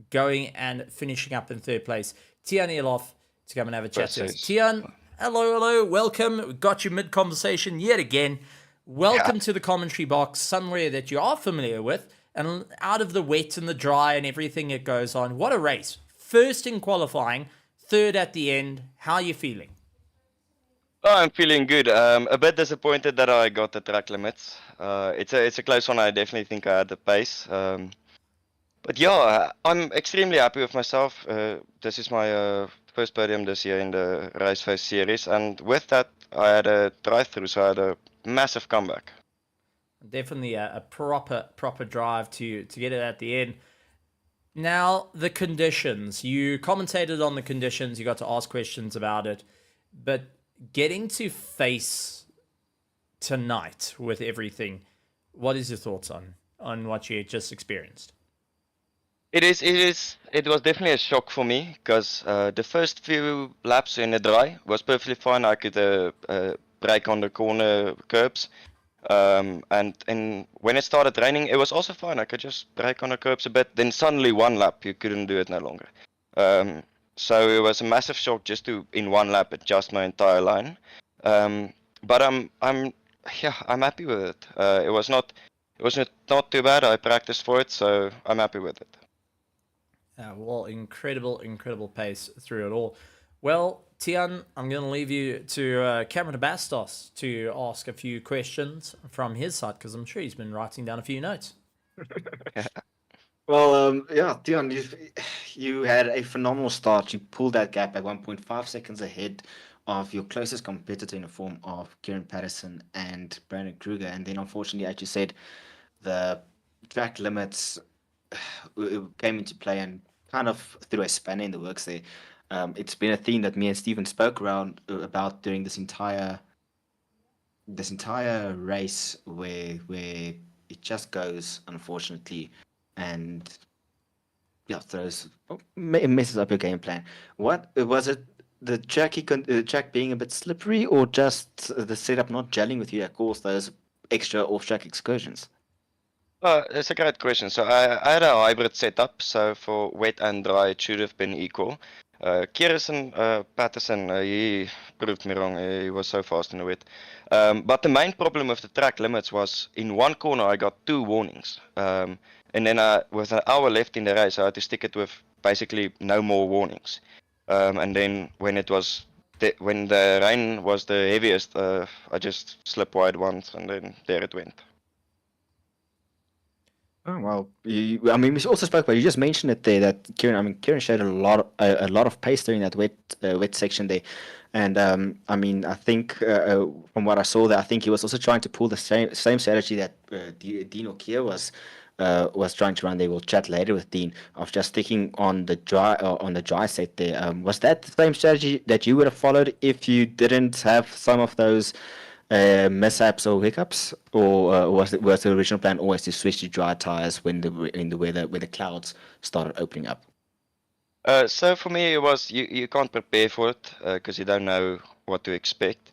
going and finishing up in 3rd place. Tian Elof to come and have a chat to us. Tian, hello, welcome. We got you mid-conversation yet again. Welcome to the commentary box, somewhere that you are familiar with, and out of the wet and the dry and everything that goes on. What a race. 1st in qualifying, 3rd at the end. How are you feeling? Oh, I'm feeling good. A bit disappointed that I got the track limits. It's a close one. I definitely think I had the pace. But yeah, I'm extremely happy with myself. This is my first podium this year in the RaceFace series, and with that, I had a drive-through, so I had a massive comeback. Definitely a proper drive to get it at the end. Now, the conditions. You commentated on the conditions. You got to ask questions about it, but getting to face tonight with everything, what is your thoughts on what you just experienced? It was definitely a shock for me, because the first few laps in the dry was perfectly fine. I could brake on the corner curbs, and when it started raining, it was also fine. I could just brake on the curbs a bit. Then suddenly one lap, you couldn't do it no longer. So it was a massive shock just to, in one lap, adjust my entire line. But I'm happy with it. It was not too bad. I practiced for it, so I'm happy with it. Well, incredible pace through it all. Well, Tian, I'm going to leave you to Cameron Bastos to ask a few questions from his side, because I'm sure he's been writing down a few notes. Well, yeah, Tian, you had a phenomenal start. You pulled that gap at 1.5 seconds ahead of your closest competitor in the form of Kieran Patterson and Brandon Kruger. And then, unfortunately, as you said, the track limits came into play and kind of threw a spanner in the works there. It's been a theme that me and Stephen spoke around about during this entire race, where it just goes, unfortunately, and yeah, it messes up your game plan. What was it? The track being a bit slippery, or just the setup not gelling with you that caused those extra off-track excursions? It's a great question. So I had a hybrid setup, so for wet and dry it should have been equal. Patterson, he proved me wrong. He was so fast in the wet. But the main problem with the track limits was in one corner I got 2 warnings. And then with an hour left in the race, I had to stick it with basically no more warnings. And then when the rain was the heaviest, I just slipped wide once, and then there it went. Oh well, we also spoke about. You just mentioned it there that Kieran showed a lot of pace during that wet section there, and I think from what I saw there, I think he was also trying to pull the same strategy that Dean O'Keefe was trying to run. They will chat later with Dean of just sticking on the dry set there. Was that the same strategy that you would have followed if you didn't have some of those mishaps or hiccups, or was the original plan always to switch to dry tires when the clouds started opening up? So for me, it was you can't prepare for it because you don't know what to expect.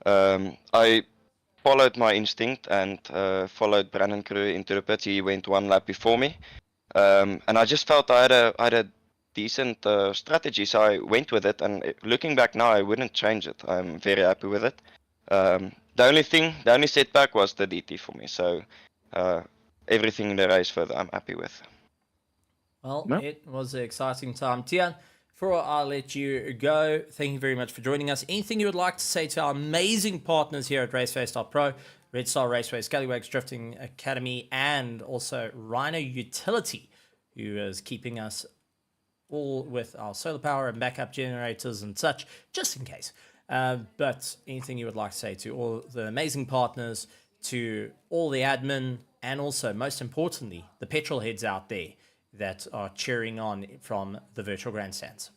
I followed my instinct and followed Brandon Kruger into the pits. He went 1 lap before me, and I just felt I had a decent strategy, so I went with it. And looking back now, I wouldn't change it. I'm very happy with it. The only setback was the DT for me. So everything in the race further, I'm happy with. Well, It was an exciting time. Tian, before I let you go, thank you very much for joining us. Anything you would like to say to our amazing partners here at RaceFace.Pro, Red Star Raceway, Scallywags Drifting Academy, and also Rhino Utility, who is keeping us all with our solar power and backup generators and such, just in case. But anything you would like to say to all the amazing partners, to all the admin, and also, most importantly, the petrol heads out there that are cheering on from the virtual grandstands?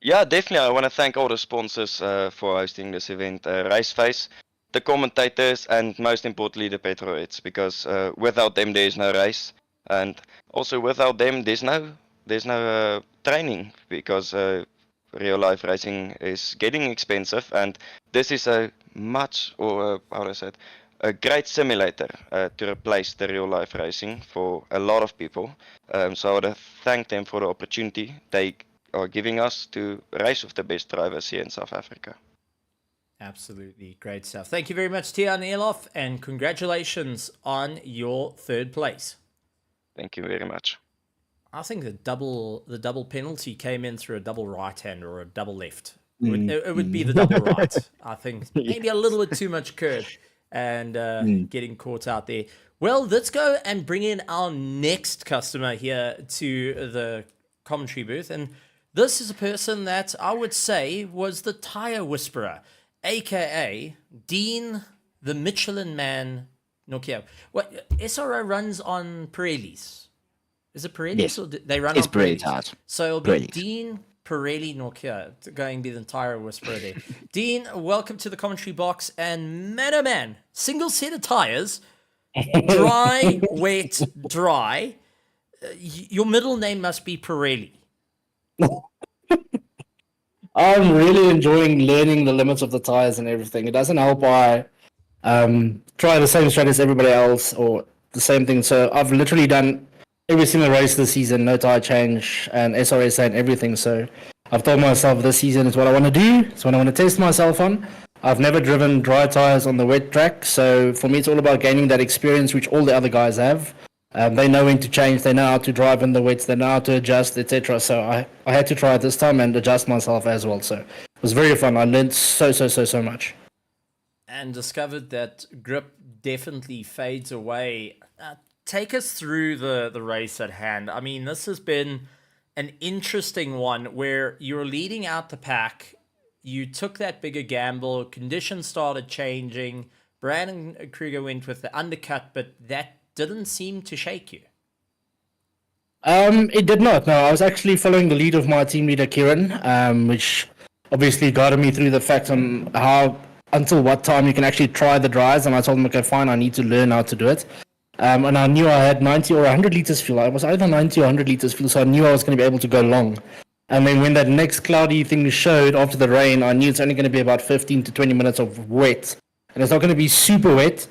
Yeah, definitely. I want to thank all the sponsors for hosting this event, RaceFace, the commentators, and most importantly, the petrol heads, because without them, there is no race. And also without them, there's no training, because real life racing is getting expensive, and this is a great simulator to replace the real life racing for a lot of people. So I want to thank them for the opportunity they are giving us to race with the best drivers here in South Africa. Absolutely great stuff. Thank you very much, Tian Elof, and congratulations on your 3rd place. Thank you very much. I think the double penalty came in through a double right hand or a double left. It would be the double right. I think maybe a little bit too much curve and getting caught out there. Well, let's go and bring in our next customer here to the commentary booth. And this is a person that I would say was the Tyre Whisperer, a.k.a. Dean, the Michelin Man Nokia. What, SRO runs on Pirellis? Is it Pirellis? Yes. Or they run It's on Pirellis? Pirelli. So it'll be Pirellis. Dean Pirelli Nokia going to be the Tyre Whisperer there. Dean, welcome to the commentary box. And man, single set of tires, dry, wet, dry. Your middle name must be Pirelli. I'm really enjoying learning the limits of the tires and everything. It doesn't help I try the same strategy as everybody else or the same thing. So I've literally done every single race this season, no tire change and SRS and everything. So I've told myself this season is what I want to do. It's what I want to test myself on. I've never driven dry tires on the wet track. So for me, it's all about gaining that experience, which all the other guys have. They know when to change. They know how to drive in the wets. They know how to adjust, etc. So I had to try it this time and adjust myself as well. So it was very fun. I learned so much. And discovered that grip definitely fades away. Take us through the race at hand. I mean, this has been an interesting one where you're leading out the pack. you took that bigger gamble, conditions started changing, Brandon Kruger went with the undercut, but that didn't seem to shake you. It did not. No, I was actually following the lead of my team leader Kieran, which obviously guided me through the fact on how until what time you can actually try the dries. And I told him, okay, fine, I need to learn how to do it. And I knew I had 90 or 100 liters fuel. I was either 90 or 100 liters fuel, so I knew I was going to be able to go long. And then when that next cloudy thing showed after the rain, I knew it's only going to be about 15 to 20 minutes of wet, and it's not going to be super wet.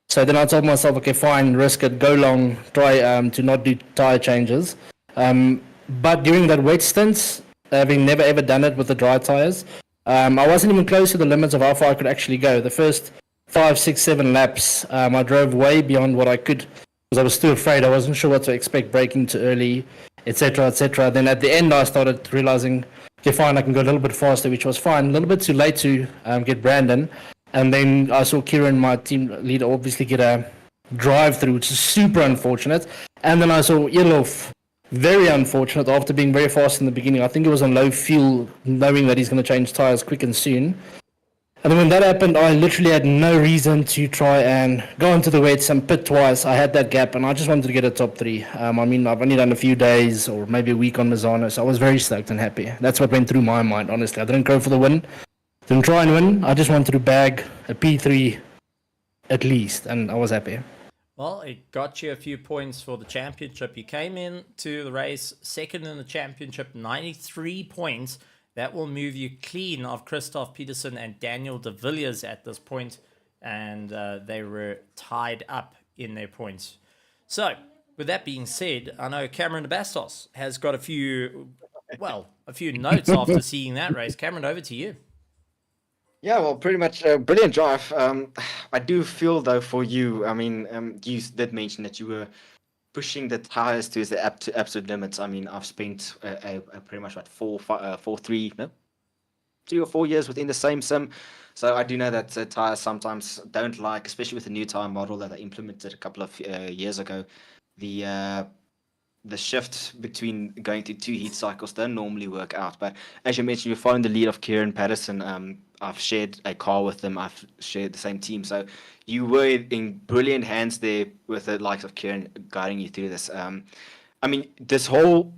So then I told myself, okay, fine, risk it, go long, try to not do tire changes. But during that wet stint, having never ever done it with the dry tires, I wasn't even close to the limits of how far I could actually go. The first 5, 6, 7 laps, I drove way beyond what I could because I was too afraid. I wasn't sure what to expect, braking too early, etc., etc. Then at the end, I started realizing, okay, fine, I can go a little bit faster, which was fine. A little bit too late to get Brandon. And then I saw Kieran, my team leader, obviously get a drive-through, which is super unfortunate. And then I saw Elof, very unfortunate, after being very fast in the beginning. I think it was on low fuel, knowing that he's going to change tires quick and soon. And then when that happened, I literally had no reason to try and go into the wets and pit twice. I had that gap, and I just wanted to get a top 3. I mean, I've only done a few days or maybe a week on Mazzano, so I was very stoked and happy. That's what went through my mind, honestly. I didn't go for the win. Didn't try and win. I just wanted to bag a P3 at least, and I was happy. Well, it got you a few points for the championship. You came in to the race second in the championship, 93 points. That will move you clean of Christoph Peterson and Daniel de Villiers at this point, and they were tied up in their points. So, with that being said, I know Cameron de Bastos has got a few notes after seeing that race. Cameron, over to you. Yeah, well, pretty much a brilliant drive. I do feel, though, for you, I mean, you did mention that you were pushing the tires to the absolute limits. I mean, I've spent pretty much, 3 or 4 years within the same sim. So I do know that tires sometimes don't like, especially with the new tire model that I implemented a couple of years ago, the shift between going to 2 heat cycles don't normally work out. But as you mentioned, you following the lead of Kieran Patterson. I've shared a car with them. I've shared the same team. So you were in brilliant hands there with the likes of Kieran guiding you through this. I mean, this whole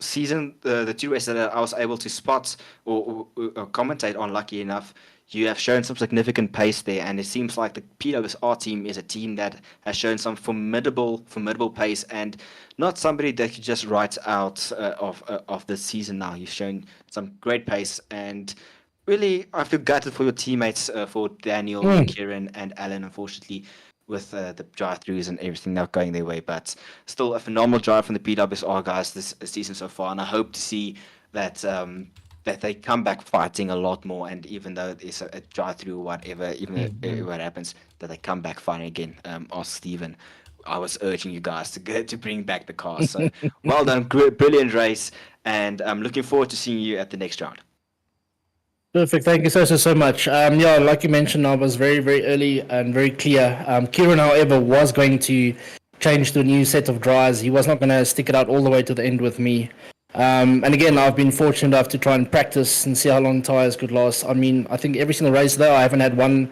season, the 2 races that I was able to spot or commentate on, lucky enough, you have shown some significant pace there, and it seems like the PWSR team is a team that has shown some formidable pace, and not somebody that you just write out of the season now. You've shown some great pace, and really, I feel gutted for your teammates, for Daniel, Kieran, and Alan, unfortunately, with the drive-throughs and everything not going their way. But still a phenomenal drive from the PWSR guys this season so far, and I hope to see that that they come back fighting a lot more. And even though it's a drive-through or whatever, even what happens, that they come back fighting again. Ask Stephen. I was urging you guys to bring back the cars. So well done, brilliant race, and I'm looking forward to seeing you at the next round. Perfect. Thank you so much. Yeah, like you mentioned, I was very, very early and very clear. Kieran, however, was going to change to a new set of dries. He was not going to stick it out all the way to the end with me. And again, I've been fortunate enough to try and practice and see how long tires could last. I mean, I think every single race, though, I haven't had one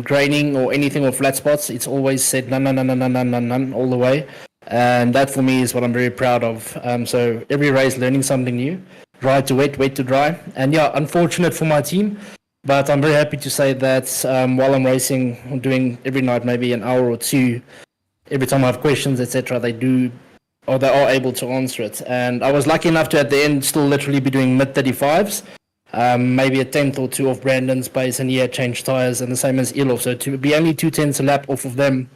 graining or anything or flat spots. It's always said none all the way. And that for me is what I'm very proud of. So every race, learning something new. Dry to wet, wet to dry. And yeah, unfortunate for my team, but I'm very happy to say that while I'm racing, I'm doing every night maybe an hour or 2, every time I have questions, etc., they are able to answer it. And I was lucky enough to at the end still literally be doing mid-35s, maybe a 10th or 2 off Brandon's pace, and he had changed tires, and the same as Elof. So to be only 2/10 a lap off of them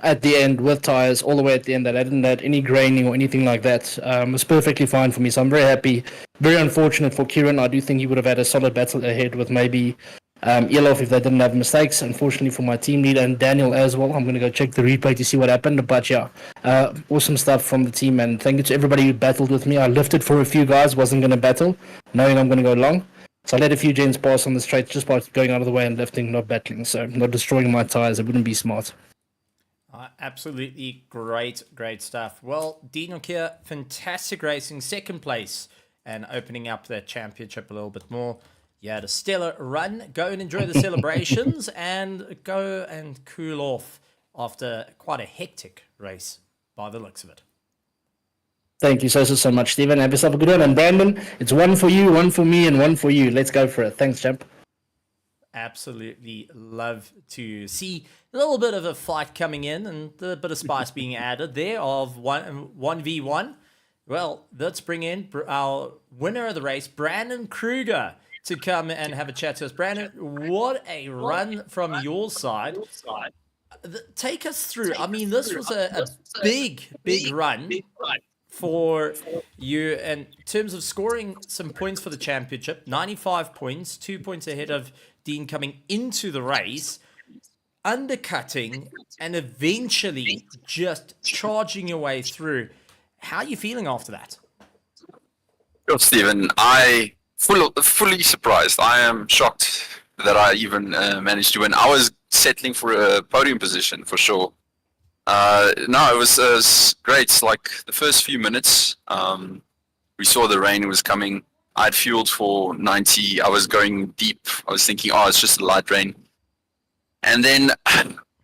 at the end with tires all the way at the end, that I didn't have any graining or anything like that, was perfectly fine for me. So I'm very happy. Very unfortunate for Kieran. I do think he would have had a solid battle ahead with maybe Elof if they didn't have mistakes. Unfortunately for my team leader and Daniel as well. I'm going to go check the replay to see what happened. But yeah, awesome stuff from the team. And thank you to everybody who battled with me. I lifted for a few guys, wasn't going to battle, knowing I'm going to go long. So I let a few gens pass on the straight just by going out of the way and lifting, not battling. So not destroying my tires. It wouldn't be smart. Absolutely great stuff. Well, Dean Nokia, fantastic racing, second place, and opening up that championship a little bit more. You had a stellar run. Go and enjoy the celebrations and go and cool off after quite a hectic race by the looks of it. Thank you so much, Stephen. Have yourself a good one. And Brandon, it's one for you, one for me, and one for you. Let's go for it. Thanks, champ. Absolutely love to see a little bit of a fight coming in and a bit of spice being added there of 1v1. Well, let's bring in our winner of the race, Brandon Kruger, to come and have a chat to us. Brandon, what a run from your side. Take us through. I mean, this was a big run for you in terms of scoring some points for the championship. 95 points, 2 points ahead of Dean coming into the race, undercutting and eventually just charging your way through. How are you feeling after that? Sure, Stephen. Fully surprised. I am shocked that I even managed to win. I was settling for a podium position for sure. No, it was great. Like the first few minutes, we saw the rain was coming. I had fueled for 90. I was going deep. I was thinking, oh, it's just a light rain. And then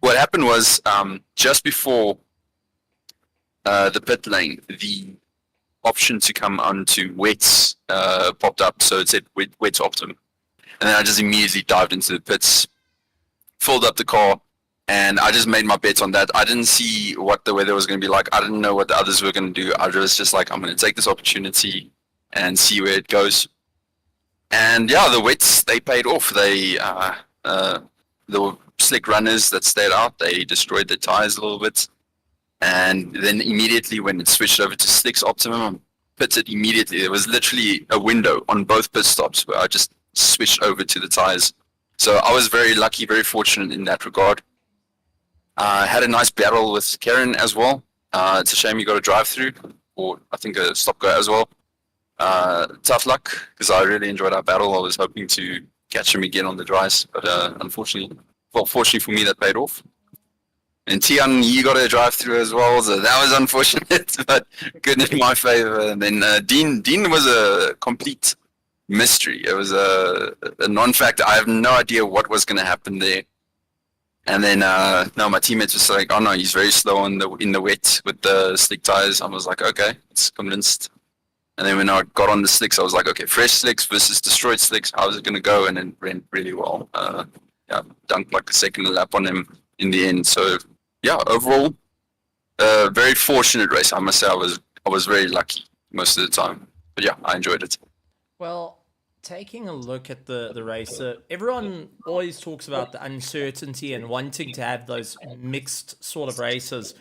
what happened was just before the pit lane, the option to come onto wets popped up. So it said wets optimum. And then I just immediately dived into the pits, filled up the car, and I just made my bets on that. I didn't see what the weather was going to be like. I didn't know what the others were going to do. I was just like, I'm going to take this opportunity and see where it goes. And yeah, the wets, they paid off. The slick runners that stayed out, they destroyed the tires a little bit. And then immediately when it switched over to slicks optimum, I pitted immediately. There was literally a window on both pit stops where I just switched over to the tires. So I was very lucky, very fortunate in that regard. I had a nice battle with Karen as well. It's a shame you got a drive-through, or I think a stop-go as well. Tough luck, because I really enjoyed our battle. I was hoping to catch him again on the dries, but fortunately for me, that paid off. And Tian, you got a drive-through as well, so that was unfortunate, but good in my favor. And then Dean was a complete mystery. It was a non-factor. I have no idea what was going to happen there. And then my teammates was like, oh no, he's very slow in the wet with the slick tires. I was like, okay, it's convinced. And then when I got on the slicks, I was like, okay, fresh slicks versus destroyed slicks, how's it going to go? And it went really well. Dunked like a second lap on him in the end. So yeah, overall, very fortunate race. I must say I was very lucky most of the time. But yeah, I enjoyed it. Well, taking a look at the race, everyone always talks about the uncertainty and wanting to have those mixed sort of races.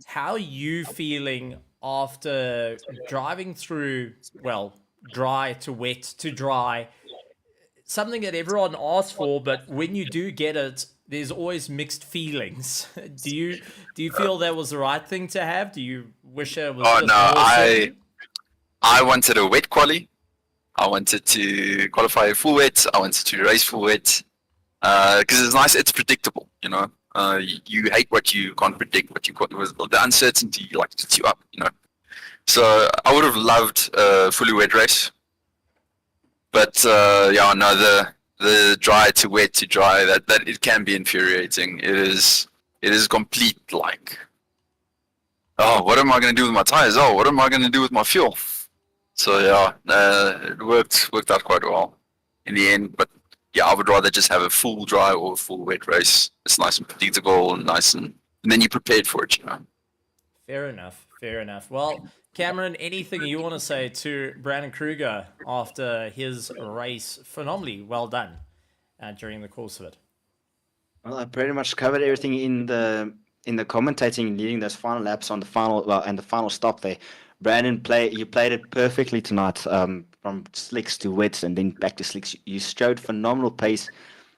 How are you feeling after driving through, well, dry to wet to dry? Something that everyone asks for, but when you do get it, there's always mixed feelings. Do you feel that was the right thing to have? Do you wish it was? Oh no, I wanted a wet quali. I wanted to qualify full wet. I wanted to race full wet. Because it's nice, it's predictable, you know. You hate what you can't predict, the uncertainty like eats you up, you know. So I would have loved a fully wet race. But the dry to wet to dry, that it can be infuriating. It is complete like, oh, what am I going to do with my tires? Oh, what am I going to do with my fuel? So yeah, it worked out quite well in the end. But yeah, I would rather just have a full dry or a full wet race. It's nice and predictable and nice, and then you're prepared for it, you know. Fair enough. Well, Cameron, anything you want to say to Brandon Kruger after his race? Phenomenally well done during the course of it. Well, I pretty much covered everything in the commentating, leading those final laps on the final stop there. Brandon, you played it perfectly tonight, from slicks to wets and then back to slicks. You showed phenomenal pace.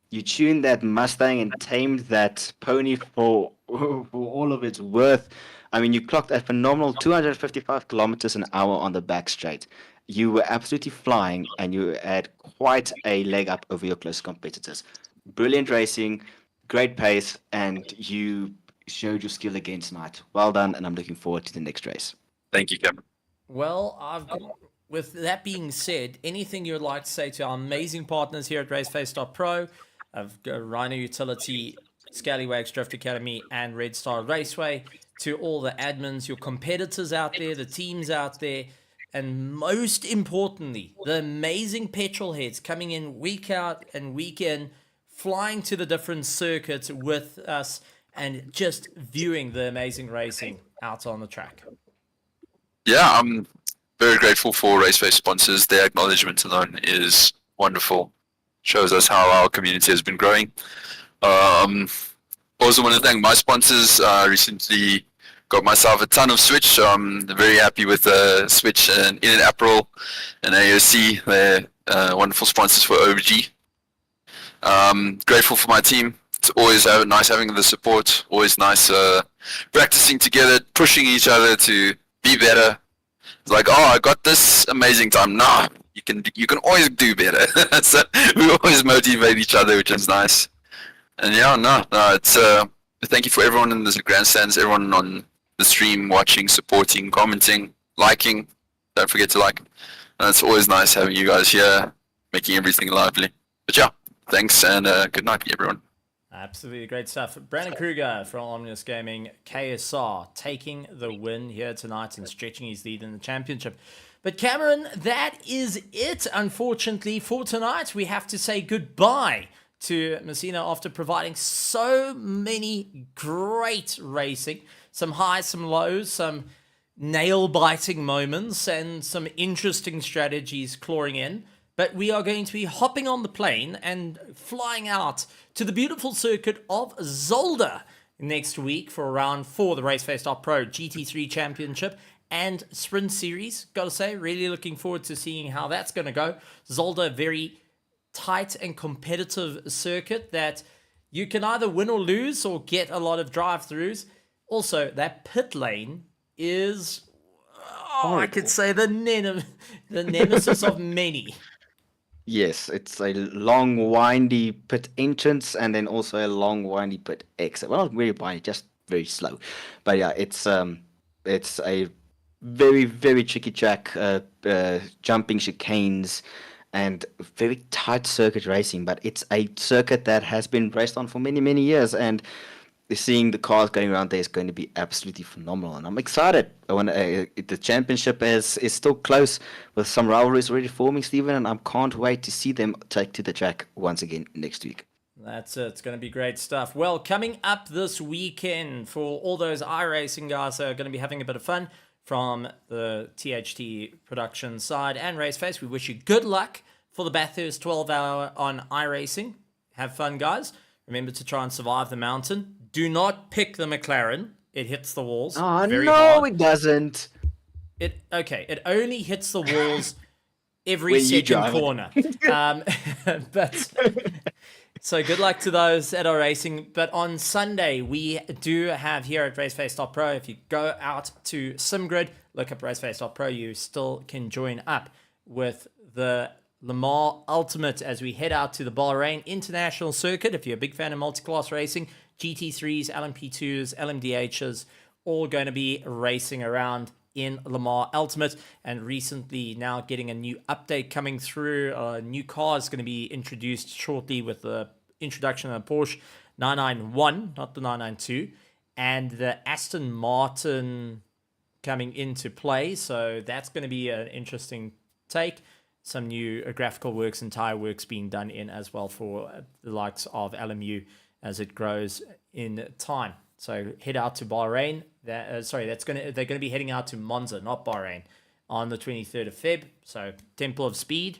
You tuned that Mustang and tamed that pony for all of its worth. I mean, you clocked a phenomenal 255 kilometers an hour on the back straight. You were absolutely flying, and you had quite a leg up over your close competitors. Brilliant racing, great pace, and you showed your skill again tonight. Well done, and I'm looking forward to the next race. Thank you, Cameron. Well, with that being said, anything you would like to say to our amazing partners here at RaceFace.Pro, of Rhino Utility, Scallywags Drift Academy, and Red Star Raceway, to all the admins, your competitors out there, the teams out there, and most importantly, the amazing petrol heads coming in week out and week in, flying to the different circuits with us and just viewing the amazing racing out on the track. Yeah, I'm very grateful for RaceFace sponsors. Their acknowledgement alone is wonderful. Shows us how our community has been growing. Also want to thank my sponsors. Recently got myself a ton of Switch. So I'm very happy with the Switch and In and April and AOC. They're wonderful sponsors for OG. Grateful for my team. It's always nice having the support. Always nice practicing together, pushing each other to be better. It's like, oh, I got this amazing time. Nah, you can always do better. So we always motivate each other, which is nice. And yeah, no, it's thank you for everyone in the grandstands, everyone on the stream, watching, supporting, commenting, liking. Don't forget to like. And it's always nice having you guys here, making everything lively. But yeah, thanks and good night, everyone. Absolutely great stuff. Brandon Kruger from Omnius Gaming, KSR, taking the win here tonight and stretching his lead in the championship. But Cameron, that is it, unfortunately, for tonight. We have to say goodbye to Messina after providing so many great racing, some highs, some lows, some nail-biting moments, and some interesting strategies clawing in. But we are going to be hopping on the plane and flying out to the beautiful circuit of Zolder next week for round 4 of the RaceFace.Pro GT3 Championship and Sprint Series. Gotta say, really looking forward to seeing how that's going to go. Zolder, very tight and competitive circuit that you can either win or lose or get a lot of drive-throughs. Also, that pit lane is, I could say, the nemesis of many. Yes, it's a long, windy pit entrance and then also a long, windy pit exit. Well, not very windy, just very slow. But yeah, it's a very, very tricky track, jumping chicanes and very tight circuit racing. But it's a circuit that has been raced on for many, many years, and seeing the cars going around there is going to be absolutely phenomenal, and I'm excited. The championship is still close with some rivalries already forming, Stephen, and I can't wait to see them take to the track once again next week. That's it. It's going to be great stuff. Well, coming up this weekend for all those iRacing guys that are going to be having a bit of fun from the THT production side and RaceFace, we wish you good luck for the Bathurst 12-hour on iRacing. Have fun, guys. Remember to try and survive the mountain. Do not pick the McLaren. It hits the walls. Oh, very no, hard. it doesn't. It only hits the walls every When you second drive it. corner. But so good luck to those that are racing. But on Sunday, we do have here at RaceFace.Pro, if you go out to SimGrid, look up RaceFace.Pro, you still can join up with the Le Mans Ultimate as we head out to the Bahrain International Circuit. If you're a big fan of multi-class racing, GT3s, LMP2s, LMDHs, all going to be racing around in Le Mans Ultimate. And recently now getting a new update coming through. A new car is going to be introduced shortly with the introduction of the Porsche 991, not the 992, and the Aston Martin coming into play. So that's going to be an interesting take. Some new graphical works and tire works being done in as well for the likes of LMU as it grows in time. So head out to Bahrain. They're going to be heading out to Monza, not Bahrain, on the 23rd of Feb. So Temple of Speed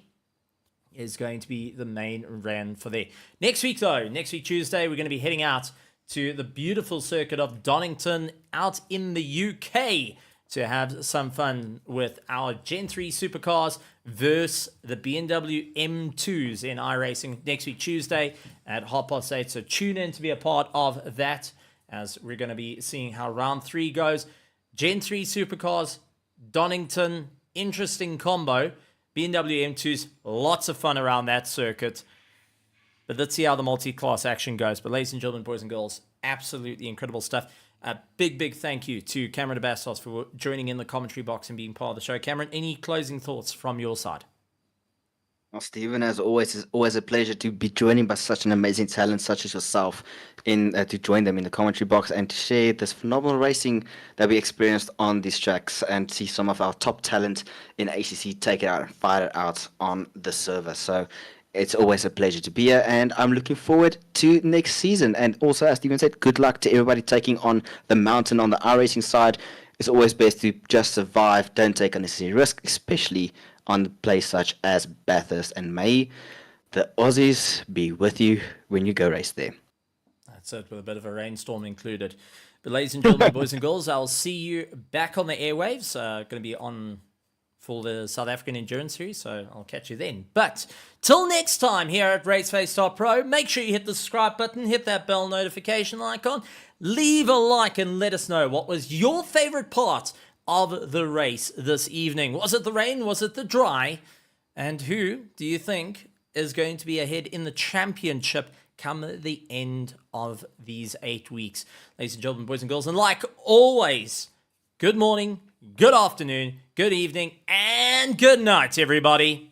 is going to be the main run for there. Next week Tuesday, we're going to be heading out to the beautiful circuit of Donington out in the UK to have some fun with our Gen 3 supercars versus the BMW M2s in iRacing next week Tuesday at 8:30. So tune in to be a part of that as we're going to be seeing how round 3 goes. Gen 3 supercars, Donington, interesting combo. BMW M2s, lots of fun around that circuit. But let's see how the multi-class action goes. But ladies and gentlemen, boys and girls, absolutely incredible stuff. A big thank you to Cameron Bastos for joining in the commentary box and being part of the show. Cameron, any closing thoughts from your side? Well, Stephen, as always, it's always a pleasure to be joined by such an amazing talent such as yourself to join them in the commentary box and to share this phenomenal racing that we experienced on these tracks and see some of our top talent in ACC take it out and fire it out on the server. So it's always a pleasure to be here, and I'm looking forward to next season. And also, as Stephen said, good luck to everybody taking on the mountain on the iRacing side. It's always best to just survive, don't take unnecessary risk, especially on the place such as Bathurst, and may the Aussies be with you when you go race there. That's it, with a bit of a rainstorm included. But ladies and gentlemen, boys and girls, I'll see you back on the airwaves. Going to be on for the South African Endurance Series, so I'll catch you then. But till next time here at RaceFace.Pro, make sure you hit the subscribe button, hit that bell notification icon, leave a like and let us know what was your favorite part of the race this evening. Was it the rain? Was it the dry? And who do you think is going to be ahead in the championship come the end of these 8 weeks? Ladies and gentlemen, boys and girls, and like always, good morning, good afternoon, good evening, and good night, everybody.